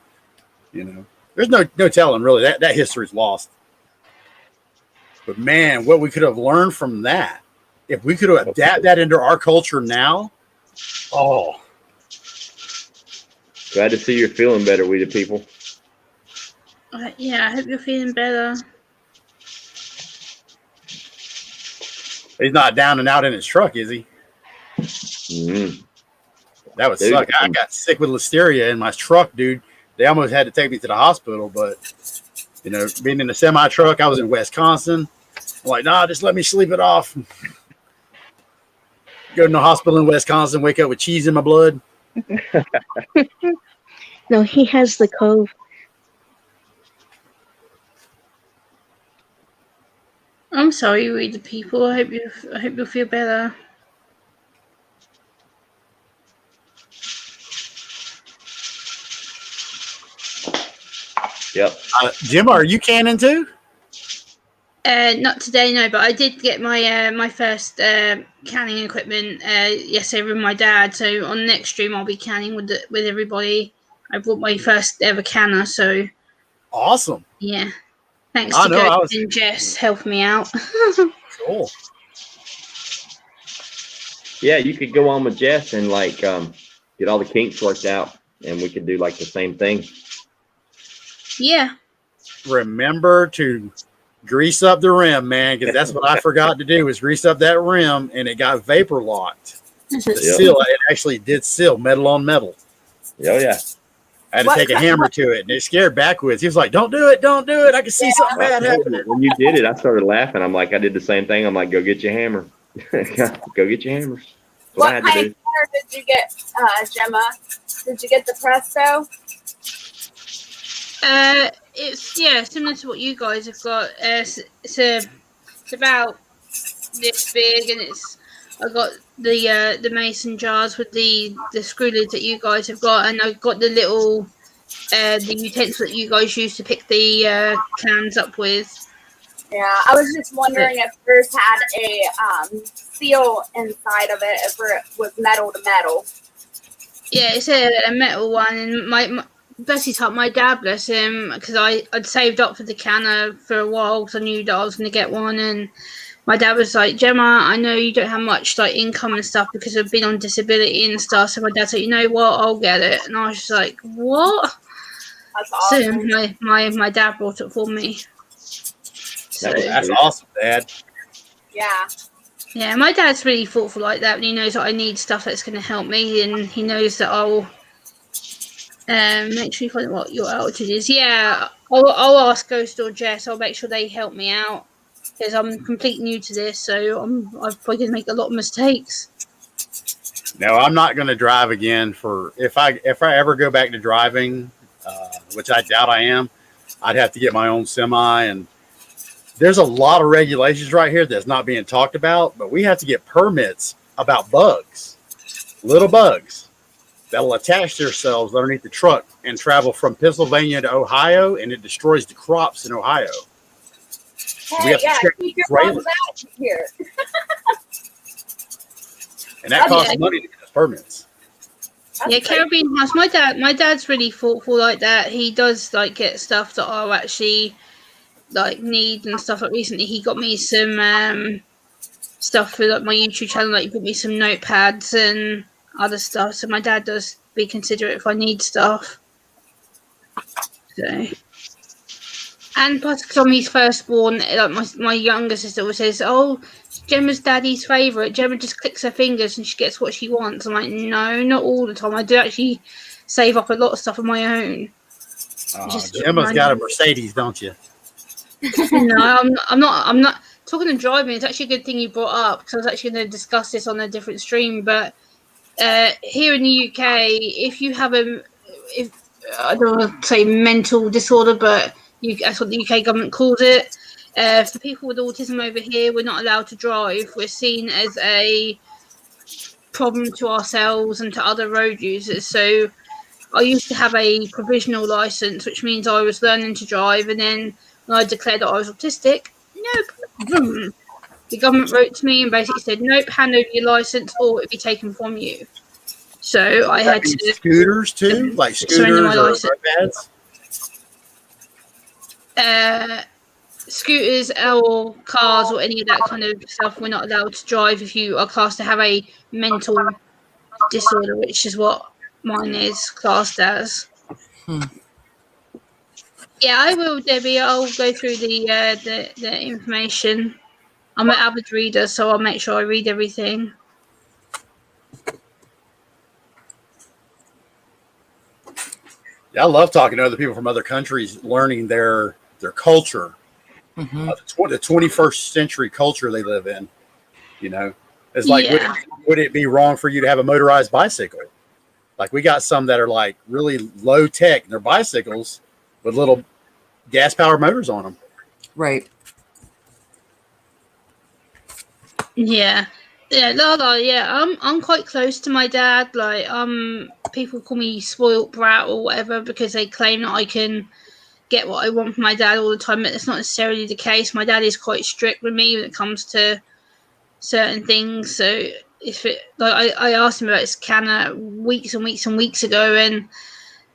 You know, there's no telling really. That history's lost. But man, what we could have learned from that, if we could have adapted that into our culture now, oh. Glad to see you're feeling better, we the people. Yeah, I hope you're feeling better. He's not down and out in his truck, is he? Mm-hmm. That would suck. I got sick with listeria in my truck, dude. They almost had to take me to the hospital, but you know, being in a semi truck, I was in Wisconsin. I'm like, nah, just let me sleep it off. Go to the hospital in Wisconsin, wake up with cheese in my blood. No, he has the cove. I'm sorry, we the people. I hope you feel better. Yep. Jim, are you canning too? Not today, no. But I did get my my first canning equipment yesterday with my dad. So on the next stream, I'll be canning with everybody. I brought my first ever canner. So awesome. Yeah. Thanks to Ghost and Jess helping me out. Cool. Yeah, you could go on with Jess and like get all the kinks worked out, and we could do like the same thing. Yeah. Remember to grease up the rim, man, because that's what I forgot to do was grease up that rim, and it got vapor locked. Seal, it actually did seal metal on metal. Oh yeah. I had to take a hammer to it, and it scared backwards. He was like, "Don't do it, don't do it. I can see something bad happening." When you did it, I started laughing. I'm like, I did the same thing. I'm like, go get your hammer. Go get your hammers. What kind of hammer did you get, Gemma? Did you get the Presto? It's similar to what you guys have got. It's about this big, and I got the mason jars with the screw lids that you guys have got, and I've got the little the utensil that you guys use to pick the cans up with. Yeah, I was just wondering if yours had a seal inside of it, if it was metal to metal. Yeah, it's a metal one, and my bless his heart, my dad, bless him, because I'd saved up for the canner for a while because I knew that I was going to get one, and my dad was like, Gemma, I know you don't have much like income and stuff because I've been on disability and stuff. So my dad said, you know what, I'll get it. And I was just like, what? That's awesome. So my dad bought it for me. So, that's awesome, Dad. Yeah. Yeah, my dad's really thoughtful like that. And he knows that I need stuff that's going to help me, and he knows that I'll make sure you find out what your altitude is. Yeah, I'll ask Ghost or Jess. I'll make sure they help me out because I'm completely new to this, so I'm probably going to make a lot of mistakes. No, I'm not going to drive again for if I ever go back to driving, which I doubt I am. I'd have to get my own semi, and there's a lot of regulations right here that's not being talked about, but we have to get permits about bugs, little bugs that'll attach themselves underneath the truck and travel from Pennsylvania to Ohio, and it destroys the crops in Ohio. Hey, keep your bugs out here. And that costs money to get those permits. Yeah, Caribbean House. My dad's really thoughtful like that. He does like get stuff that I'll actually like need and stuff. Like recently, he got me some stuff for like my YouTube channel. Like he got me some notepads and other stuff. So my dad does be considerate if I need stuff. So, and plus, because I'm his firstborn, like my younger sister always says, "Oh, Gemma's daddy's favourite. Gemma just clicks her fingers and she gets what she wants." I'm like, no, not all the time. I do actually save up a lot of stuff on my own. Gemma's got a Mercedes, don't you? No, I'm not talking of driving. It's actually a good thing you brought up because I was actually going to discuss this on a different stream. But here in the UK, if you have I don't want to say mental disorder, but that's what the UK government calls it. for people with autism over here, we're not allowed to drive. We're seen as a problem to ourselves and to other road users. So I used to have a provisional license, which means I was learning to drive, and then when I declared that I was autistic, nope, boom. The government wrote to me and basically said, nope, hand over your license or it'll be taken from you. So I had to scooters too, like surrender my scooters or license. mopeds. Scooters or cars or any of that kind of stuff, we're not allowed to drive if you are classed to have a mental disorder, which is what mine is classed as. Yeah, I will, Debbie. I'll go through the information. I'm an avid reader, so I'll make sure I read everything. Yeah, I love talking to other people from other countries, learning their culture, the 21st century culture they live in. You know, it's like, Yeah. would it be wrong for you to have a motorized bicycle? Like, we got some that are like really low tech. They're bicycles with little gas powered motors on them. Right. Yeah. Yeah, I'm quite close to my dad. Like, people call me spoiled brat or whatever because they claim that I can get what I want from my dad all the time, but it's not necessarily the case. My dad is quite strict with me when it comes to certain things. So if it, like, I asked him about his canna weeks and weeks and weeks ago, and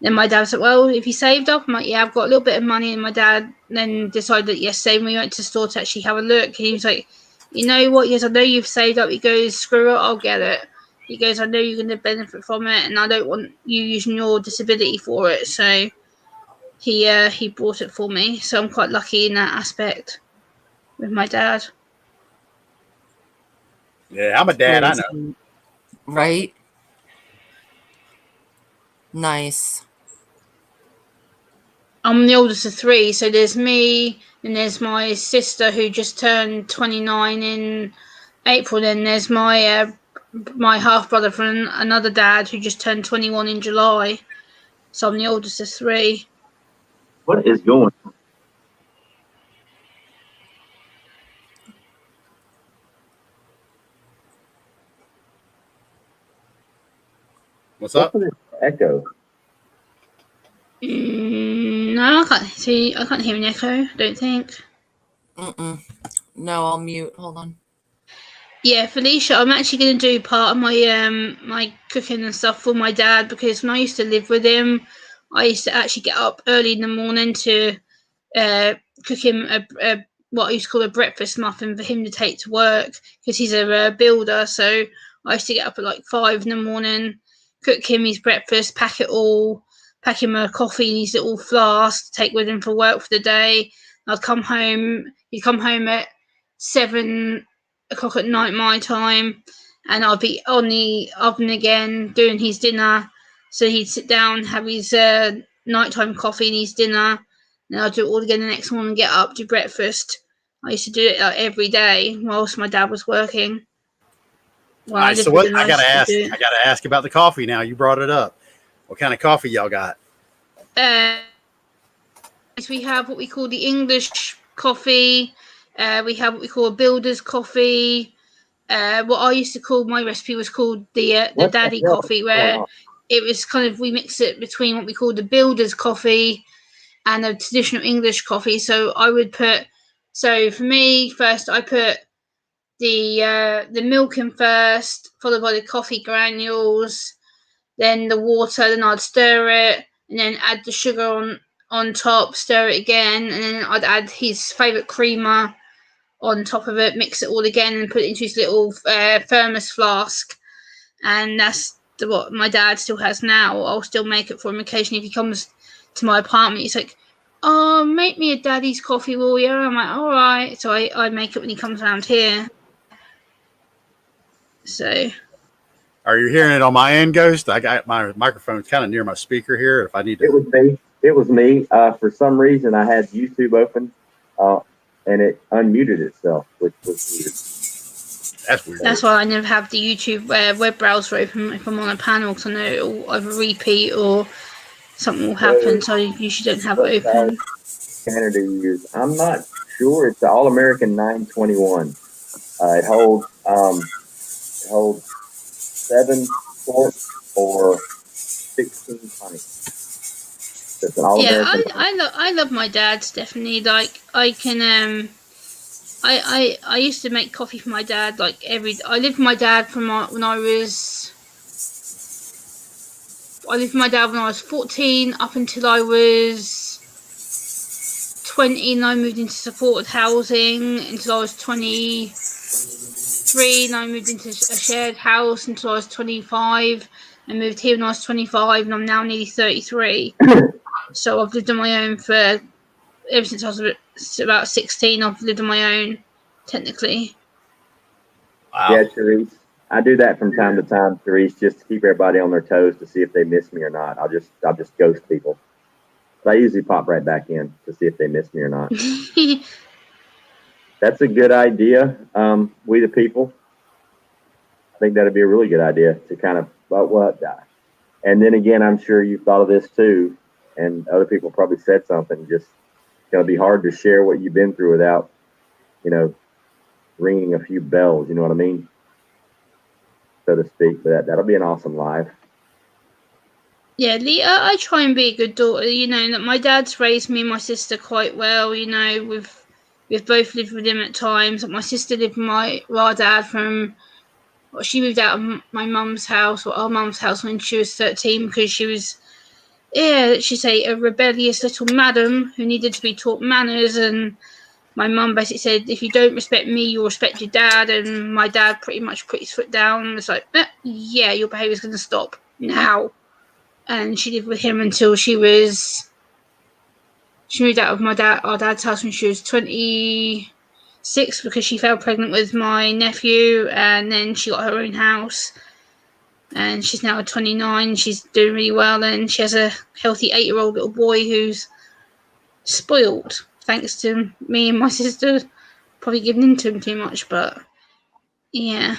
then my dad was like, well, if you saved up, I'm like, yeah, I've got a little bit of money. And my dad then decided that yesterday when we went to the store to actually have a look, and he was like, you know what? He goes, I know you've saved up. He goes, screw it, I'll get it. He goes, I know you're going to benefit from it, and I don't want you using your disability for it. So he bought it for me. So I'm quite lucky in that aspect with my dad. Yeah, I'm a dad. I know. Right. Nice. I'm the oldest of three, so there's me, and there's my sister who just turned 29 in April. Then there's my my half brother from another dad who just turned 21 in July. So I'm the oldest of three. What is going on? What's up? What's this echo? No, I can't see. I can't hear an echo. I don't think. No, I'll mute. Hold on. Yeah, Felicia, I'm actually going to do part of my my cooking and stuff for my dad, because when I used to live with him, I used to actually get up early in the morning to cook him a what I used to call a breakfast muffin for him to take to work, because he's a builder. So I used to get up at like 5 in the morning, cook him his breakfast, pack him a coffee in his little flask to take with him for work for the day. I'd come home. He'd come home at 7 o'clock at night my time, and I'd be on the oven again doing his dinner. So he'd sit down, have his nighttime coffee and his dinner, and I'd do it all again the next morning, get up, do breakfast. I used to do it like every day whilst my dad was working. All right, so what I gotta ask about the coffee now. You brought it up. What kind of coffee y'all got? We have what we call the English coffee. We have what we call a builder's coffee. What I used to call, my recipe was called the daddy coffee, where it was kind of, we mix it between what we call the builder's coffee and a traditional English coffee. So I would put, so for me, first I put the milk in first, followed by the coffee granules, then the water, then I'd stir it, and then add the sugar on top, stir it again, and then I'd add his favourite creamer on top of it, mix it all again, and put it into his little thermos flask. And that's what my dad still has now. I'll still make it for him occasionally if he comes to my apartment. He's like, oh, make me a daddy's coffee, will you? I'm like, all right. So I make it when he comes around here. So... Are you hearing it on my end, Ghost? I got my microphone kind of near my speaker here. If I need to, It was me. It was me. For some reason, I had YouTube open, and it unmuted itself, which was weird. That's weird. That's why I never have the YouTube web browser open if I'm on a panel, because I know it'll either repeat or something will happen. So I usually don't have it open. Canada use. I'm not sure. It's the All American 921. It holds 7 quarts or 16 pints. It's an All Yeah, American. I love my dad's definitely. Like I can I used to make coffee for my dad like I lived with my dad from when I was 14 up until I was 20, and I moved into supported housing until I was 23, and I moved into a shared house until I was 25. I moved here when I was 25, and I'm now nearly 33. So I've lived on my own for ever since I was about 16. I've lived on my own, technically. Wow. Yeah, Therese. I do that from time to time, Therese, just to keep everybody on their toes to see if they miss me or not. I'll just ghost people. But I usually pop right back in to see if they miss me or not. That's a good idea. We the people. I think that'd be a really good idea to kind of what. And then again, I'm sure you've thought of this too, and other people probably said something. Just it's gonna be hard to share what you've been through without, you know, ringing a few bells. You know what I mean, so to speak. But that'll be an awesome live. Yeah, I try and be a good daughter. You know, that my dad's raised me and my sister quite well. You know, we've both lived with him at times. My sister lived with our dad from. Well, she moved out of my mum's house or our mum's house when she was 13 because she was, yeah, she's a rebellious little madam who needed to be taught manners. And my mum basically said, if you don't respect me, you'll respect your dad. And my dad pretty much put his foot down and was like, yeah, your behaviour's going to stop now. And she lived with him until she moved out of our dad's house when she was 26 because she fell pregnant with my nephew, and then she got her own house. And she's now 29. She's doing really well, and she has a healthy 8-year-old little boy who's spoiled thanks to me and my sister probably giving into him too much. But yeah.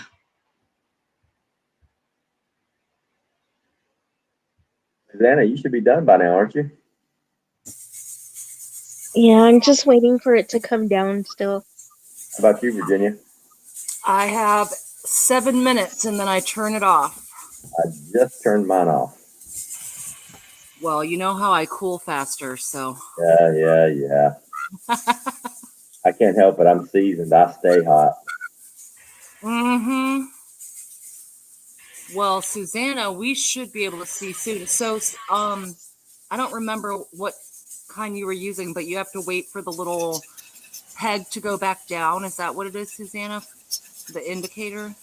Susanna, you should be done by now, aren't you? Yeah, I'm just waiting for it to come down still. How about you, Virginia? I have 7 minutes and then I turn it off. I just turned mine off. Well, you know how I cool faster, so. Yeah. I can't help it. I'm seasoned. I stay hot. Mm-hmm. Well, Susanna, we should be able to see soon. So, I don't remember what kind you were using, but you have to wait for the little peg to go back down. Is that what it is, Susanna? The indicator?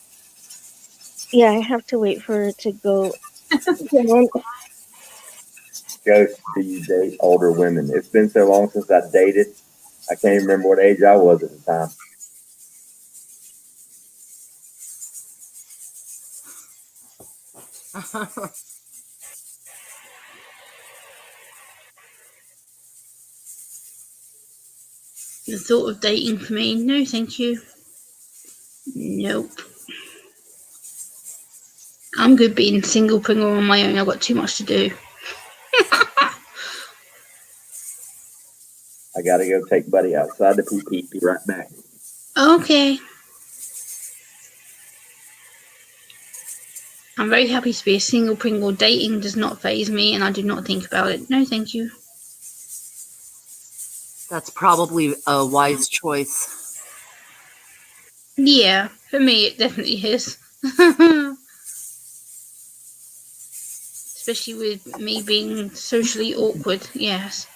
Yeah, I have to wait for it to go down. Ghost, do you date older women? It's been so long since I dated. I can't even remember what age I was at the time. The thought of dating for me, no thank you. Nope. I'm good being single Pringle on my own. I've got too much to do. I gotta go take Buddy outside to pee. Be right back. Okay. I'm very happy to be a single Pringle. Dating does not faze me, and I do not think about it. No, thank you. That's probably a wise choice. Yeah, for me it definitely is. Especially with me being socially awkward, yes.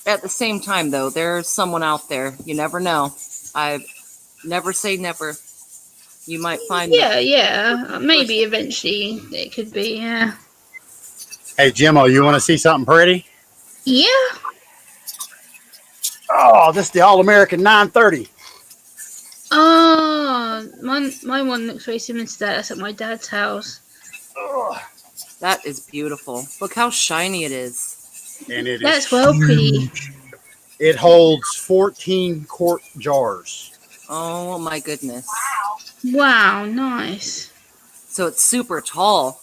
At the same time, though, there's someone out there. You never know. I never say never. You might find. Yeah. Maybe eventually it could be, yeah. Hey, Jimmo, you want to see something pretty? Yeah. Oh, this is the All American 930. Oh, my one looks very similar to that. That's at my dad's house. Oh, That is beautiful. Look how shiny it is. and it That's is well huge. pretty. It holds 14 quart jars. Oh my goodness. Wow, nice. So it's super tall.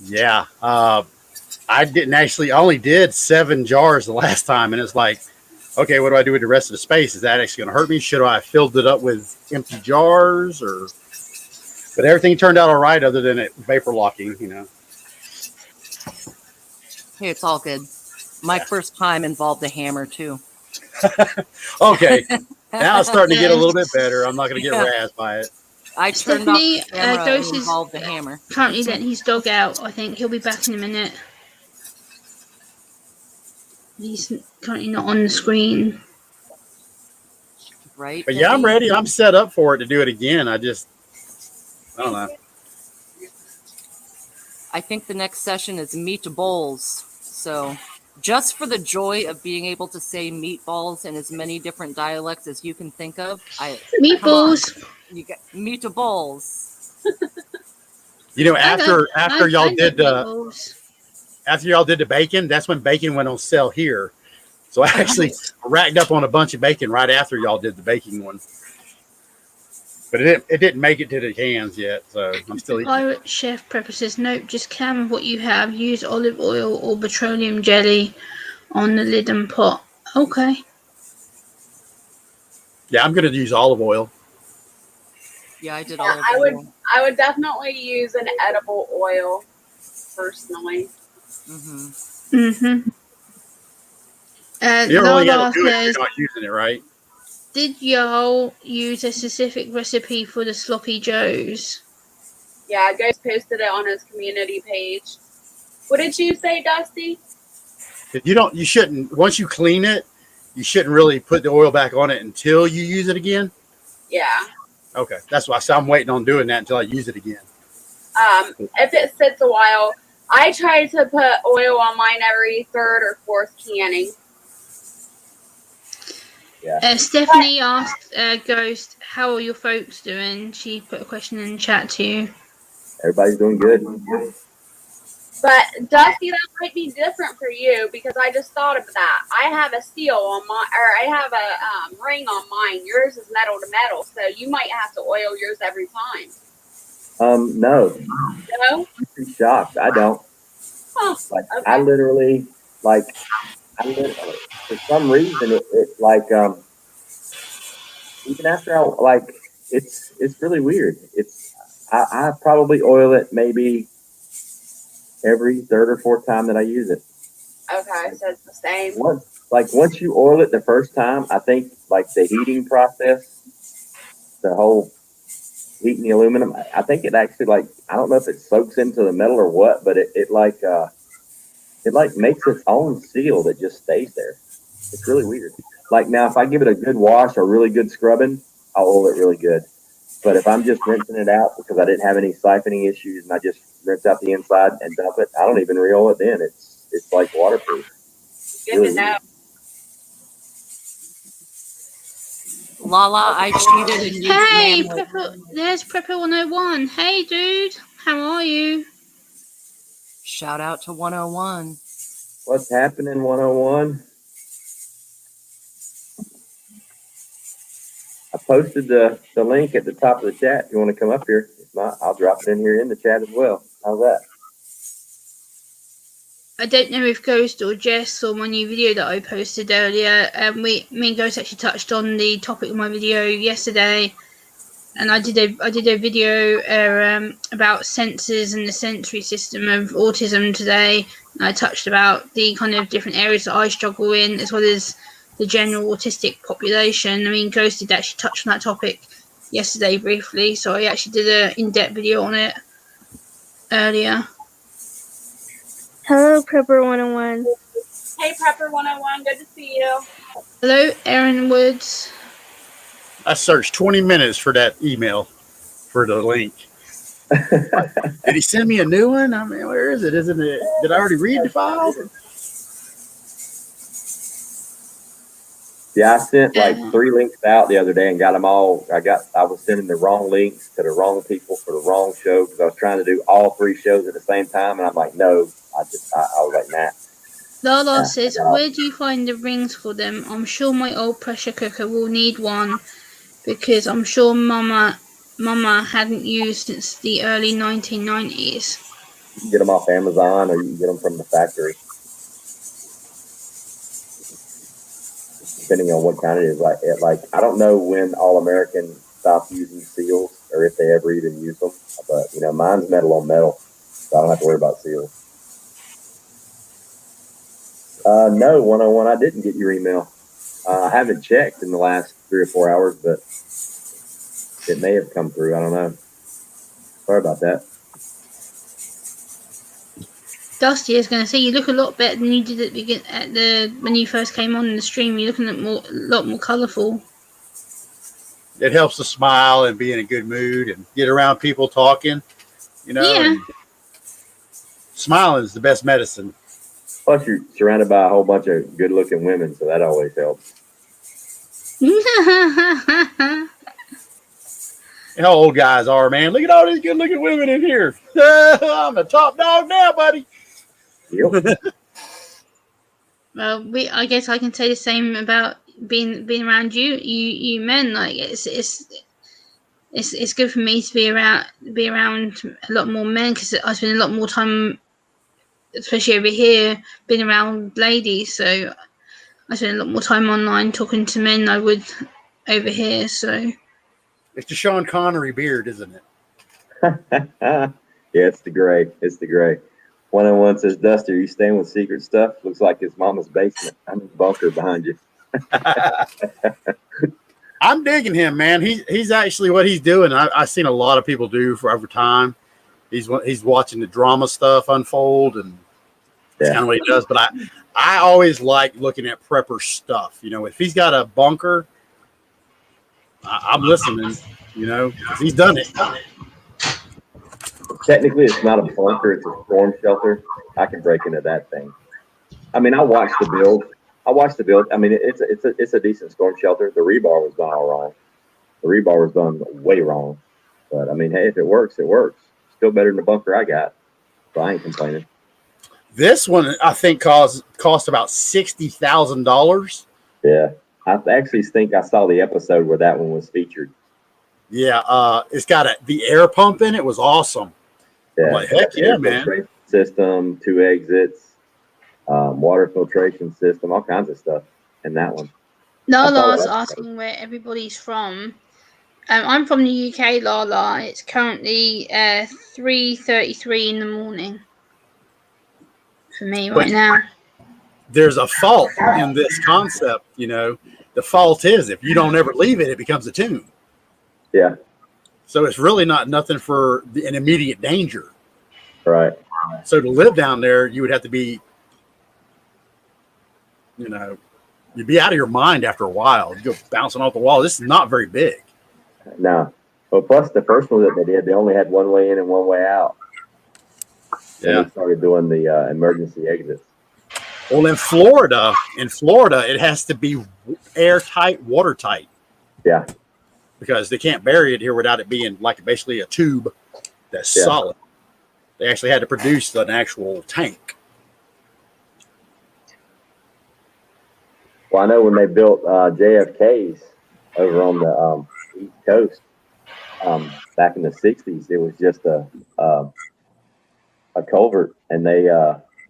Yeah. I didn't actually. I only did 7 jars the last time, and it's like, okay, what do I do with the rest of the space? Is that actually going to hurt me? Should I have filled it up with empty jars or? But everything turned out all right, other than it vapor locking. Hey, it's all good. My first time involved a hammer too. Okay, now it's starting to get a Yes. little bit better. I'm not going to get Yeah. razzed by it. I turned off Stephanie, the camera and Ghost is involved the hammer. currently letting his dog out. I think he'll be back in a minute. He's currently not on the screen. Right? But yeah, I'm Debbie? ready. I'm set up for it to do it again. I don't know. I think the next session is meatballs. So just for the joy of being able to say meatballs in as many different dialects as you can think of, Meatballs. you get meatballs. After y'all did meatballs. after y'all did the bacon, that's when bacon went on sale here. So I actually racked up on a bunch of bacon right after y'all did the baking one. But it didn't make it to the cans yet, so I'm still eating. Pirate Chef Prepper says, nope, just can with what you have. Use olive oil or petroleum jelly on the lid and pot. Okay. Yeah, I'm going to use olive oil. Yeah, I did Yeah, all of them. I would definitely use an edible oil, personally. Mm-hmm. Mm-hmm. You're only going Lala to do it if says, you're not using it, right? did y'all use a specific recipe for the sloppy joes? Yeah, Ghost posted it on his community page. What did you say, Dusty? You shouldn't, once you clean it, you shouldn't really put the oil back on it until you use it again. Yeah. Okay, that's why I'm waiting on doing that until I use it again. If it sits a while, I try to put oil on mine every 3rd or 4th canning. Stephanie asked Ghost, how are your folks doing? She put a question in the chat to you. Everybody's doing good. But Dusty, that might be different for you because I just thought of that. I have a seal on my, or I have a ring on mine. Yours is metal to metal, so you might have to oil yours every time. No. No? I'm shocked. I don't. Oh, Like, okay. I literally, for some reason, it like, even after it's really weird. I probably oil it maybe every 3rd or 4th time that I use it. Okay, so it's the same. Once you oil it the first time, I think like the heating process, the whole heating the aluminum, I think it actually I don't know if it soaks into the metal or what, but it makes its own seal that just stays there. It's really weird. Like now, if I give it a good wash or really good scrubbing, I'll oil it really good. But if I'm just rinsing it out because I didn't have any siphoning issues and I just rinse out the inside and dump it, I don't even re-oil it then. It's like waterproof. Good to know. Lala, I cheated and used Hey, Nano. there's Prepper 101. Hey, dude. How are you? Shout out to 101. What's happening, 101? I posted the link at the top of the chat if you want to come up here. If not, I'll drop it in here in the chat as well. How's that? I don't know if Ghost or Jess saw my new video that I posted earlier. Me and Ghost actually touched on the topic of my video yesterday, and I did a video about senses and the sensory system of autism today. And I touched about the kind of different areas that I struggle in, as well as the general autistic population. I mean, Ghost did actually touch on that topic yesterday briefly, so I actually did an in-depth video on it earlier. Hello, Prepper 101. Hey, Prepper 101, good to see you. Hello, Erin Woods. I searched 20 minutes for that email for the link. Did he send me a new one? I mean, where is it? Isn't it? Did I already read the file? Yeah, I sent 3 links out the other day and got them all. I was sending the wrong links to the wrong people for the wrong show because I was trying to do all 3 shows at the same time, and I'm like, no. I was like, nah. Lala says, where do you find the rings for them? I'm sure my old pressure cooker will need one because I'm sure Mama hadn't used since the early 1990s. You can get them off Amazon, or you can get them from the factory, depending on what kind it is. Like I don't know when All American stopped using seals, or if they ever even use them. But mine's metal on metal, so I don't have to worry about seals. No, 101. I didn't get your email. I haven't checked in the last 3 or 4 hours, but it may have come through. I don't know. Sorry about that. Dusty is going to say you look a lot better than you did when you first came on in the stream. You're looking a lot more colourful. It helps to smile and be in a good mood and get around people talking. Yeah. And smiling is the best medicine. Plus, you're surrounded by a whole bunch of good-looking women, so that always helps. How old guys are, man. Look at all these good-looking women in here. I'm the top dog now, buddy. Yep. Well, I guess I can say the same about being around you men. Like it's good for me to be around a lot more men, because I spend a lot more time, especially over here, being around ladies. So I spend a lot more time online talking to men than I would over here. So it's the Sean Connery beard, isn't it? Yeah, it's the gray. It's the gray. 101 says, Dusty, are you staying with secret stuff? Looks like his mama's basement. I'm in the bunker behind you. I'm digging him, man. He's actually what he's doing. I've seen a lot of people do for over time. He's watching the drama stuff unfold, and that's kind of what he does. But I always like looking at prepper stuff. If he's got a bunker, I'm listening. Because he's done it. Technically, it's not a bunker; it's a storm shelter. I can break into that thing. I mean, I watched the build. I mean, it's a decent storm shelter. The rebar was done all wrong. The rebar was done way wrong. But I mean, hey, if it works, it works. Still better than the bunker I got. So I ain't complaining. This one, I think, cost about $60,000. Yeah, I actually think I saw the episode where that one was featured. Yeah, it's got the air pump in it. Was awesome. Yeah, I'm like, heck yeah, man. System, 2 exits, water filtration system, all kinds of stuff in that one. Lala's asking where everybody's from. I'm from the UK, Lala. It's currently 3:33 in the morning for me right now. There's a fault in this concept. The fault is if you don't ever leave it, it becomes a tune. Yeah. So it's really nothing for an immediate danger. Right. So to live down there, you would have to be, you'd be out of your mind after a while. You go bouncing off the wall. This is not very big. No. Well, plus the first one that they did, they only had one way in and one way out. Yeah. And they started doing the emergency exits. Well, in Florida, it has to be airtight, watertight. Yeah. Because they can't bury it here without it being like basically a tube that's solid. They actually had to produce an actual tank. Well, I know when they built JFK's over on the East Coast back in the 60s, it was just a culvert, and they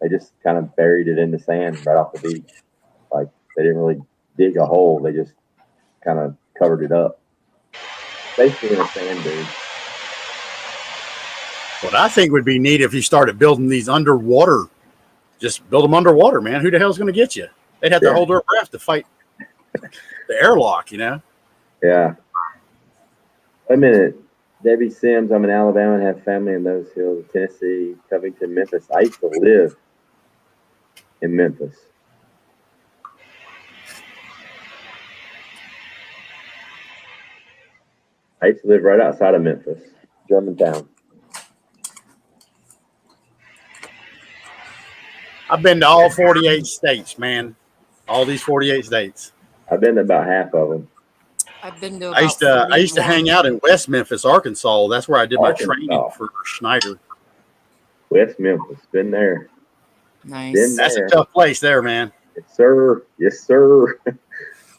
just kind of buried it in the sand right off the beach. Like, they didn't really dig a hole. They just kind of covered it up. Basically in a sand dune. What I think would be neat if you started building these underwater, just build them underwater, man. Who the hell's going to get you? They'd have to hold their breath to fight the airlock, Yeah. Wait a minute. Debbie Sims, I'm in Alabama and have family in those hills, Tennessee, Covington, Memphis. I used to live in Memphis. I used to live right outside of Memphis, Germantown. I've been to all 48 states, man. All these 48 states. I've been to about half of them. I've been to. I used to hang out in West Memphis, Arkansas. That's where I did my training for Schneider. West Memphis, been there. Nice. Been That's there. a tough place there, man. Yes, sir. Yes, sir.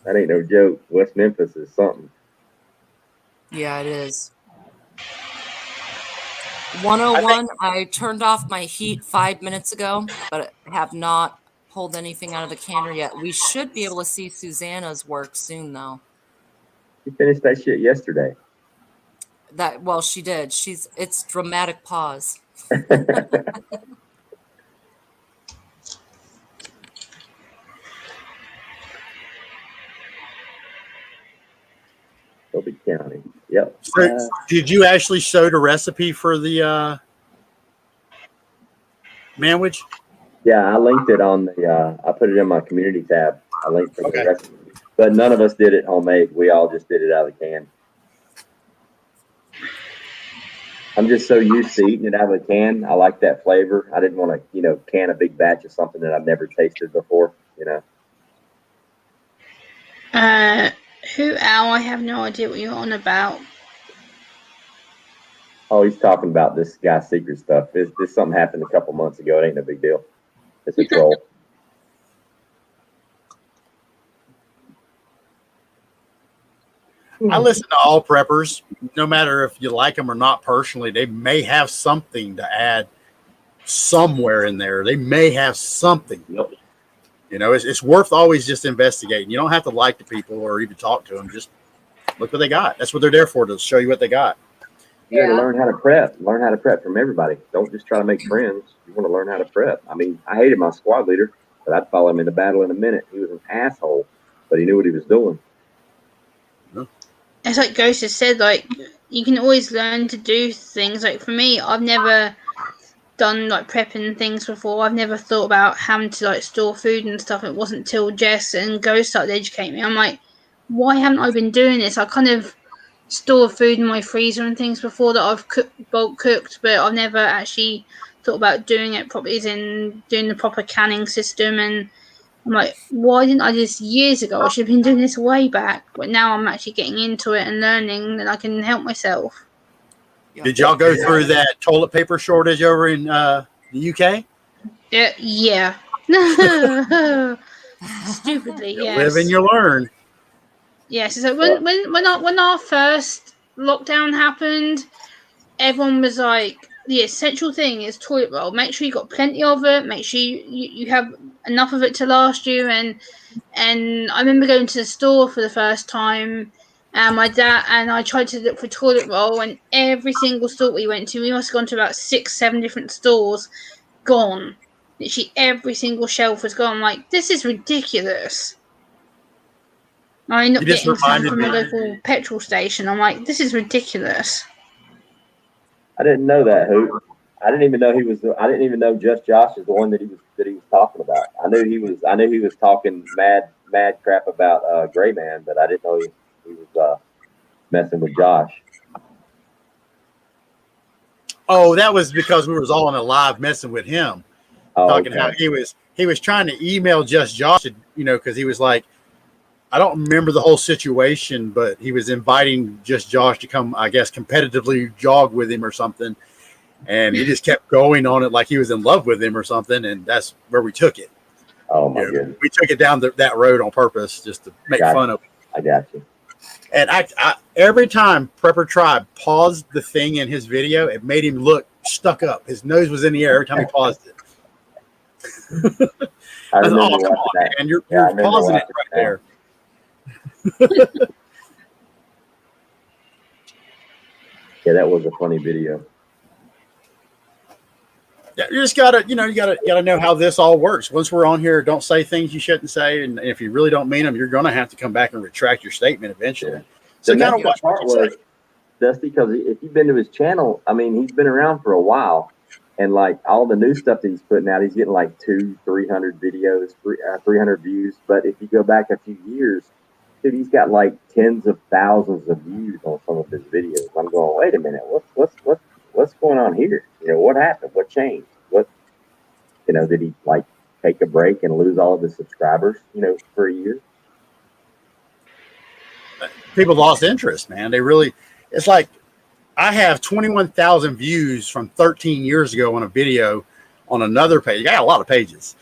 That ain't no joke. West Memphis is something. Yeah, it is. 101, I turned off my heat 5 minutes ago, but have not pulled anything out of the canner yet. We should be able to see Susanna's work soon, though. You finished that shit yesterday. Well, she did. It's dramatic pause. Shelby County. Yep. So, did you actually show the recipe for the manwich? Yeah, I linked it on the. I put it in my community tab. I linked for Okay. the recipe, but none of us did it homemade. We all just did it out of the can. I'm just so used to eating it out of the can. I like that flavor. I didn't want to, can a big batch of something that I've never tasted before. Who Al? I have no idea what you're on about. Oh, he's talking about this guy's secret stuff. This something happened a couple months ago. It ain't no big deal. It's a troll. I listen to all preppers, no matter if you like them or not personally. They may have something to add somewhere in there. They may have something. Yep. It's worth always just investigating. You don't have to like the people or even talk to them. Just look what they got. That's what they're there for, to show you what they got. You got to learn how to prep. Learn how to prep from everybody. Don't just try to make friends. You want to learn how to prep. I mean, I hated my squad leader, but I'd follow him into battle in a minute. He was an asshole, but he knew what he was doing. It's like Ghost has said, like, you can always learn to do things. Like, for me, I've never done, like, prepping things before. I've never thought about having to, like, store food and stuff. It wasn't till Jess and Ghost started educating me. I'm like, why haven't I been doing this? I kind of stored food in my freezer and things before that I've bulk cooked, but I've never actually thought about doing it properly, as in doing the proper canning system. And I'm like, why didn't I do this years ago? I should have been doing this way back. But now I'm actually getting into it and learning that I can help myself. Did y'all go through that toilet paper shortage over in the UK? Yeah. Stupidly, yes. You live and you learn. Yes. So when our first lockdown happened, everyone was like, the essential thing is toilet roll. Make sure you got plenty of it. Make sure you have enough of it to last you. And I remember going to the store for the first time, and my dad and I tried to look for toilet roll, and every single store we went to, we must have gone to about 6-7 different stores, gone. Literally every single shelf was gone. I'm like, this is ridiculous. I ended up getting some from a local petrol station. I'm like, this is ridiculous. I didn't know that, Hoot. I didn't even know he was. I didn't even know Just Josh is the one that he was talking about. I knew he was talking mad crap about Gray Man, but I didn't know he was messing with Josh. Oh, that was because we was all in a live messing with him, talking how he was trying to email Just Josh, because he was like, I don't remember the whole situation, but he was inviting Just Josh to come, I guess, competitively jog with him or something. And he just kept going on it like he was in love with him or something. And that's where we took it. Oh, my goodness. We took it down that road on purpose just to make fun of it. I got you. And I every time Prepper Tribe paused the thing in his video, it made him look stuck up. His nose was in the air every time he paused it. I remember come on, that. man. You're pausing it right there. Yeah, that was a funny video. Yeah, you just gotta know how this all works. Once we're on here, don't say things you shouldn't say, and if you really don't mean them, you're gonna have to come back and retract your statement eventually. Yeah. So the kind of watch part what you was, say. Dusty, because if you've been to his channel, I mean, he's been around for a while, and like all the new stuff that he's putting out, he's getting like 200-300 videos, 300 views. But if you go back a few years, dude, he's got like tens of thousands of views on some of his videos. I'm going, wait a minute, what's going on here? What happened? What changed? Did he like take a break and lose all of his subscribers, for a year? People lost interest, man. They really, it's like I have 21,000 views from 13 years ago on a video on another page. I got a lot of pages.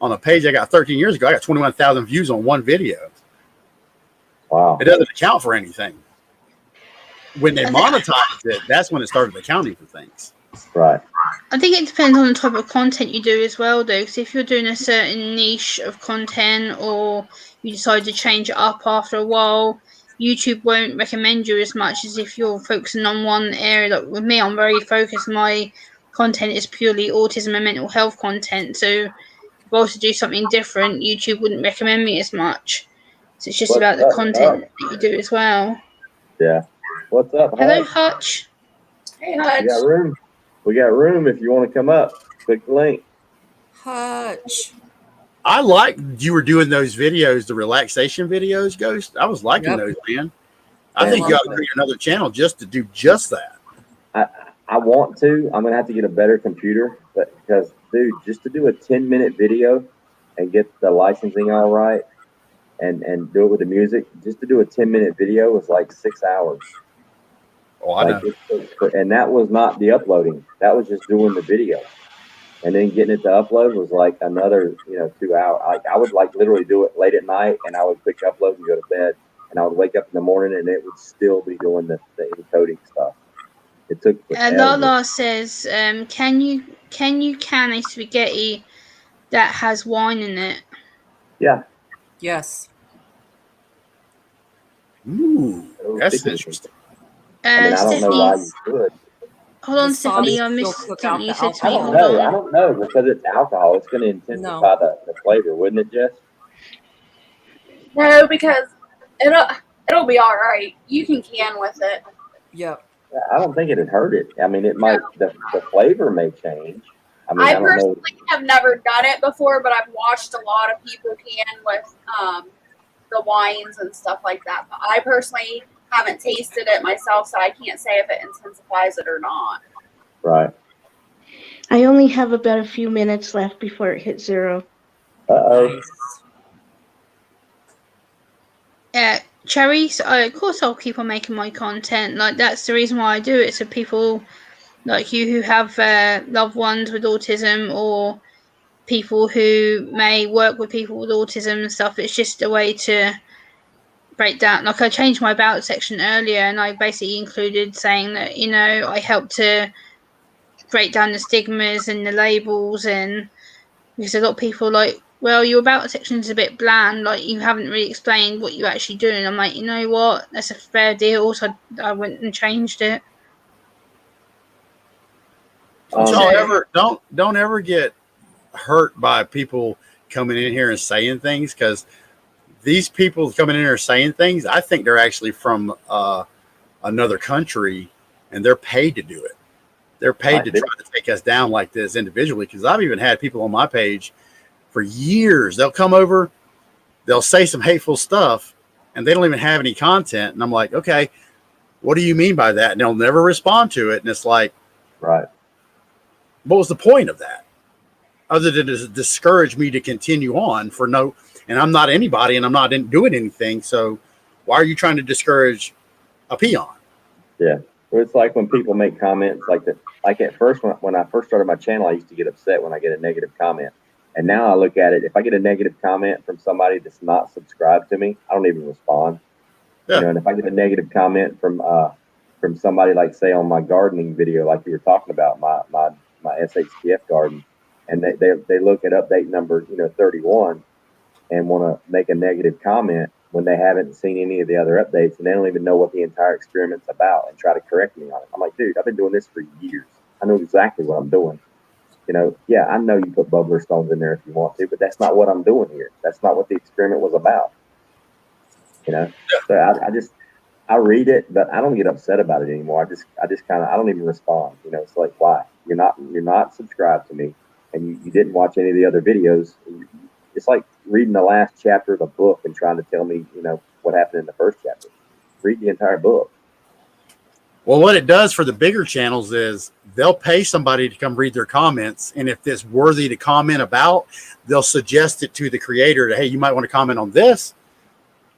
On a page I got 13 years ago, I got 21,000 views on one video. Wow. It doesn't account for anything. When they monetized it, that's when it started accounting for things. Right. I think it depends on the type of content you do as well, though. Because if you're doing a certain niche of content, or you decide to change it up after a while, YouTube won't recommend you as much as if you're focusing on one area. Like with me, I'm very focused. My content is purely autism and mental health content. So if I was to do something different, YouTube wouldn't recommend me as much. So it's just What's about the up, content Hutch? that you do as well. Yeah. What's up, Hello, Hutch? Hutch. Hey, We Hutch. got room. We got room if you want to come up. Click the link. Hutch. I like you were doing those videos, the relaxation videos, Ghost. I was liking Yep. those, man. I Man, think you love ought to create another channel just to do just that. I want to. I'm gonna have to get a better computer, but because dude, just to do a 10-minute video and get the licensing all right and do it with the music, just to do a 10-minute video was like 6 hours. Oh, I know. And that was not the uploading. That was just doing the video. And then getting it to upload was like another, 2 hours. I would like literally do it late at night, and I would click upload and go to bed, and I would wake up in the morning, and it would still be doing the encoding stuff. It took forever. Lala says, can you can a spaghetti that has wine in it? Yeah. Yes. Ooh, that's Ridiculous. interesting. I mean, I don't know why Stephanie, you could. hold on, The Stephanie, sauce I will missed cook something out you the said to me. I alcohol. don't Hold know. I on. don't know because it's alcohol. It's going to intensify the flavor, wouldn't it, Jess? No, because it'll be all right. You can with it. Yep. I don't think it'd hurt it. I mean, it might. The flavor may change. I mean, I I don't know. personally have never done it before, but I've watched a lot of people can with the wines and stuff like that. But I personally haven't tasted it myself, so I can't say if it intensifies it or not. Right. I only have about a few minutes left before it hits 0. Uh-oh. Nice. Cherries, of course I'll keep on making my content. Like, that's the reason why I do it. So people like you who have loved ones with autism, or people who may work with people with autism and stuff, it's just a way to break down. Like, I changed my about section earlier, and I basically included saying that, I help to break down the stigmas and the labels, and because a lot of people like, well, your about section is a bit bland, like you haven't really explained what you're actually doing. I'm like, you know what, that's a fair deal, so I went and changed it. Don't ever get hurt by people coming in here and saying things, because these people coming in here saying things, I think they're actually from another country, and they're paid to do it. They're paid to try to take us down like this individually, because I've even had people on my page for years. They'll come over, they'll say some hateful stuff, and they don't even have any content. And I'm like, okay, what do you mean by that? And they'll never respond to it. And it's like, right. What was the point of that? Other than to discourage me to continue on for no, and I'm not anybody, and I'm not doing anything. So why are you trying to discourage a peon? Yeah. It's like when people make comments like that. Like at first, when I first started my channel, I used to get upset when I get a negative comment. And now I look at it, if I get a negative comment from somebody that's not subscribed to me, I don't even respond. Yeah. And if I get a negative comment from somebody, like say on my gardening video, like you were talking about, my SHTF garden, and they look at update number 31 and want to make a negative comment when they haven't seen any of the other updates, and they don't even know what the entire experiment's about, and try to correct me on it. I'm like, dude, I've been doing this for years. I know exactly what I'm doing. Yeah, I know you put bubbler stones in there if you want to, but that's not what I'm doing here. That's not what the experiment was about. So I read it, but I don't get upset about it anymore. I just kind of, I don't even respond. It's like, why? You're not subscribed to me, and you didn't watch any of the other videos. It's like reading the last chapter of the book and trying to tell me, what happened in the first chapter. Read the entire book. Well, what it does for the bigger channels is they'll pay somebody to come read their comments, and if it's worthy to comment about, they'll suggest it to the creator that, hey, you might want to comment on this.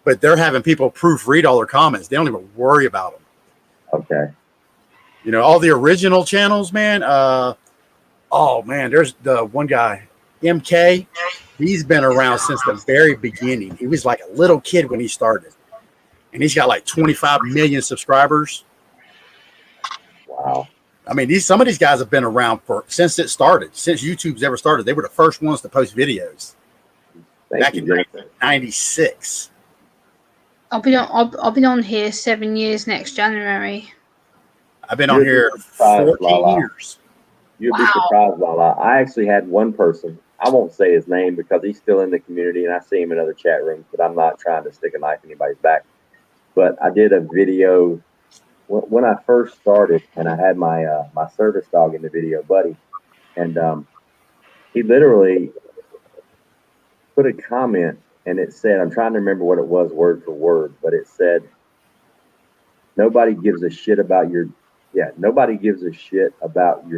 But they're having people proofread all their comments. They don't even worry about them. Okay. All the original channels, man. There's the one guy, MK. He's been around since the very beginning. He was like a little kid when he started, and he's got like 25 million subscribers. Wow. I mean, some of these guys have been around since it started, since YouTube's ever started. They were the first ones to post videos back in 1996. I'll be on here 7 years next January. I've been on here 14 years. You'd be surprised, Lala. I actually had one person. I won't say his name because he's still in the community, and I see him in other chat rooms. But I'm not trying to stick a knife in anybody's back. But I did a video when I first started, and I had my my service dog in the video, Buddy, and he literally put a comment, and it said, I'm trying to remember what it was word for word, but it said, nobody gives a shit about your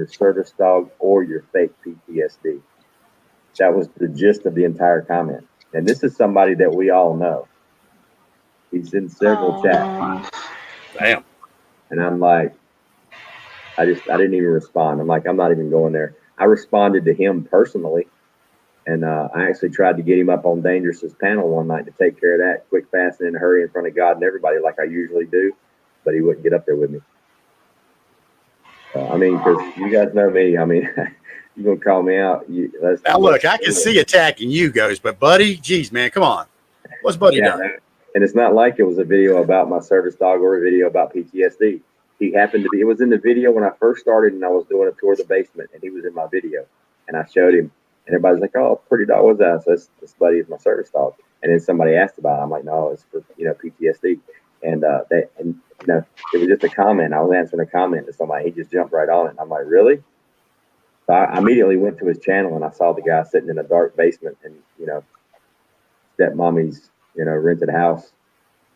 service dog or your fake PTSD. That was the gist of the entire comment. And this is somebody that we all know. He's in several chats. Damn. And I'm like, I didn't even respond. I'm like, I'm not even going there. I responded to him personally. And I actually tried to get him up on Dangerous's panel one night to take care of that quick, fast, and in a hurry in front of God and everybody like I usually do. But he wouldn't get up there with me. I mean, because you guys know me. I mean, you're going to call me out. Now, look, I can see attacking you guys, but Buddy, geez, man, come on. What's Buddy done? And it's not like it was a video about my service dog or a video about PTSD. He happened to be, it was in the video when I first started and I was doing a tour of the basement and he was in my video. And I showed him and everybody's like, oh, pretty dog, what's that? So this Buddy is my service dog. And then somebody asked about it. I'm like, no, it's for, PTSD. And it was just a comment. I was answering a comment to somebody. He just jumped right on it. And I'm like, really? So I immediately went to his channel and I saw the guy sitting in a dark basement and, stepmommy's, rented house.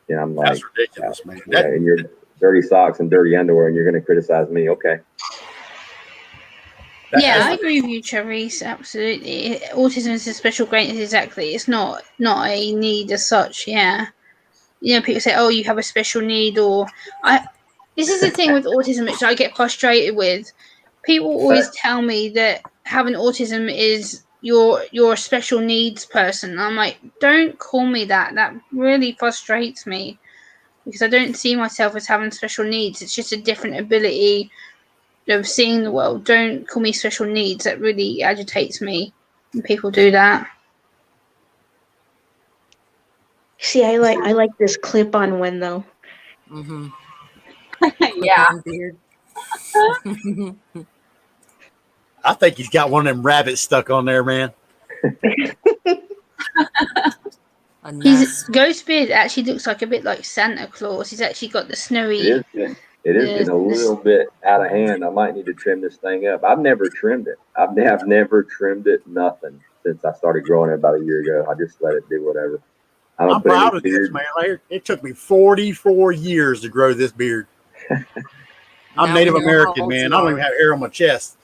And I'm like, that's ridiculous, man. In your dirty socks and dirty underwear and you're going to criticize me. Okay. Yeah, I agree with you, Charisse. Absolutely. Autism is a special greatness. Exactly. It's not a need as such. Yeah. People say, oh, you have a special need this is the thing with autism, which I get frustrated with. People always tell me that having autism is you're a special needs person. I'm like, don't call me that. That really frustrates me because I don't see myself as having special needs. It's just a different ability of seeing the world. Don't call me special needs. That really agitates me when people do that. See, I like this clip-on one though. Mm-hmm. Yeah. I think he's got one of them rabbits stuck on there, man. His ghost beard actually looks like a bit like Santa Claus. He's actually got the snowy. It is getting a little bit out of hand. I might need to trim this thing up. I've never trimmed it. I've never trimmed it, nothing, since I started growing it about a year ago. I just let it do whatever. I'm proud of this, man. It took me 44 years to grow this beard. I'm Native American, man. I don't even have hair on my chest.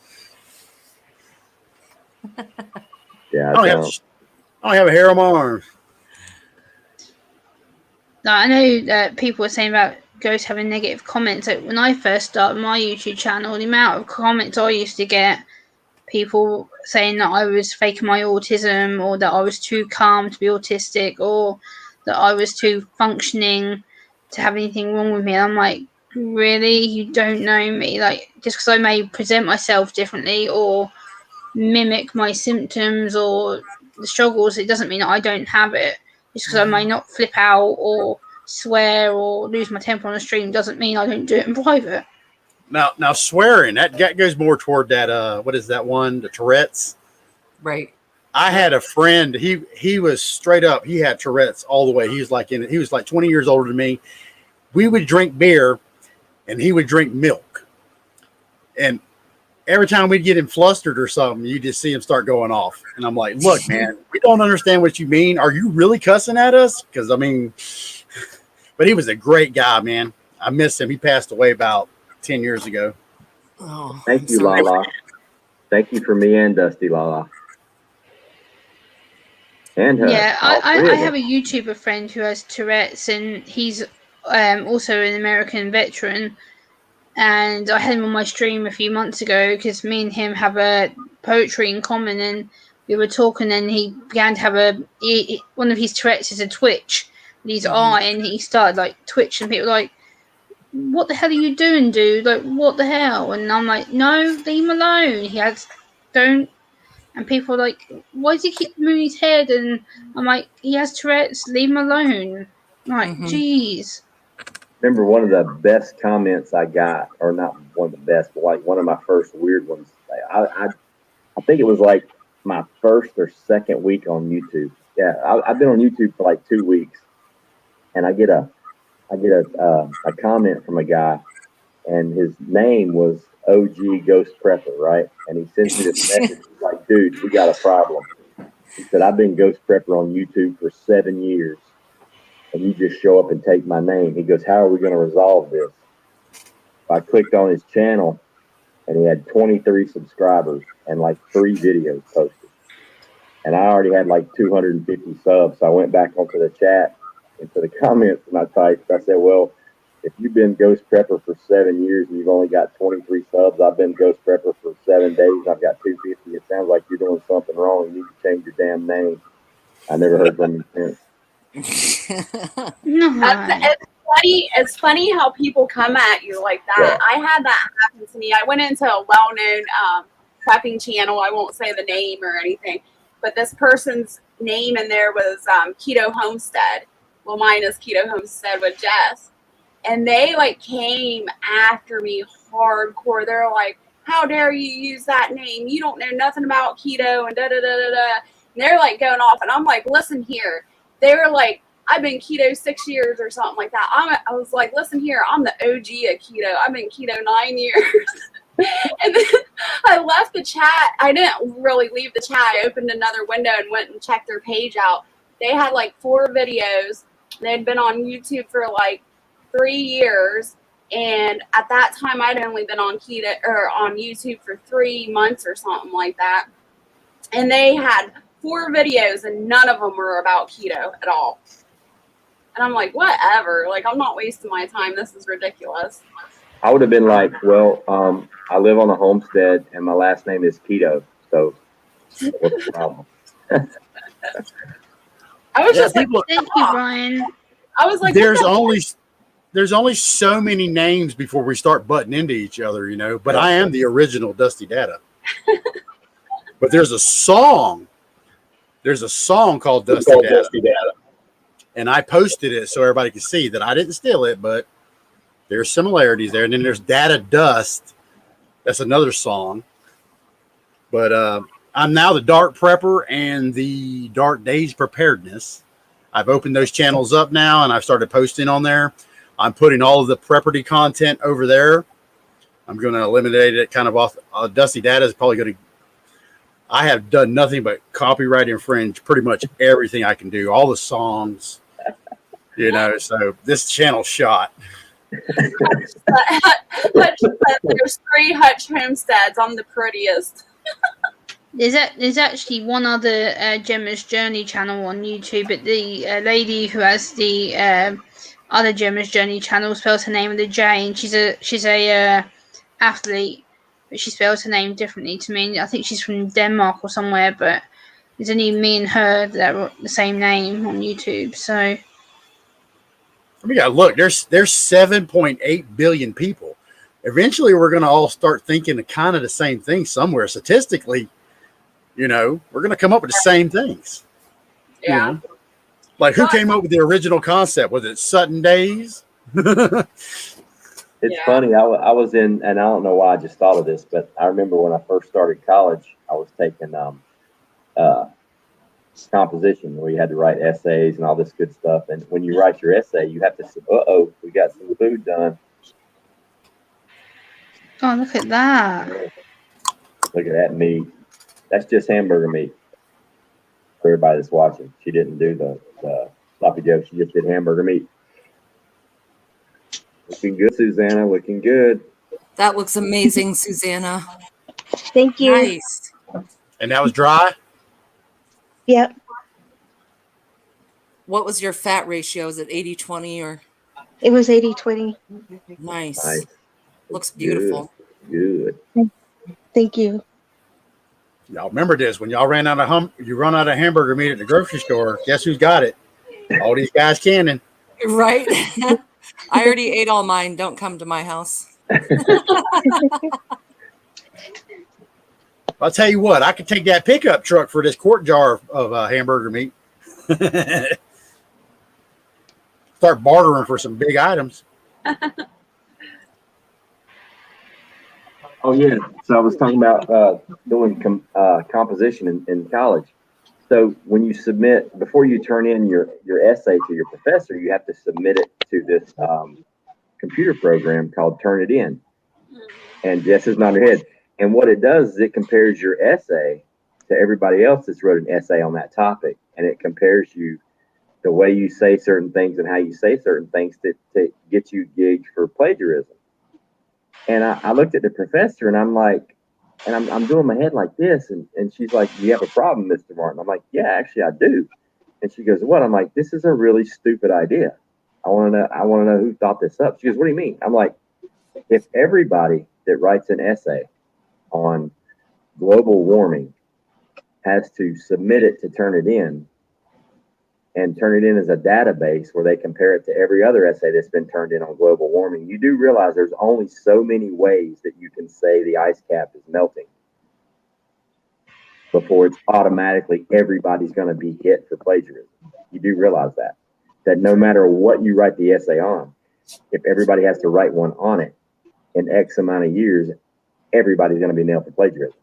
Yeah, I don't have a hair on my arms. No, I know that people were saying about ghosts having negative comments. Like when I first started my YouTube channel, the amount of comments I used to get, people saying that I was faking my autism or that I was too calm to be autistic or that I was too functioning to have anything wrong with me. And I'm like, really? You don't know me? Like, just because I may present myself differently or mimic my symptoms or the struggles, it doesn't mean that I don't have it. Just because I may not flip out or swear or lose my temper on the stream doesn't mean I don't do it in private. Now swearing, that goes more toward that, what is that one? The Tourette's? Right. I had a friend, he was straight up, he had Tourette's all the way. He was like 20 years older than me. We would drink beer and he would drink milk. And every time we'd get him flustered or something, you just see him start going off. And I'm like, look, man, we don't understand what you mean. Are you really cussing at us? Because, I mean, but he was a great guy, man. I miss him. He passed away about 10 years ago. Oh, thank you, Lala. Thank you for me and Dusty, Lala. And her. Yeah, I have a YouTuber friend who has Tourette's, and he's also an American veteran. And I had him on my stream a few months ago because me and him have a poetry in common, and we were talking, and he began to have one of his Tourette's is a twitch with his eye, and he started like twitch, and people were like, what the hell are you doing, dude? Like, what the hell? And I'm like, no, leave him alone. Don't. And people are like, why does he keep moving his head? And I'm like, he has Tourette's, leave him alone. I'm like, jeez. Remember one of the best comments I got, or not one of the best, but like one of my first weird ones. I think it was like my first or second week on YouTube. Yeah, I've been on YouTube for like 2 weeks, and I get a comment from a guy, and his name was OG Ghost Prepper, right? And he sends me this message. He's like, "Dude, we got a problem." He said, "I've been Ghost Prepper on YouTube for 7 years, and you just show up and take my name." He goes, "How are we going to resolve this?" I clicked on his channel, and he had 23 subscribers and like 3 videos posted. And I already had like 250 subs. So I went back onto the chat, into the comments, and I typed, I said, "Well, if you've been Ghost Prepper for 7 years and you've only got 23 subs, I've been Ghost Prepper for 7 days and I've got 250. It sounds like you're doing something wrong. You need to change your damn name." I never heard from him since. No. It's funny how people come at you like that. Yeah. I had that happen to me. I went into a well-known prepping channel. I won't say the name or anything, but this person's name in there was Keto Homestead. Well, mine is Keto Homestead with Jess. And they like came after me hardcore. They're like, "How dare you use that name? You don't know nothing about keto," and da da da da da. And they're like going off, and I'm like, "Listen here." They were like, "I've been keto 6 years or something like that." I was like, "Listen here, I'm the OG of keto. I've been keto 9 years." And then I left the chat. I didn't really leave the chat. I opened another window and went and checked their page out. They had like 4 videos. They'd been on YouTube for like 3 years. And at that time, I'd only been on keto or on YouTube for 3 months or something like that. And they had 4 videos, and none of them were about keto at all. And I'm like, whatever. Like, I'm not wasting my time. This is ridiculous. I would have been like, "Well, I live on a homestead and my last name is Keto. So what's the problem?" I was just Thank you, Brian. I was like, there's only so many names before we start butting into each other, you know. But I am the original Dusty Data. But there's a song called Dusty Data. And I posted it so everybody could see that I didn't steal it, but there's similarities there. And then there's Data Dust. That's another song. But I'm now the Dark Prepper and the Dark Days Preparedness. I've opened those channels up now, and I've started posting on there. I'm putting all of the prepperty content over there. I'm going to eliminate it kind of off. Dusty Data is probably going to. I have done nothing but copyright infringe pretty much everything I can do, all the songs, you know. So this channel shot. Hutch said there's 3 Hutch homesteads. I'm the prettiest. There's actually one other Gemma's Journey channel on YouTube, but the lady who has the other Gemma's Journey channel spells her name with a J, and she's a athlete, but she spells her name differently to me. I think she's from Denmark or somewhere, but there's only me and her that are the same name on YouTube. So I mean, yeah, look, there's 7.8 billion people. Eventually, we're going to all start thinking kind of the same thing somewhere. Statistically, you know, we're going to come up with the same things. Yeah. You know? Like, who came up with the original concept? Was it Sutton Days? It's funny. I was in, and I don't know why I just thought of this, but I remember when I first started college, I was taking composition where you had to write essays and all this good stuff. And when you write your essay, you have to say, we got some food done. oh, look at that. Look at that meat. That's just hamburger meat. For everybody that's watching, she didn't do the sloppy Joe. She just did hamburger meat. Looking good, Susanna. Looking good. That looks amazing, Susanna. Thank you. Nice. And that was dry? Yep. What was your fat ratio? Is it 80-20 or? It was 80-20. Nice. Looks beautiful. Good. Thank you. Y'all remember this. When y'all run out of hamburger meat at the grocery store, guess who's got it? All these guys canning. Right. I already ate all mine. Don't come to my house. I'll tell you what, I could take that pickup truck for this quart jar of hamburger meat. Start bartering for some big items. Oh yeah. So I was talking about doing composition in college. So when you submit before you turn in your essay to your professor, you have to submit it to this computer program called Turnitin. And Jess is nodding her head. And what it does is it compares your essay to everybody else that's wrote an essay on that topic, and it compares you the way you say certain things and how you say certain things to get you gigged for plagiarism. And I looked at the professor and I'm like, and I'm doing my head like this, and she's like, "Do you have a problem, Mr. Martin?" I'm like, "Yeah, actually I do." And she goes, "What?" I'm like, "This is a really stupid idea. I want to know who thought this up." She goes, "What do you mean?" I'm like, "If everybody that writes an essay on global warming has to submit it to Turnitin and turn it in as a database where they compare it to every other essay that's been turned in on global warming, you do realize there's only so many ways that you can say the ice cap is melting before it's automatically everybody's going to be hit for plagiarism. You do realize that no matter what you write the essay on, if everybody has to write one on it in X amount of years, everybody's going to be nailed for plagiarism.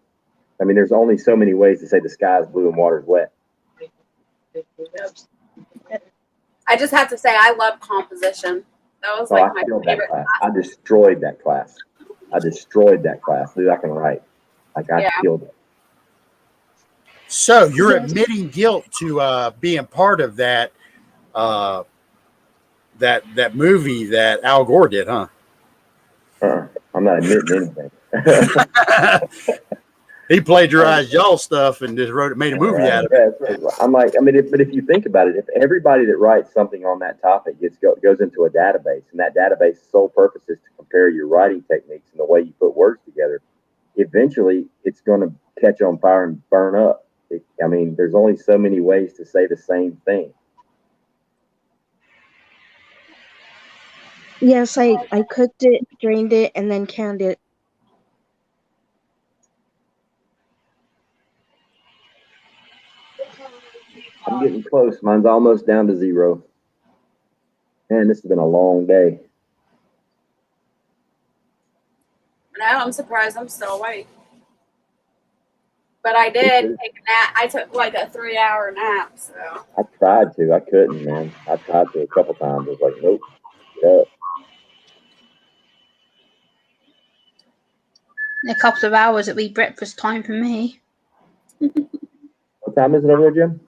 I mean, there's only so many ways to say the sky is blue and water's wet. I just have to say, I love composition. That was like my favorite class. I destroyed that class. Dude, I can write. Like I killed it. So you're admitting guilt to being part of that that movie that Al Gore did, huh? I'm not admitting anything. He plagiarized y'all stuff and just made a movie out of it. Right. I'm like, I mean, but if you think about it, if everybody that writes something on that topic goes into a database, and that database sole purpose is to compare your writing techniques and the way you put words together, eventually it's going to catch on fire and burn up. I mean, there's only so many ways to say the same thing. Yes, I cooked it, drained it, and then canned it. I'm getting close. Mine's almost down to 0. Man, this has been a long day. No, I'm surprised I'm still awake. But I did take a nap. I took like a 3-hour nap. So I tried to. I couldn't, man. I tried to a couple times. I was like, nope. Get up. In a couple of hours, it'll be breakfast time for me. What time is it over there, Jim?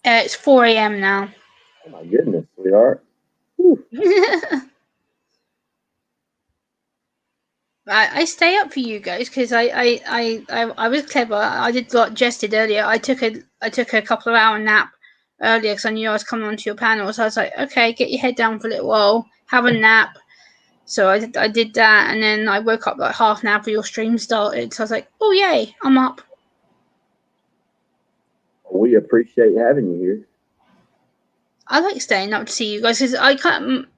It's 4 a.m. now. Oh my goodness, sweetheart. I stay up for you guys because I was clever. I did what Jess did earlier. I took a couple of hour nap earlier because I knew I was coming onto your panel. So I was like, okay, get your head down for a little while, have a nap. So I did that, and then I woke up like half an hour before your stream started. So I was like, oh yay, I'm up. We appreciate having you here. I like staying up to see you guys because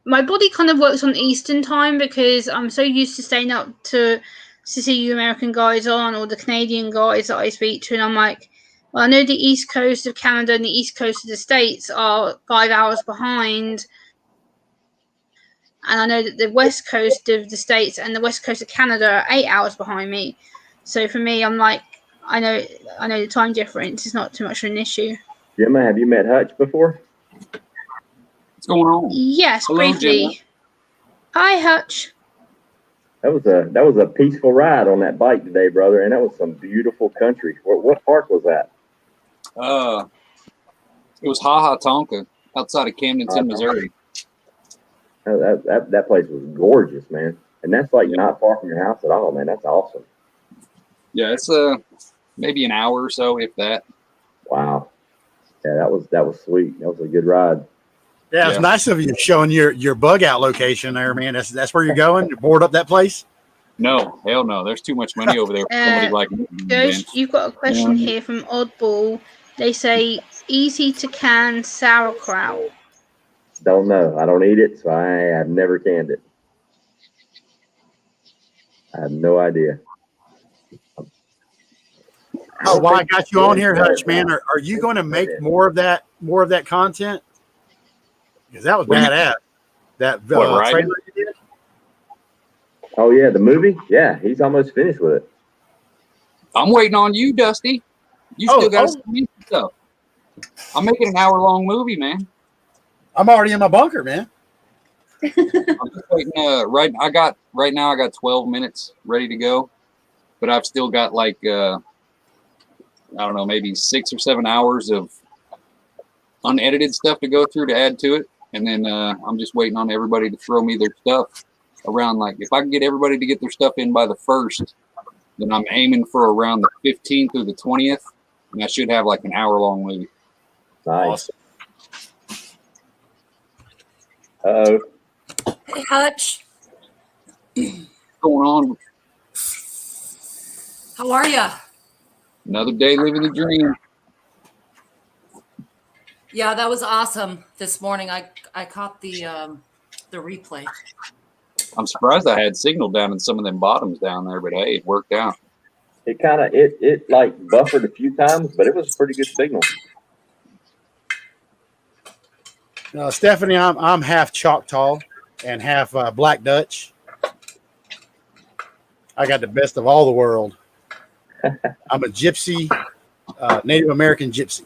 my body kind of works on Eastern time because I'm so used to staying up to see you American guys on or the Canadian guys that I speak to, and I'm like, well, I know the East Coast of Canada and the East Coast of the States are 5 hours behind, and I know that the West Coast of the States and the West Coast of Canada are 8 hours behind me. So for me, I'm like, I know the time difference is not too much of an issue. Gemma, have you met Hutch before? What's going on? Yes, Hello, briefly. Gemma. Hi, Hutch. That was a peaceful ride on that bike today, brother, and that was some beautiful country. What park was that? It was Ha Ha Tonka outside of Camdenton, Missouri. Oh, that place was gorgeous, man, and that's like not far from your house at all, man. That's awesome. Yeah, it's maybe an hour or so, if that. Wow. Yeah, that was sweet. That was a good ride. Yeah, it's nice of you showing your bug out location there, man. That's where you're going. You board up that place? No, hell no. There's too much money over there for somebody like me. Ghost, you've got a question here from Oddball. They say easy to can sauerkraut. Don't know. I don't eat it, so I have never canned it. I have no idea. Oh, while I got you on here, Hutch, man, are you going to make more of that content? Because that was badass. That Right? trailer you did. Oh yeah, the movie. Yeah, he's almost finished with it. I'm waiting on you, Dusty. You still got to send me some stuff. I'm making an hour-long movie, man. I'm already in my bunker, man. I'm just waiting. Right now, I got 12 minutes ready to go, but I've still got like I don't know, maybe 6 or 7 hours of unedited stuff to go through to add to it, and then I'm just waiting on everybody to throw me their stuff around. Like, if I can get everybody to get their stuff in by the 1st, then I'm aiming for around the 15th or the 20th, and I should have like an hour-long movie. Nice. Uh-oh. Hey, Hutch. What's going on? How are ya? Another day living the dream. Yeah, that was awesome this morning. I caught the replay. I'm surprised I had signal down in some of them bottoms down there, but hey, it worked out. It kind of it like buffered a few times, but it was a pretty good signal. Stephanie, I'm half Choctaw and half Black Dutch. I got the best of all the world. I'm a gypsy, Native American gypsy.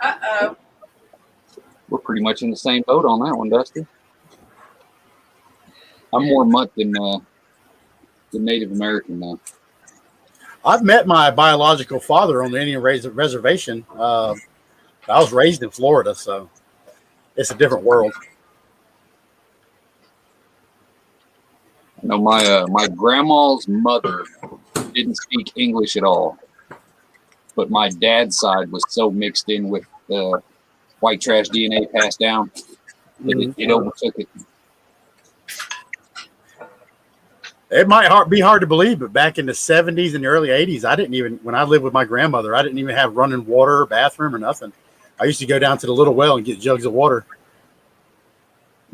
Uh-oh. We're pretty much in the same boat on that one, Dusty. I'm more mutt than Native American now. I've met my biological father on the Indian reservation. I was raised in Florida, so it's a different world. You know, my grandma's mother didn't speak English at all, but my dad's side was so mixed in with white trash DNA passed down that it overtook it. It might be hard to believe, but back in the 70s and the early 80s, when I lived with my grandmother, I didn't even have running water or bathroom or nothing. I used to go down to the little well and get jugs of water.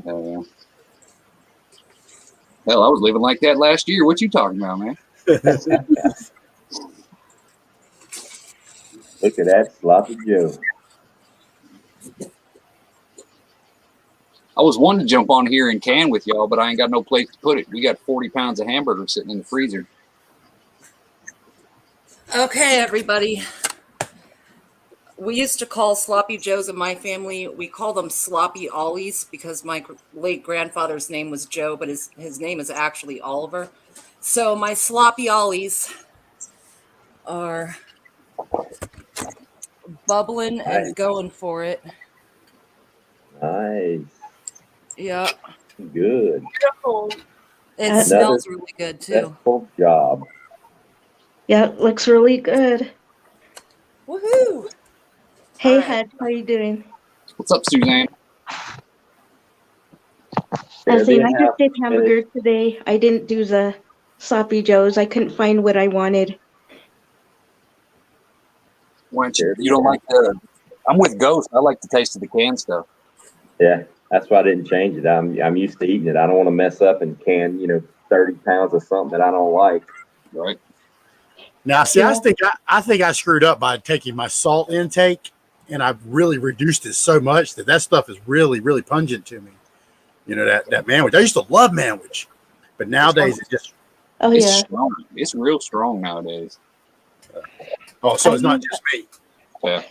Hell, I was living like that last year. What you talking about, man? Look at that sloppy Joe. I was wanting to jump on here and can with y'all, but I ain't got no place to put it. We got 40 pounds of hamburgers sitting in the freezer. Okay, everybody. We used to call sloppy joes in my family. We call them sloppy ollies because my late grandfather's name was Joe, but his name is actually Oliver. So my sloppy ollies are bubbling and going for it. Nice. Yeah. Good. Beautiful. It smells really good too. Successful job. Yeah, it looks really good. Woohoo! Hey, All right. Hutch, how you doing? What's up, Suzanne? I just did hamburger today. I didn't do the sloppy joes. I couldn't find what I wanted. Why don't you don't like the? I'm with Ghost. I like the taste of the canned stuff. Yeah, that's why I didn't change it. I'm used to eating it. I don't want to mess up and can 30 pounds of something that I don't like. Right. Now, see, I think I screwed up by taking my salt intake, and I've really reduced it so much that stuff is really, really pungent to me. You know, that manwich. I used to love manwich, but nowadays it's just. Oh, it's yeah. strong. It's real strong nowadays. Oh, so it's not just me. Yeah.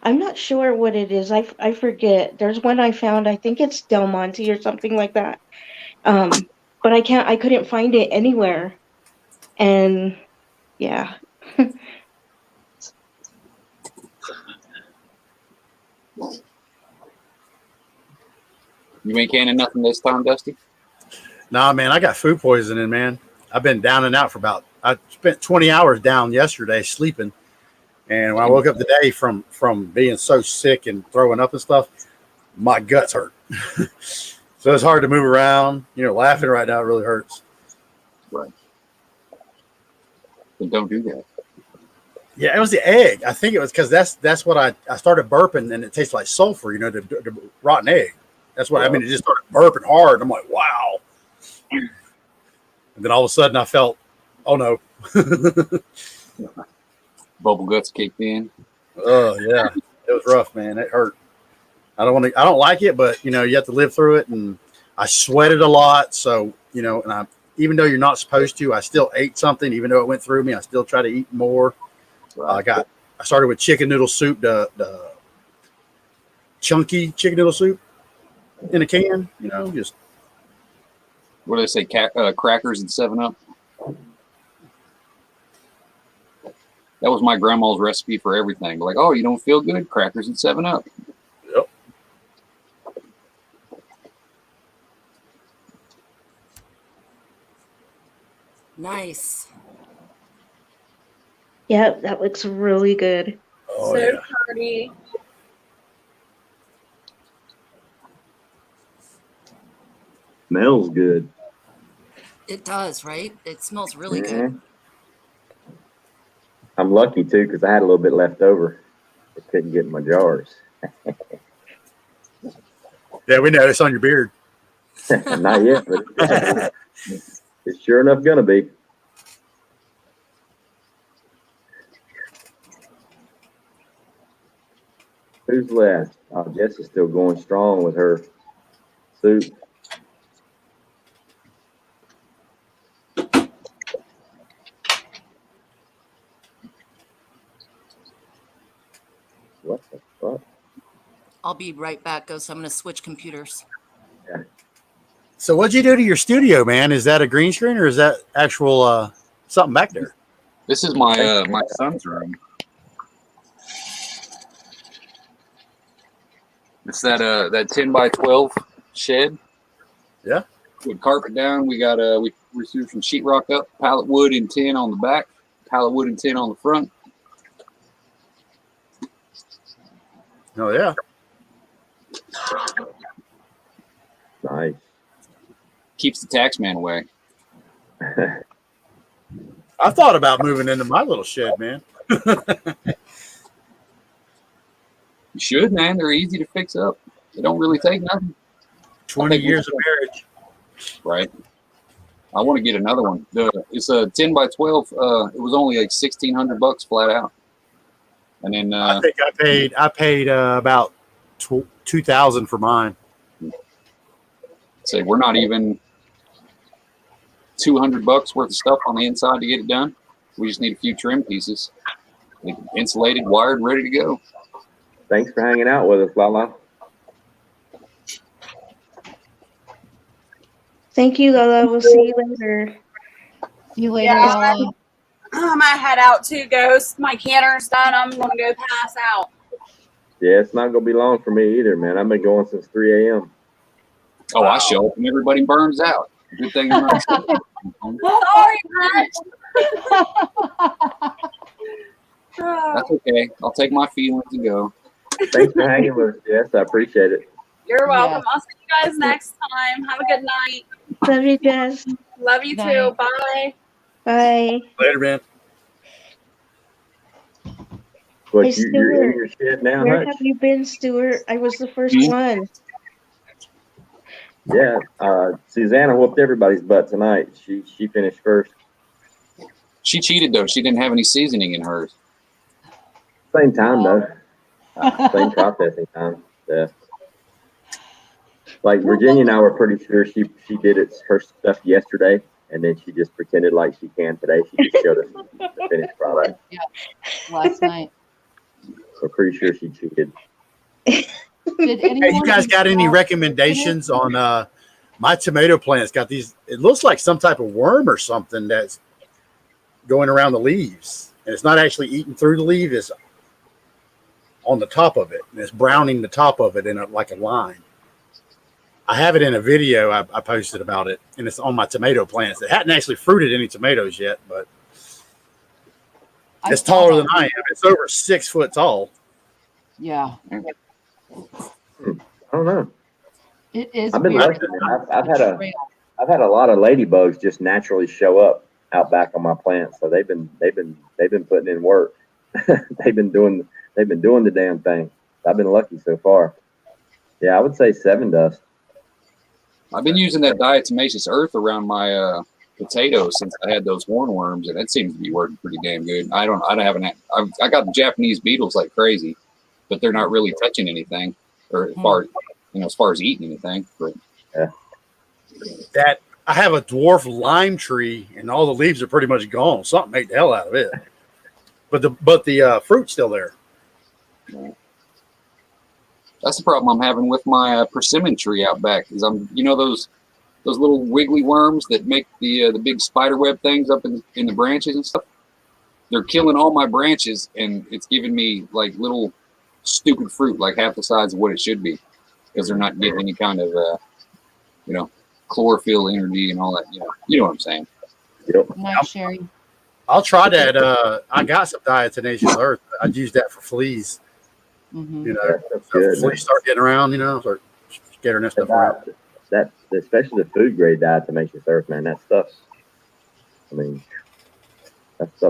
I'm not sure what it is. I forget. There's one I found. I think it's Del Monte or something like that. But I couldn't find it anywhere. And yeah. You ain't canning nothing this time, Dusty? Nah, man, I got food poisoning, man. I've been down and out I spent 20 hours down yesterday sleeping. And when I woke up today from being so sick and throwing up and stuff, my guts hurt. So it's hard to move around. Laughing right now, it really hurts. Right. Then don't do that. Yeah, it was the egg. I think it was because that's what I started burping, and it tastes like sulfur. You know, the rotten egg. That's what I mean. It just started burping hard. I'm like, wow. And then all of a sudden, I felt, oh no. Bubble guts kicked in. Oh yeah, it was rough, man. It hurt. I don't like it, but you have to live through it. And I sweated a lot, so and I, even though you're not supposed to, I still ate something, even though it went through me. I still try to eat more. I started with chicken noodle soup, the chunky chicken noodle soup in a can. Just What do they say? Crackers and 7-Up. That was my grandma's recipe for everything. Like, oh, you don't feel good? Crackers and 7-Up. Yep. Nice. Yep, that looks really good. Oh so yeah. pretty. Smells good. It does, right? It smells really good. Mhm. I'm lucky too because I had a little bit left over. I couldn't get in my jars. Yeah, we know it's on your beard. Not yet, but it's sure enough gonna be. Who's left? Oh, Jess is still going strong with her soup. What the fuck? I'll be right back, Ghost. I'm going to switch computers. So what'd you do to your studio, man? Is that a green screen or is that actual something back there? This is my my son's room. It's that 10 by 12 shed. Yeah. With carpet down. We got we received some sheetrock up, pallet wood and tin on the back, pallet wood and tin on the front. Oh yeah. Nice. Keeps the tax man away. I thought about moving into my little shed, man. You should, man. They're easy to fix up. They don't really take nothing. 20 years of marriage. Right. I want to get another one. It's a 10 by 12. It was only like $1,600 flat out. And then I think I paid about $2,000 for mine. say we're not even $200 worth of stuff on the inside to get it done. We just need a few trim pieces. Insulated, wired, ready to go. Thanks for hanging out with us, Lala. Thank you, Lola. We'll see you later. See you later, Yeah. Lola. I might head out too, Ghost. My canner's done. I'm going to go pass out. Yeah, it's not gonna be long for me either, man. I've been going since 3 a.m. Oh, I show up and everybody burns out. Good thing I'm not. Sorry, Matt. That's okay. I'll take my feelings and go. Thanks for hanging with us, Jess. I appreciate it. You're welcome. Yeah. I'll see you guys next time. Have a good night. Love you, Jess. Love you Good too. night. Bye. Bye. Later, man. But Hey, you're in Stuart, your shed now, where Hutch? have you been, Stuart? I was the first one. Yeah, Susanna whooped everybody's butt tonight. She finished first. She cheated though. She didn't have any seasoning in hers. Same time though. Same processing time. Yeah. Like Virginia and I were pretty sure she did her stuff yesterday, and then she just pretended like she can today. She just showed us the finished product. Last night. We're pretty sure she cheated. Did Hey, anyone you guys got any recommendations on my tomato plants? Got these, it looks like some type of worm or something that's going around the leaves. And it's not actually eating through the leaf, it's on the top of it. And it's browning the top of it in like a line. I have it in a video I posted about it, and it's on my tomato plants. It hadn't actually fruited any tomatoes yet, but I it's saw taller that. than I am. It's over 6 foot tall. Yeah, I don't know. it is. I've been weird. lucky. I've had a lot of ladybugs just naturally show up out back on my plants, so they've been putting in work. they've been doing the damn thing. I've been lucky so far. Yeah, I would say 7 dust. I've been using that diatomaceous earth around my potatoes since I had those hornworms, and it seems to be working pretty damn good. I haven't. I got the Japanese beetles like crazy, but they're not really touching anything, or as far as eating anything. But yeah. That I have a dwarf lime tree, and all the leaves are pretty much gone. Something ate the hell out of it, but the fruit's still there. That's the problem I'm having with my persimmon tree out back. Is those little wiggly worms that make the big spider web things up in the branches and stuff. They're killing all my branches, and it's giving me like little stupid fruit, like half the size of what it should be, because they're not getting any kind of chlorophyll energy and all that. You know what I'm saying. Yep. Nice, Sherry. I'll try that. I got some diatomaceous earth. I'd use that for fleas. Mm-hmm. That's good. Fleas start getting around, start scattering that stuff around. That especially the food grade diatomaceous earth, man. That stuff's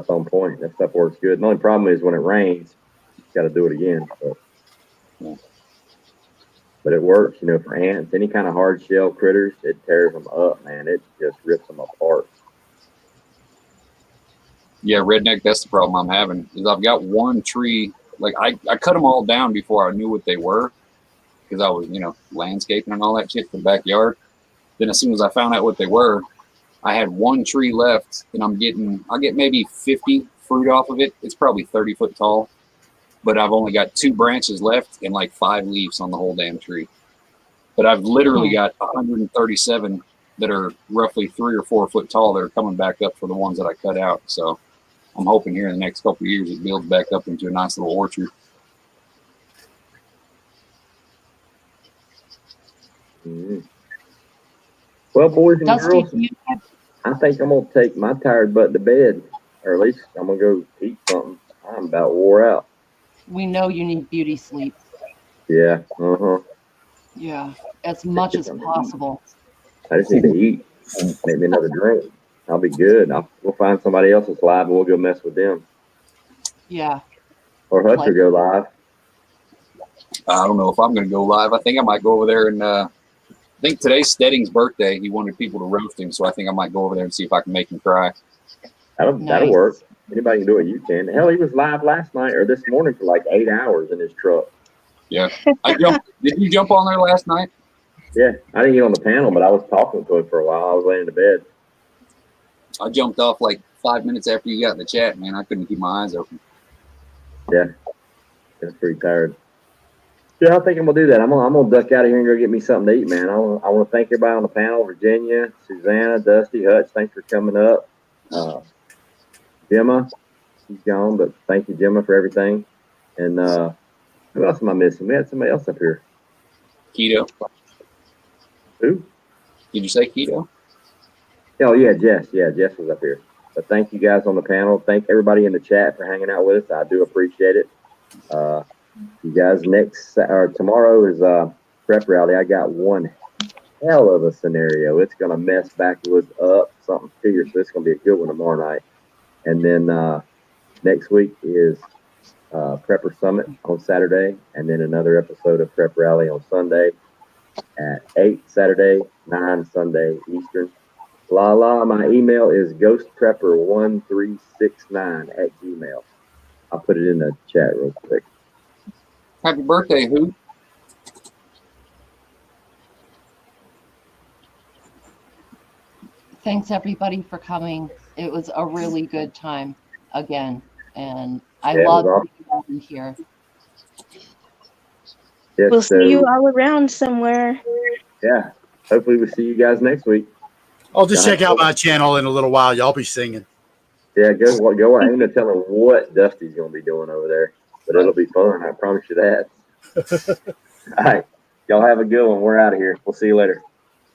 on point. That stuff works good. The only problem is when it rains, you got to do it again. But it works, for ants, any kind of hard shell critters, it tears them up, man. It just rips them apart. Yeah, redneck. That's the problem I'm having. Is I've got one tree. Like I cut them all down before I knew what they were, because I was landscaping and all that shit for the backyard. Then as soon as I found out what they were, I had one tree left, and I get maybe 50 fruit off of it. It's probably 30 foot tall, but I've only got 2 branches left and like 5 leaves on the whole damn tree. But I've literally got 137 that are roughly 3 or 4 foot tall that are coming back up for the ones that I cut out. So I'm hoping here in the next couple of years it builds back up into a nice little orchard. Mm-hmm. Well, boys and girls, I think I'm going to take my tired butt to bed, or at least I'm going to go eat something. I'm about wore out. We know you need beauty sleep. Yeah. Yeah, as much as possible. I just need to eat. Maybe another drink. I'll be good. We'll find somebody else that's live, and we'll go mess with them. Yeah. Or Hutch will go live. I don't know if I'm going to go live. I think I might go over there and I think today's Stedding's birthday. He wanted people to roast him, so I think I might go over there and see if I can make him cry. That'll work. Anybody can do it. You can. Hell, he was live last night or this morning for like 8 hours in his truck. Yeah. Did you jump on there last night? Yeah. I didn't get on the panel, but I was talking to him for a while. I was laying in bed. I jumped off like 5 minutes after you got in the chat, man. I couldn't keep my eyes open. Yeah. I was pretty tired. Yeah, I think I'm going to do that. I'm gonna duck out of here and go get me something to eat, man. I want to thank everybody on the panel. Virginia, Susanna, Dusty, Hutch, thanks for coming up. Gemma, she's gone, but thank you, Gemma, for everything. And who else am I missing? We had somebody else up here. Keto. Who? Did you say Keto? Oh, yeah, Jess. Yeah, Jess was up here. But thank you guys on the panel. Thank everybody in the chat for hanging out with us. I do appreciate it. You guys, tomorrow is prep rally. I got one hell of a scenario. It's going to mess backwoods up, something fierce. So it's going to be a good one tomorrow night. And then next week is Prepper Summit on Saturday, and then another episode of Prep Rally on Sunday at 8 Saturday, 9 Sunday Eastern. My email is ghostprepper1369@gmail. I'll put it in the chat real quick. Happy birthday, who? Thanks everybody for coming. It was a really good time again, and I love being here. Yes, we'll see you all around somewhere. Yeah. Hopefully we'll see you guys next week. I'll just check out my channel in a little while. Y'all be singing. Yeah, go. I ain't gonna tell them what Dusty's gonna be doing over there, but it'll be fun. I promise you that. All right, y'all have a good one. We're out of here. We'll see you later.